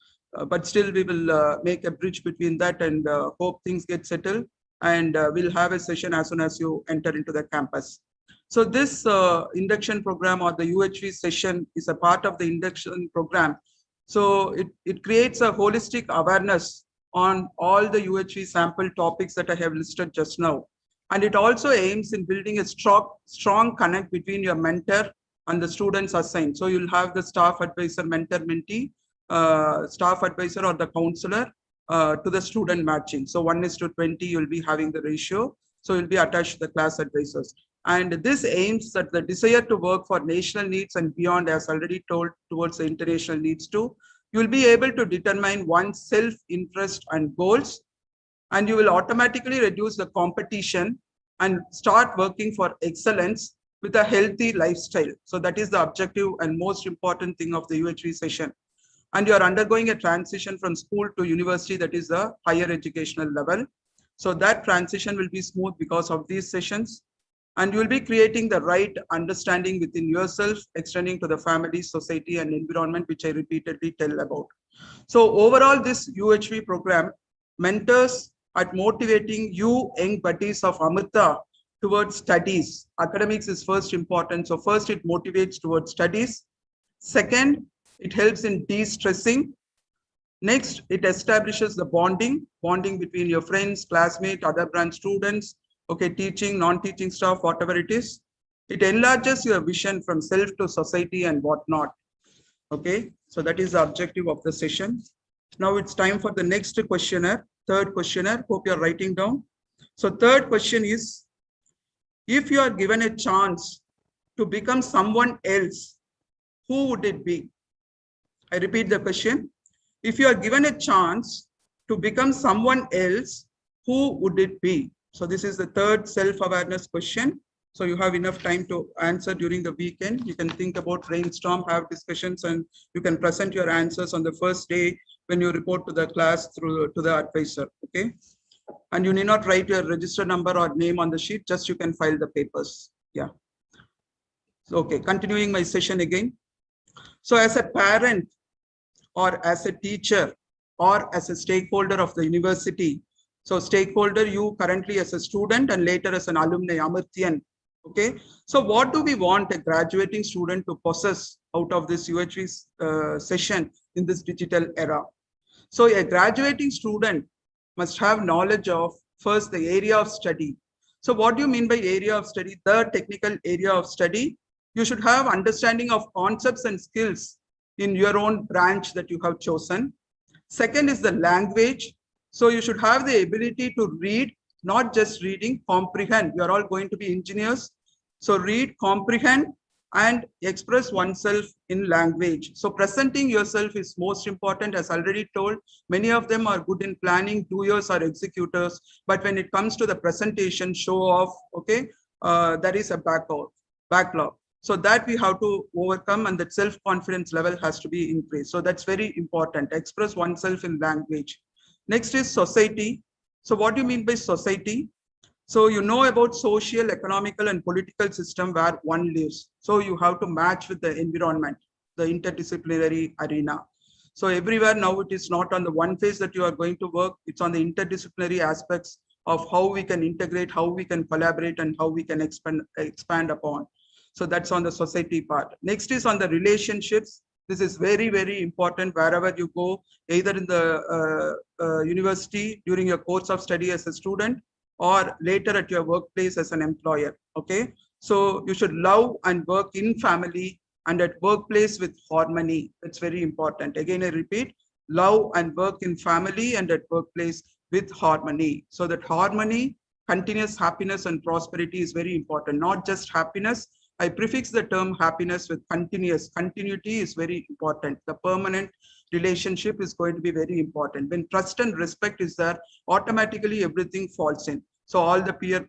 But still we will make a bridge between that and hope things get settled, and we'll have a session as soon as you enter into the campus. So this induction program or the UHV session is a part of the induction program. So it creates a holistic awareness on all the UHV sample topics that I have listed just now. And it also aims in building a strong connect between your mentor and the students assigned. So you'll have the staff advisor, mentor, mentee, staff advisor or the counselor to the student matching. So 1:20, you'll be having the ratio. So you'll be attached to the class advisors. And this aims at the desire to work for national needs and beyond, as already told, towards the international needs too. You will be able to determine one's self-interest and goals, and you will automatically reduce the competition and start working for excellence with a healthy lifestyle. So that is the objective and most important thing of the UHV session. And you are undergoing a transition from school to university, that is the higher educational level. So that transition will be smooth because of these sessions. And you will be creating the right understanding within yourself, extending to the family, society, and environment, which I repeatedly tell about. So overall, this UHV program mentors at motivating you young buddies of Amrita towards studies. Academics is first important. So first, it motivates towards studies. Second, it helps in de-stressing. Next, it establishes the bonding between your friends, classmates, other branch students, okay, teaching, non-teaching staff, whatever it is. It enlarges your vision from self to society and whatnot. Okay, so that is the objective of the session. Now it's time for the next questionnaire, third questionnaire. Hope you're writing down. So third question is, if you are given a chance to become someone else, who would it be? I repeat the question. If you are given a chance to become someone else, who would it be? So this is the third self-awareness question. So you have enough time to answer during the weekend. You can think about, brainstorm, have discussions, and you can present your answers on the first day when you report to the class to the advisor. Okay. And you need not write your register number or name on the sheet, just you can file the papers. Yeah. So, okay, continuing my session again. So as a parent or as a teacher or as a stakeholder of the university, so stakeholder, you currently as a student and later as an alumni, Amartyan. Okay. So what do we want a graduating student to possess out of this UHV session in this digital era? So a graduating student must have knowledge of first the area of study. So what do you mean by area of study? The technical area of study. You should have understanding of concepts and skills in your own branch that you have chosen. Second is the language. So you should have the ability to read, not just reading, comprehend. You are all going to be engineers. So read, comprehend, and express oneself in language. So presenting yourself is most important. As already told, many of them are good in planning, doers or executors. But when it comes to the presentation, show off, okay, there is a backlog. So that we have to overcome, and that self-confidence level has to be increased. So that's very important. Express oneself in language. Next is society. So what do you mean by society? So you know about social, economical, and political system where one lives. So you have to match with the environment, the interdisciplinary arena. So everywhere now it is not on the one phase that you are going to work. It's on the interdisciplinary aspects of how we can integrate, how we can collaborate, and how we can expand upon. So that's on the society part. Next is on the relationships. This is very, very important wherever you go, either in the university during your course of study as a student, or later at your workplace as an employer. Okay, so you should love and work in family and at workplace with harmony. That's very important. Again, I repeat, love and work in family and at workplace with harmony. So that harmony, continuous happiness and prosperity is very important. Not just happiness. I prefix the term happiness with continuous. Continuity is very important. The permanent relationship is going to be very important. When trust and respect is there, automatically everything falls in. So all the peer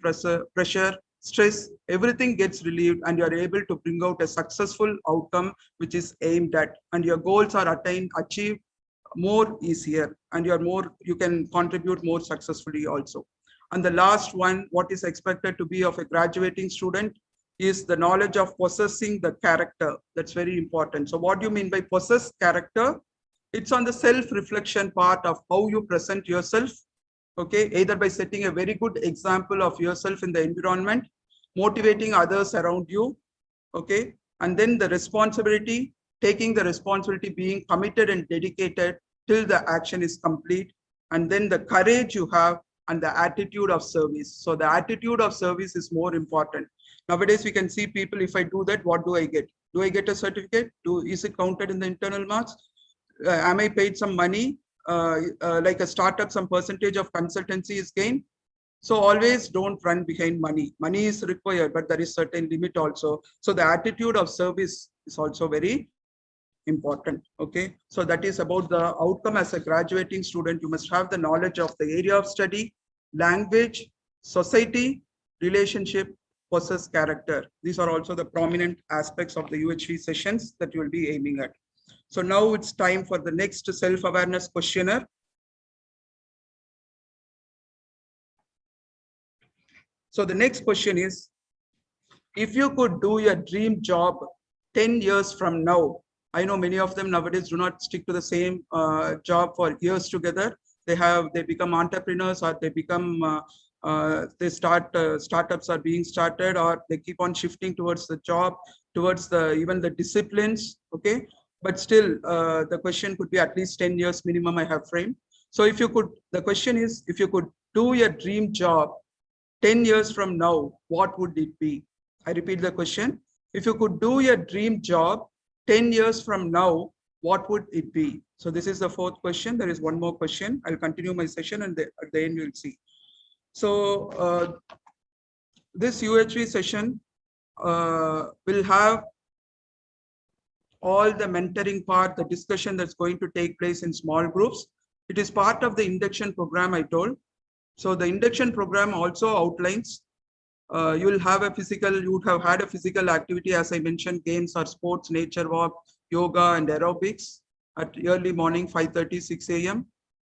pressure, stress, everything gets relieved, and you're able to bring out a successful outcome which is aimed at, and your goals are achieved more easier, and you can contribute more successfully also. And the last one, what is expected to be of a graduating student is the knowledge of possessing the character. That's very important. So what do you mean by possess character? It's on the self-reflection part of how you present yourself. Okay, either by setting a very good example of yourself in the environment, motivating others around you. Okay, and then the responsibility, taking the responsibility, being committed and dedicated till the action is complete. And then the courage you have and the attitude of service. So the attitude of service is more important. Nowadays, we can see people, if I do that, what do I get? Do I get a certificate? Is it counted in the internal marks? Am I paid some money? Like a startup, some percentage of consultancy is gained. So always don't run behind money. Money is required, but there is certain limit also. So the attitude of service is also very important. Okay, so that is about the outcome. As a graduating student, you must have the knowledge of the area of study, language, society, relationship, possess character. These are also the prominent aspects of the UHV sessions that you will be aiming at. So now it's time for the next self-awareness questionnaire. So the next question is, if you could do your dream job 10 years from now, I know many of them nowadays do not stick to the same job for years together. They become entrepreneurs, or they become startups are being started, or they keep on shifting towards the job, towards even the disciplines. Okay, but still the question could be at least 10 years minimum I have framed. So if you could, the question is, if you could do your dream job 10 years from now, what would it be? I repeat the question. If you could do your dream job 10 years from now, what would it be? So this is the fourth question. There is one more question. I'll continue my session, and at the end you'll see. So this UHV session will have all the mentoring part, the discussion that's going to take place in small groups. It is part of the induction program I told. So the induction program also outlines you would have had a physical activity, as I mentioned, games or sports, nature walk, yoga and aerobics at early morning, 5:30, 6 a.m.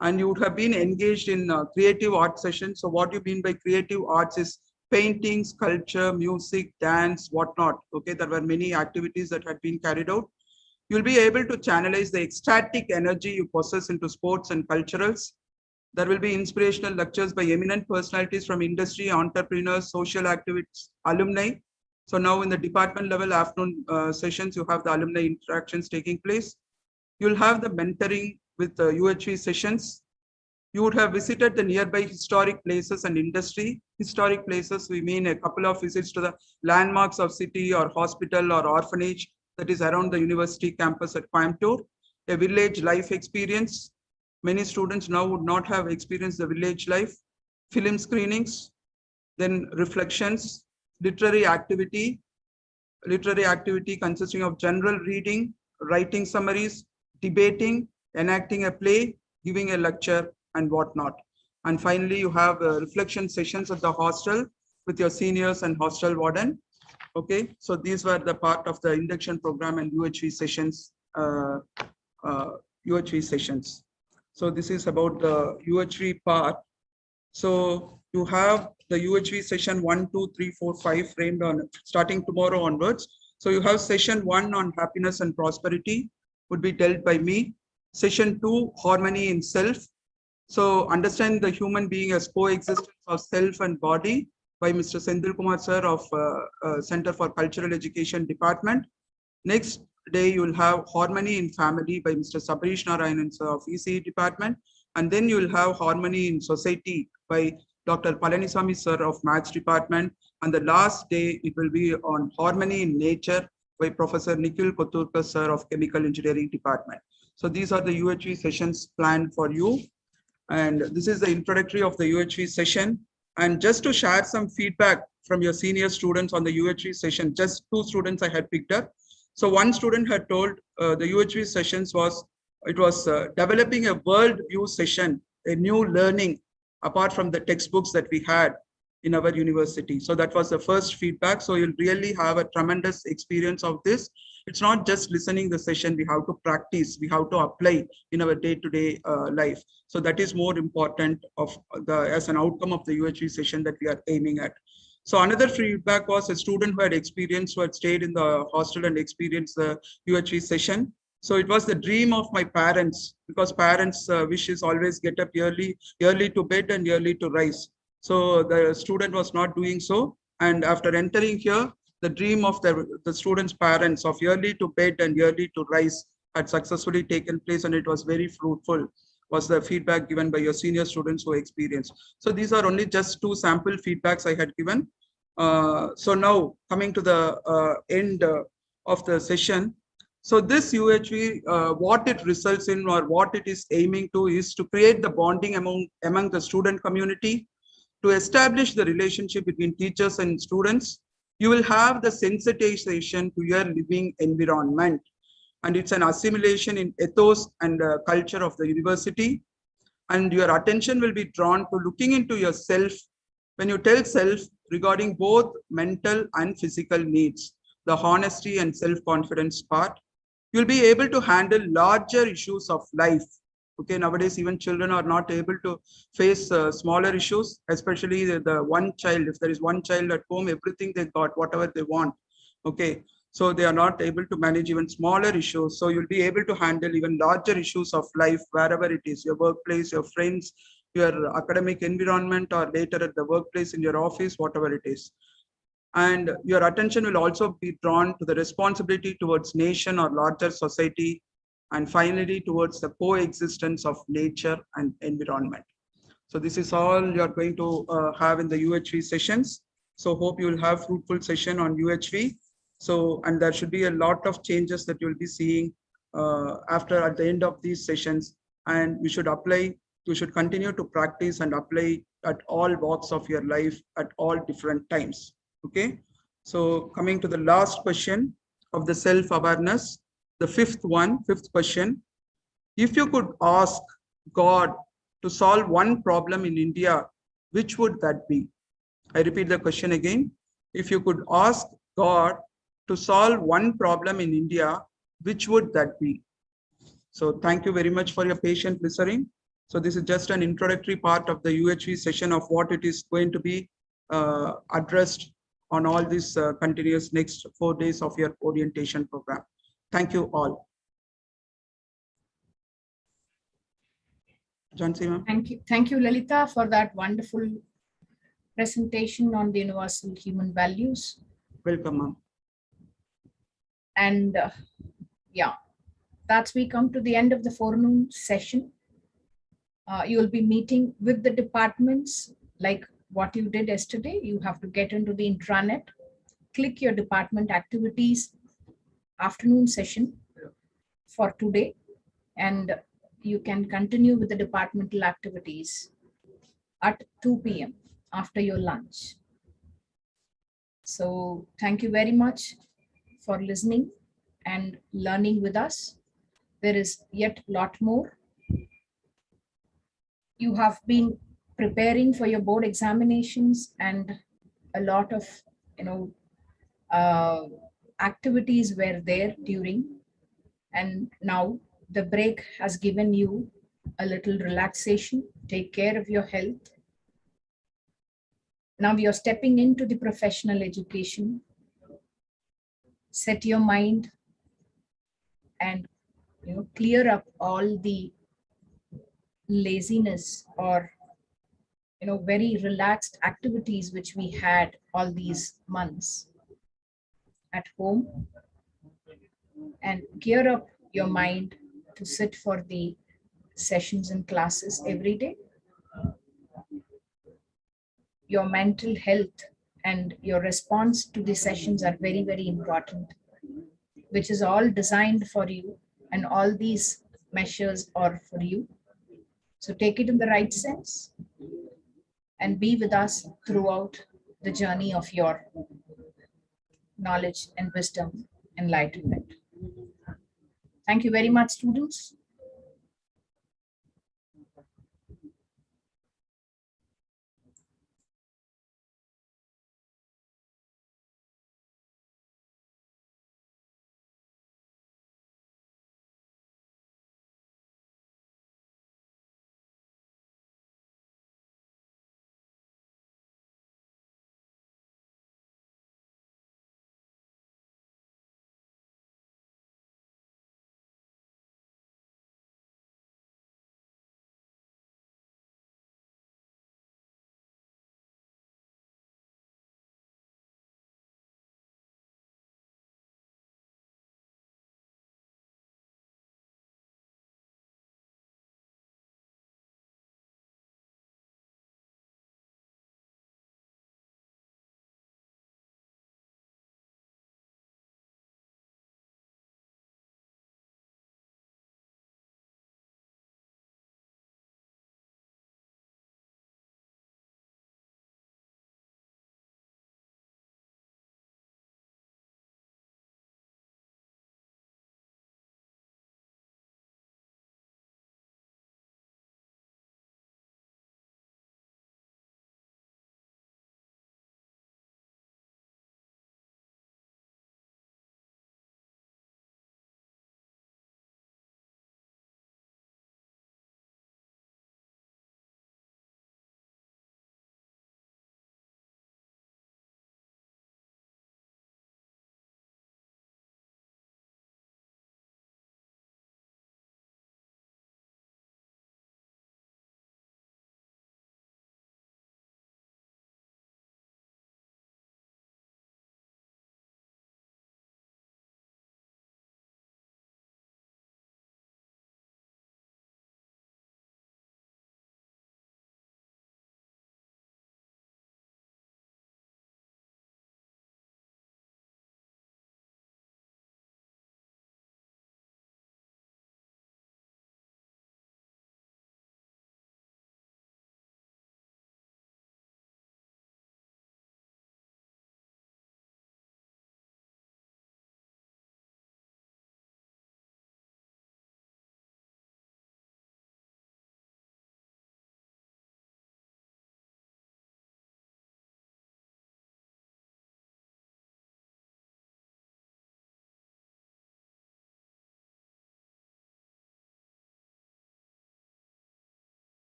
And you would have been engaged in creative art sessions. So what you mean by creative arts is painting, sculpture, music, dance, whatnot. Okay, there were many activities that had been carried out. You'll be able to channelize the ecstatic energy you possess into sports and culturals. There will be inspirational lectures by eminent personalities from industry, entrepreneurs, social activists, alumni. So now in the department level afternoon sessions, you have the alumni interactions taking place. You'll have the mentoring with the UHV sessions. You would have visited the nearby historic places and industry. Historic places, we mean a couple of visits to the landmarks of city or hospital or orphanage that is around the university campus at Coimbatore. A village life experience. Many students now would not have experienced the village life. Film screenings, then reflections, literary activity consisting of general reading, writing summaries, debating, enacting a play, giving a lecture, and whatnot. And finally, you have reflection sessions at the hostel with your seniors and hostel warden. Okay, so these were the part of the induction program and UHV sessions. UHV sessions. So this is about the UHV part. So you have the UHV session 1, 2, 3, 4, 5 framed on starting tomorrow onwards. So you have session 1 on happiness and prosperity would be dealt by me. Session 2, harmony in self. So understand the human being as coexistence of self and body by Mr. Sendil Kumar sir of Center for Cultural Education Department. Next day, you will have harmony in family by Mr. Sabarish Narayanan sir of ECE Department. And then you will have harmony in society by Dr. Palaniswamy sir of Maths Department. And the last day, it will be on harmony in nature by Professor Nikhil Koturkar sir of Chemical Engineering Department. So these are the UHV sessions planned for you. And this is the introductory of the UHV session. And just to share some feedback from your senior students on the UHV session, just 2 students I had picked up. So one student had told the UHV sessions was developing a world view session, a new learning apart from the textbooks that we had in our university. So that was the first feedback. So you'll really have a tremendous experience of this. It's not just listening the session, we have to practice, we have to apply in our day-to-day life. So that is more important as an outcome of the UHV session that we are aiming at. So another feedback was a student who had stayed in the hostel and experienced the UHV session. So it was the dream of my parents, because parents' wish is always get up early to bed and early to rise. So the student was not doing so. And after entering here, the dream of the students' parents of early to bed and early to rise had successfully taken place, and it was very fruitful, was the feedback given by your senior students who experienced. So these are only just 2 sample feedbacks I had given. So now coming to the end of the session. So this UHV, what it results in or what it is aiming to is to create the bonding among the student community, to establish the relationship between teachers and students. You will have the sensitization to your living environment, and it's an assimilation in ethos and culture of the university. And your attention will be drawn to looking into yourself. When you tell self regarding both mental and physical needs, the honesty and self-confidence part, you'll be able to handle larger issues of life. Okay, nowadays even children are not able to face smaller issues, especially the one child. If there is one child at home, everything they got, whatever they want. Okay, so they are not able to manage even smaller issues. So you'll be able to handle even larger issues of life wherever it is, your workplace, your friends, your academic environment, or later at the workplace, in your office, whatever it is. And your attention will also be drawn to the responsibility towards nation or larger society, and finally towards the coexistence of nature and environment. So this is all you're going to have in the UHV sessions. So hope you will have fruitful session on UHV. So, and there should be a lot of changes that you'll be seeing at the end of these sessions, and you should apply, you should continue to practice and apply at all walks of your life at all different times. Okay. So coming to the last question of the self-awareness, the fifth question. If you could ask God to solve one problem in India, which would that be? I repeat the question again. If you could ask God to solve one problem in India, which would that be? So thank you very much for your patient listening. So this is just an introductory part of the UHV session of what it is going to be addressed on all these continuous next 4 days of your orientation program. Thank you all. Jansi, ma'am. Thank you, Lalita, for that wonderful presentation on the universal human values. Welcome, ma'am. And yeah, that's we come to the end of the forenoon session. You will be meeting with the departments like what you did yesterday. You have to get into the intranet, click your department activities afternoon session for today, and you can continue with the departmental activities at 2 p.m. after your lunch. So thank you very much for listening and learning with us. There is yet a lot more. You have been preparing for your board examinations, and a lot of activities were there during, and now the break has given you a little relaxation. Take care of your health. Now you're stepping into the professional education. Set your mind and clear up all the laziness or very relaxed activities which we had all these months at home, and gear up your mind to sit for the sessions and classes every day. Your mental health and your response to the sessions are very, very important, which is all designed for you, and all these measures are for you. So take it in the right sense and be with us throughout the journey of your knowledge and wisdom enlightenment. Thank you very much, students.